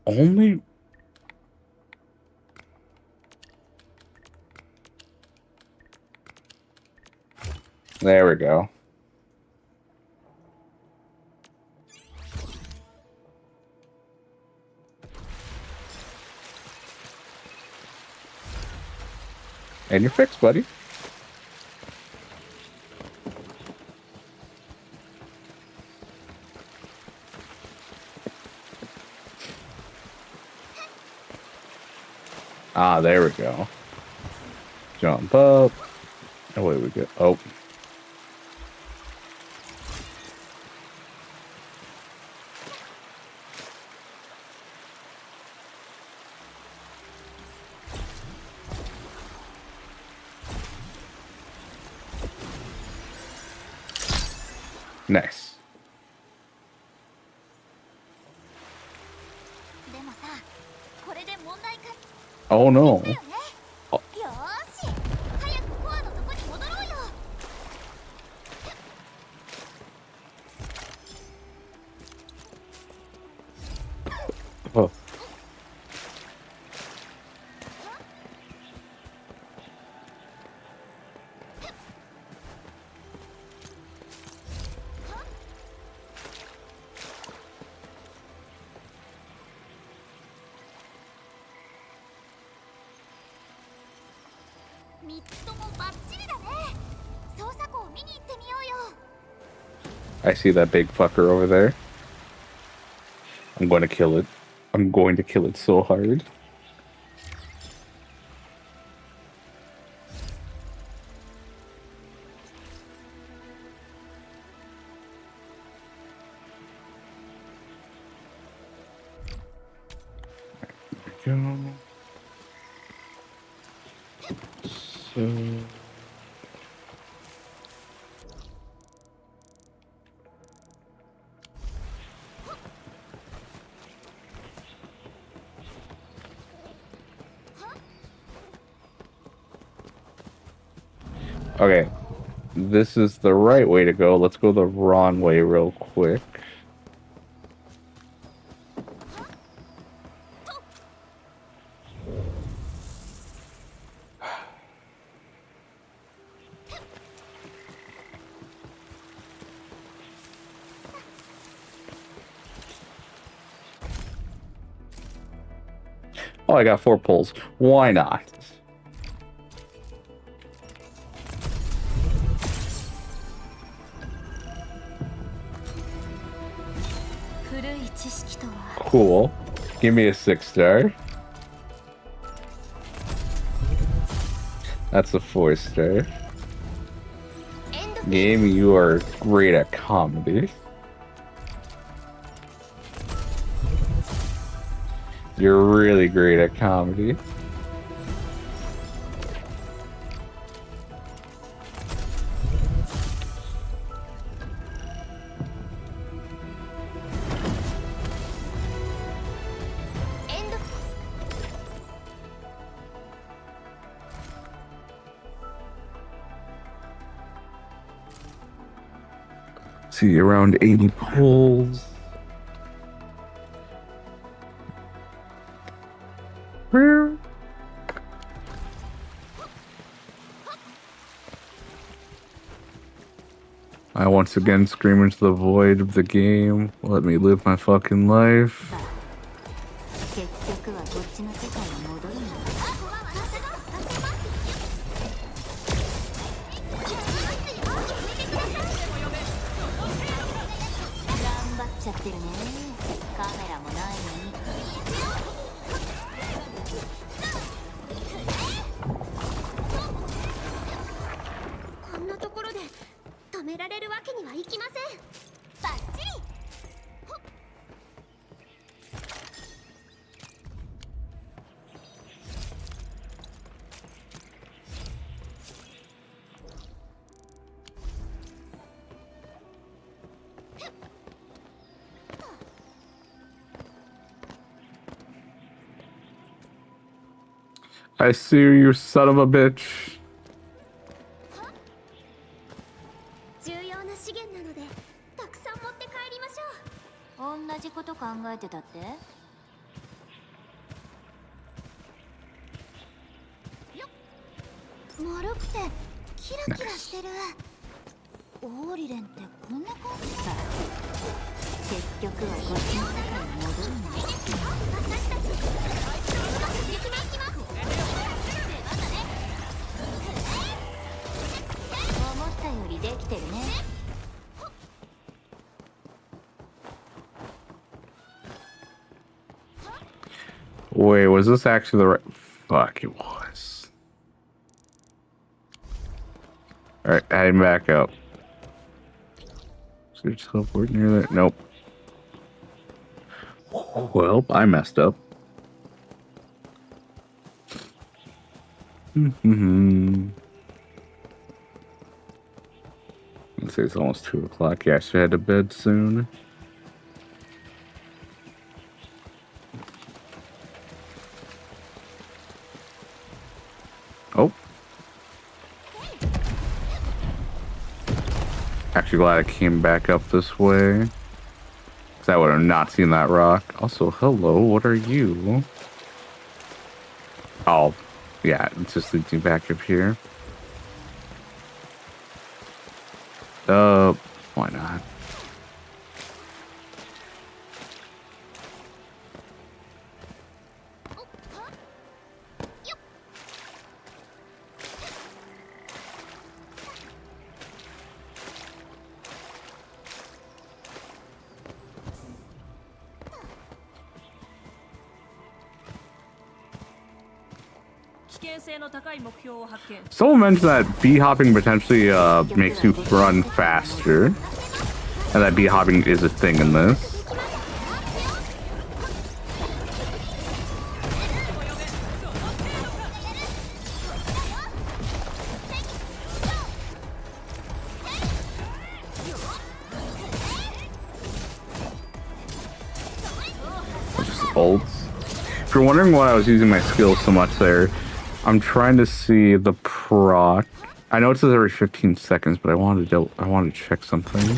Only... There we go. And you're fixed, buddy. Ah, there we go. Jump up. Away we go. Oh. Nice. でもさ、これで問題か。 Oh no. だよね。よーし、早くコアのとこに戻ろうよ。 Oh. I see that big fucker over there. I'm going to kill it. I'm going to kill it so hard. There we go. So... Okay, this is the right way to go. Let's go the wrong way real quick. Oh, I got 4 pulls. Why not? Cool. Give me a 6-star. That's a 4-star. Game, you are great at comedy. You're really great at comedy. See, around 80 pulls. I once again scream into the void of the game. Let me live my fucking life. I see you, son of a bitch. 重要な資源なのでたくさん持って帰りましょう。同じこと考えてたって？丸くてキラキラしてる。オーリレンってこんな感じだ。結局はこっちの世界に戻るんだ。私たち実現します。思ったよりできてるね。Wait, was this actually the right? Fuck, it was. Alright, heading back up. Is there teleport near there? Nope. Well, I messed up. Let's say it's almost 2 o'clock. Yeah, I should head to bed soon. Oh. Actually glad I came back up this way. Because I would have not seen that rock. Also, hello, what are you? Oh, yeah, it just leads me back up here. Why not? Someone mentioned that bee hopping potentially makes you run faster, and that bee hopping is a thing in this. Just old. If you're wondering why I was using my skills so much there, I'm trying to see the proc. I know it says every 15 seconds, but I wanted to check something.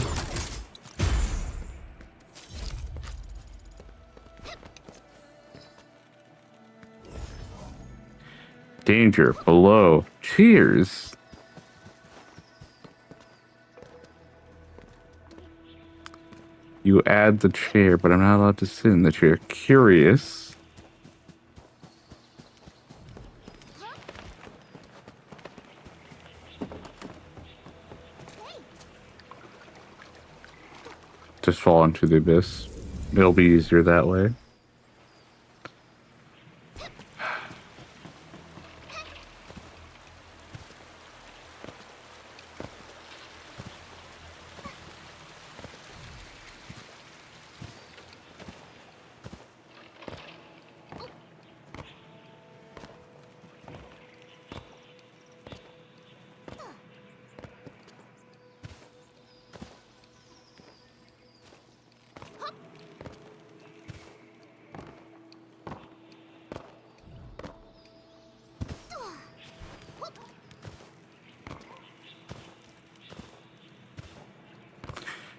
Danger below. Cheers. You add the chair, but I'm not allowed to sit in the chair. Curious. Just fall into the abyss. It'll be easier that way.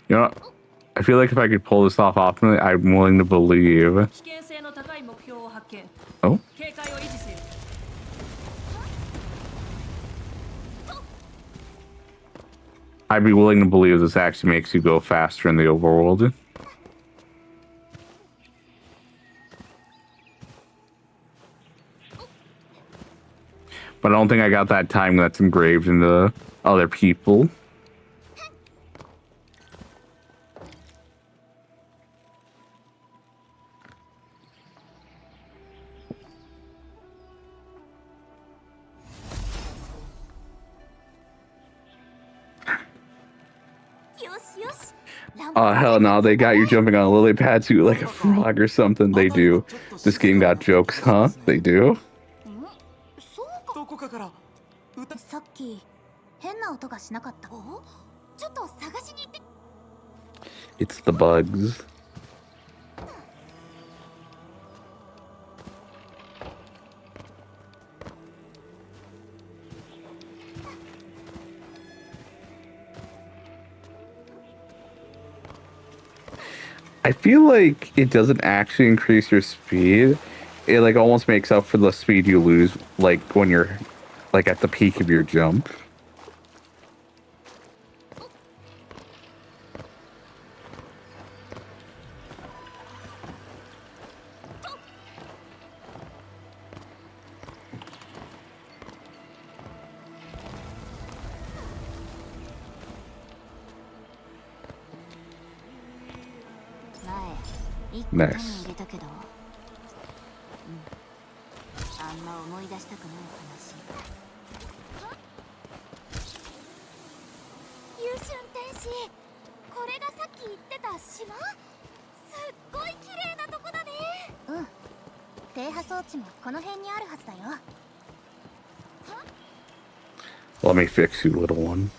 You know, I feel like if I could pull this off optimally, I'm willing to believe. Oh? I'd be willing to believe this actually makes you go faster in the overworld. But I don't think I got that time that's engraved into other people. Oh, hell no, they got you jumping on a lily pad too, like a frog or something. They do. This game got jokes, huh? They do. It's the bugs. I feel like it doesn't actually increase your speed. It like almost makes up for the speed you lose like when you're like at the peak of your jump. Nice. あんま思い出したくない話。優秀天使、これがさっき言ってた島？すっごい綺麗なとこだね。うん。停波装置もこの辺にあるはずだよ。Let me fix you, little one.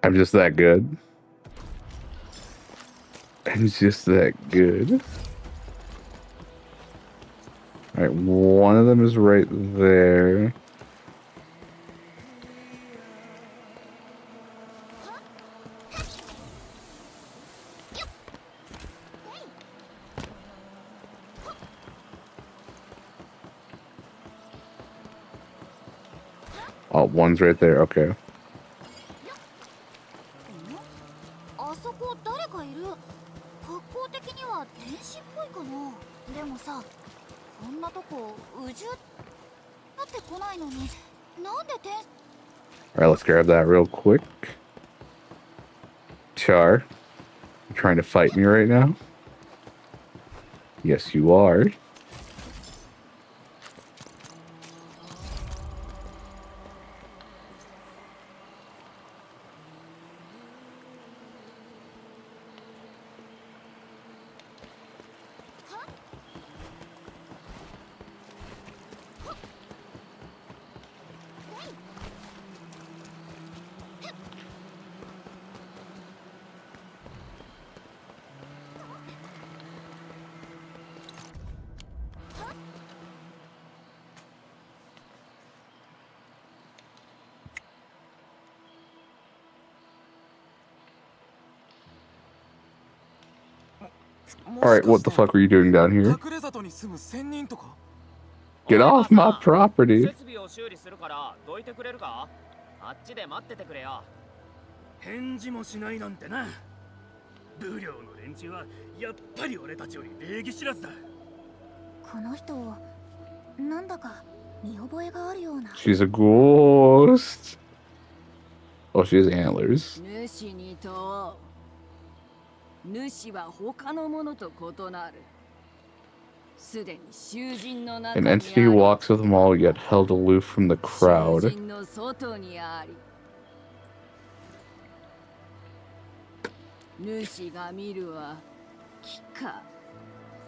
I'm just that good. I'm just that good. Alright, one of them is right there. Oh, one's right there, okay. あそこ誰かいる。格好的には天使っぽいかな。でもさ、こんなとこうじゅだって来ないのに、なんで天使。 Alright, let's grab that real quick. Char, you trying to fight me right now? Yes, you are. Alright, what the fuck were you doing down here? Get off my property. 設備を修理するからどいてくれるか？あっちで待っててくれよ。返事もしないなんてな。ブリョーの連中はやっぱり俺たちより礼儀知らずだ。この人、なんだか見覚えがあるような。 She's a ghost. Oh, she has antlers. 主に問う。主は他のものと異なる。すでに囚人の中 An にあり。 entity walks with them all, yet held aloof from the crowd. 囚人の外にあり。主が見るは木か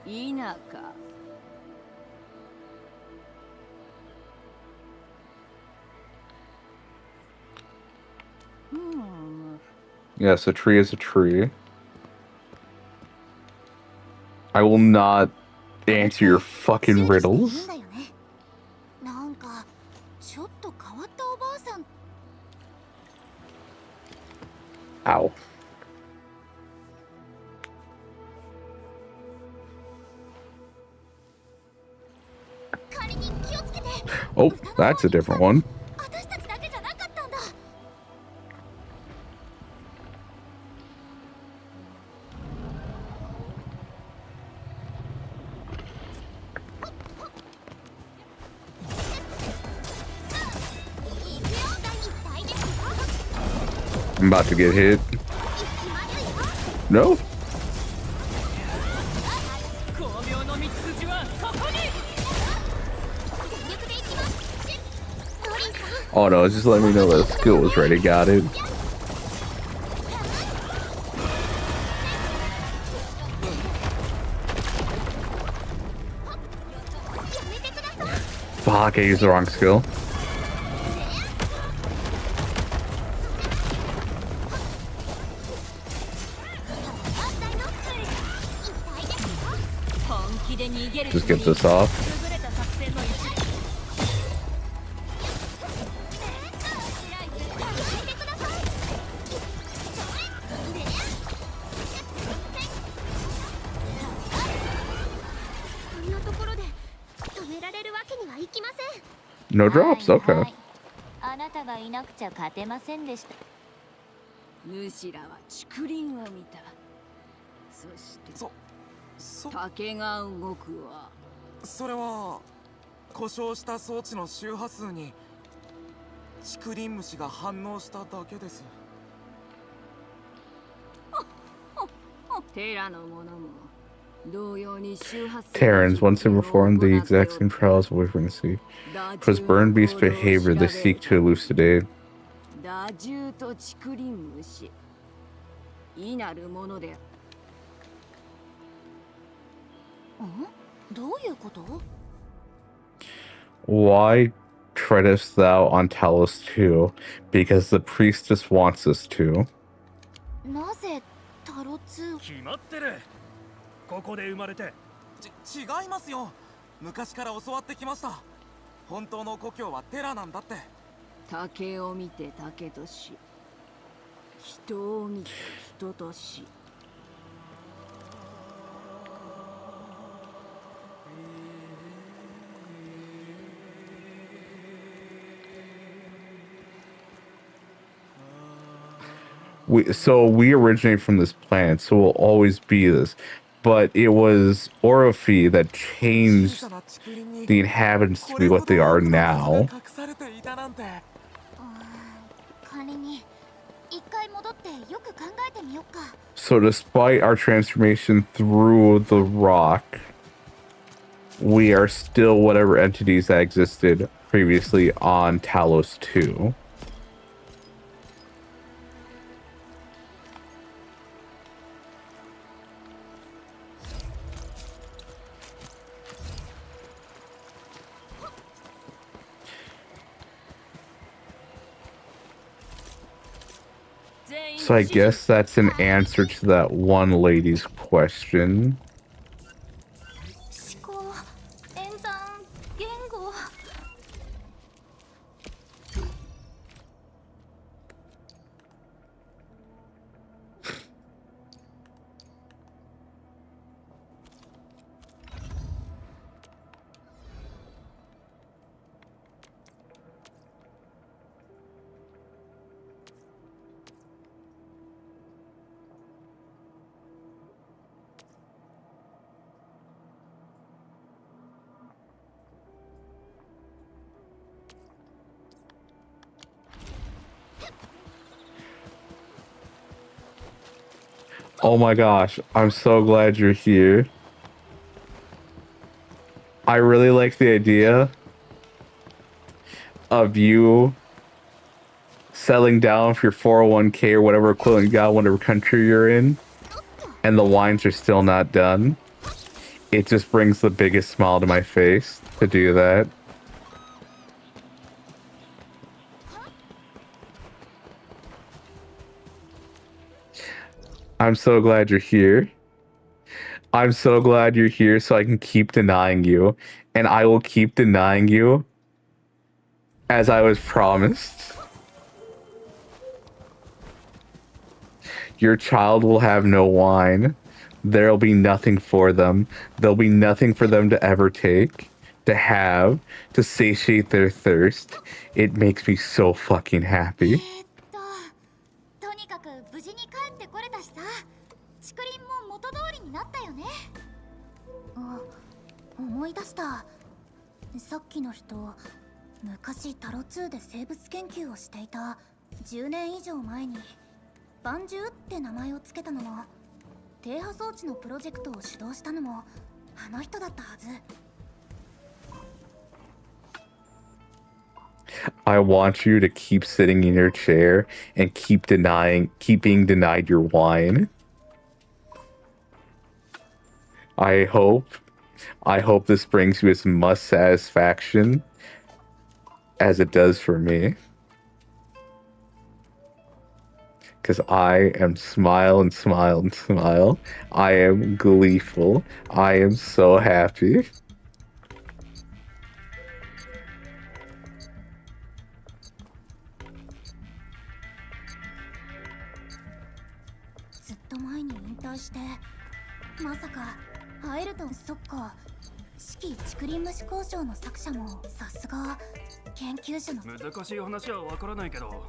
稲か。 Yes, a tree is a tree. I will not answer your fucking riddles. なんかちょっと変わったおばあさん。 Ow. Oh, that's a different one. 私たちだけじゃなかったんだ。 I'm about to get hit. No? Oh no, just let me know that the skill was ready. Got it. Fuck, I used the wrong skill. Just get this off. No drops? Okay. あなたがいなくちゃ勝てませんでした。主らは竹林を見た。そして竹が動くわ。それは故障した装置の周波数に竹林虫が反応しただけです。テラのものも同様に周波数。 Terrans, once they perform the exact same trials of frequency. Twas burn beast behavior they seek to elucidate. 打獣と竹林虫。異なるもので。どういうこと？ Why treadest thou on Talos too? Because the priestess wants us to. なぜタロツ？決まってる。ここで生まれて。違いますよ。昔から教わってきました。本当の故郷はテラなんだって。竹を見て竹とし、人を見て人とし。So we originate from this planet, so we'll always be this. But it was Orofi that changed the inhabitants to be what they are now. 仮に一回戻ってよく考えてみようか。 So despite our transformation through the rock, we are still whatever entities that existed previously on Talos 2. So I guess that's an answer to that one lady's question. 思考、演算、言語。 Oh my gosh, I'm so glad you're here. I really like the idea of you settling down for your 401k or whatever equivalent you got, whatever country you're in, and the wines are still not done. It just brings the biggest smile to my face to do that. I'm so glad you're here. I'm so glad you're here so I can keep denying you. And I will keep denying you as I was promised. Your child will have no wine. There'll be nothing for them. There'll be nothing for them to ever take, to have, to satiate their thirst. It makes me so fucking happy. とにかく無事に帰ってこれたしさ、竹林も元通りになったよね。あ、思い出した。さっきの人、昔タロ2で生物研究をしていた10年以上前にバンジューって名前をつけたのも、低波装置のプロジェクトを主導したのもあの人だったはず。I want you to keep sitting in your chair and keep being denied your wine. I hope this brings you as much satisfaction as it does for me. Because I am smile and smile and smile. I am gleeful. I am so happy.難しい話はわからないけど、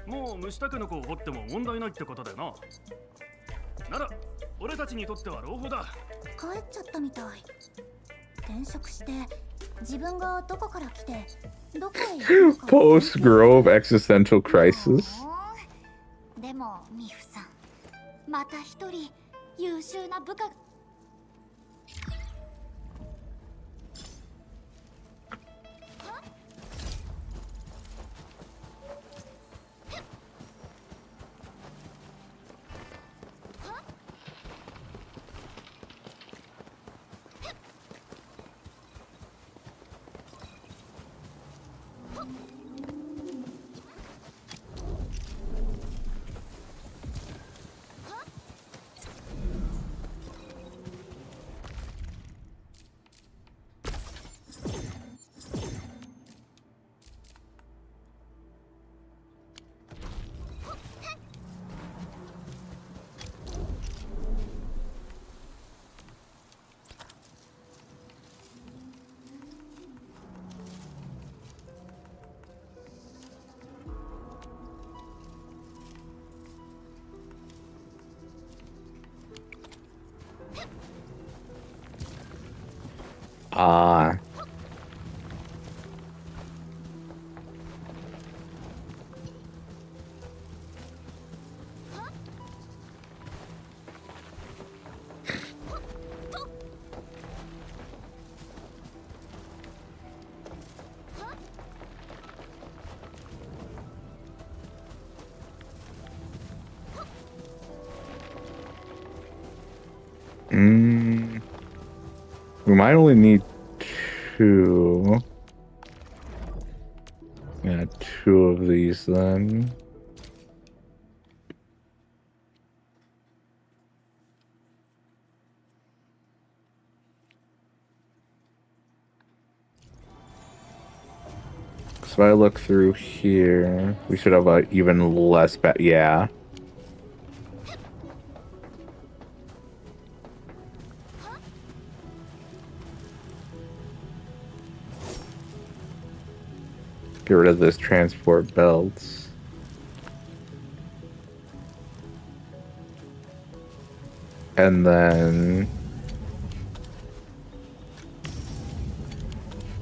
もう虫タケノコを掘っても問題ないってことだよな。なら俺たちにとっては朗報だ。帰っちゃったみたい。転職して自分がどこから来てどこへ行くのか。Post Grove existential crisis. でもミフさん、また一人優秀な部下。Ah. We might only need 2. Yeah, 2 of these then. So I look through here. We should have a even less yeah. Get rid of this transport belts. And then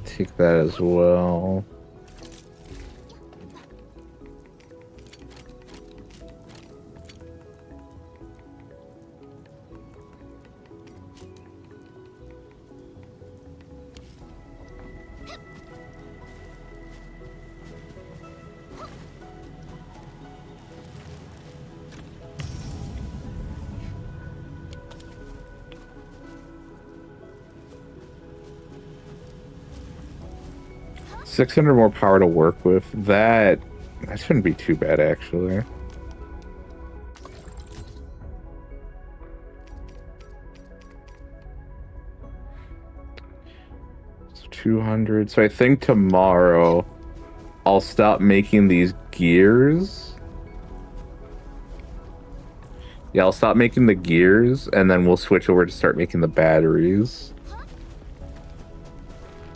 take that as well. $600 more power to work with. That shouldn't be too bad, actually. So 200. So I think tomorrow I'll stop making these gears. Yeah, I'll stop making the gears, and then we'll switch over to start making the batteries.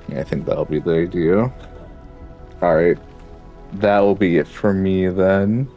Yeah, I think that'll be the idea. Alright. That will be it for me then.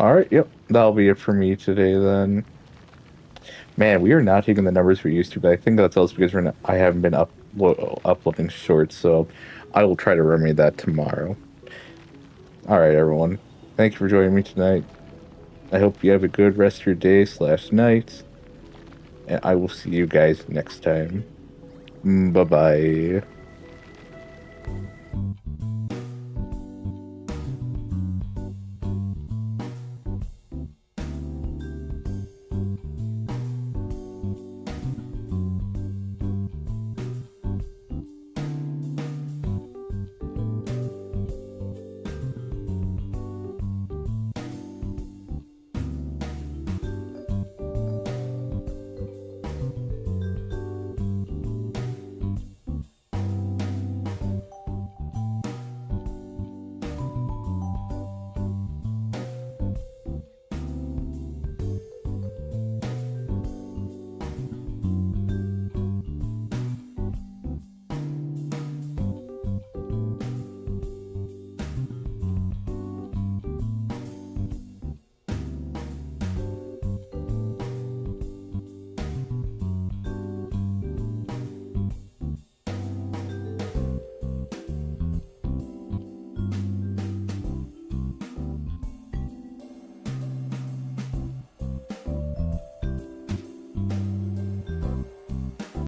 All right, yep, that'll be it for me today then. Man, we are not taking the numbers we used to, but I think that's also because I haven't been uploading shorts, so I will try to remedy that tomorrow. All right, everyone. Thank you for joining me tonight. I hope you have a good rest of your day / night, and I will see you guys next time. Bye-bye.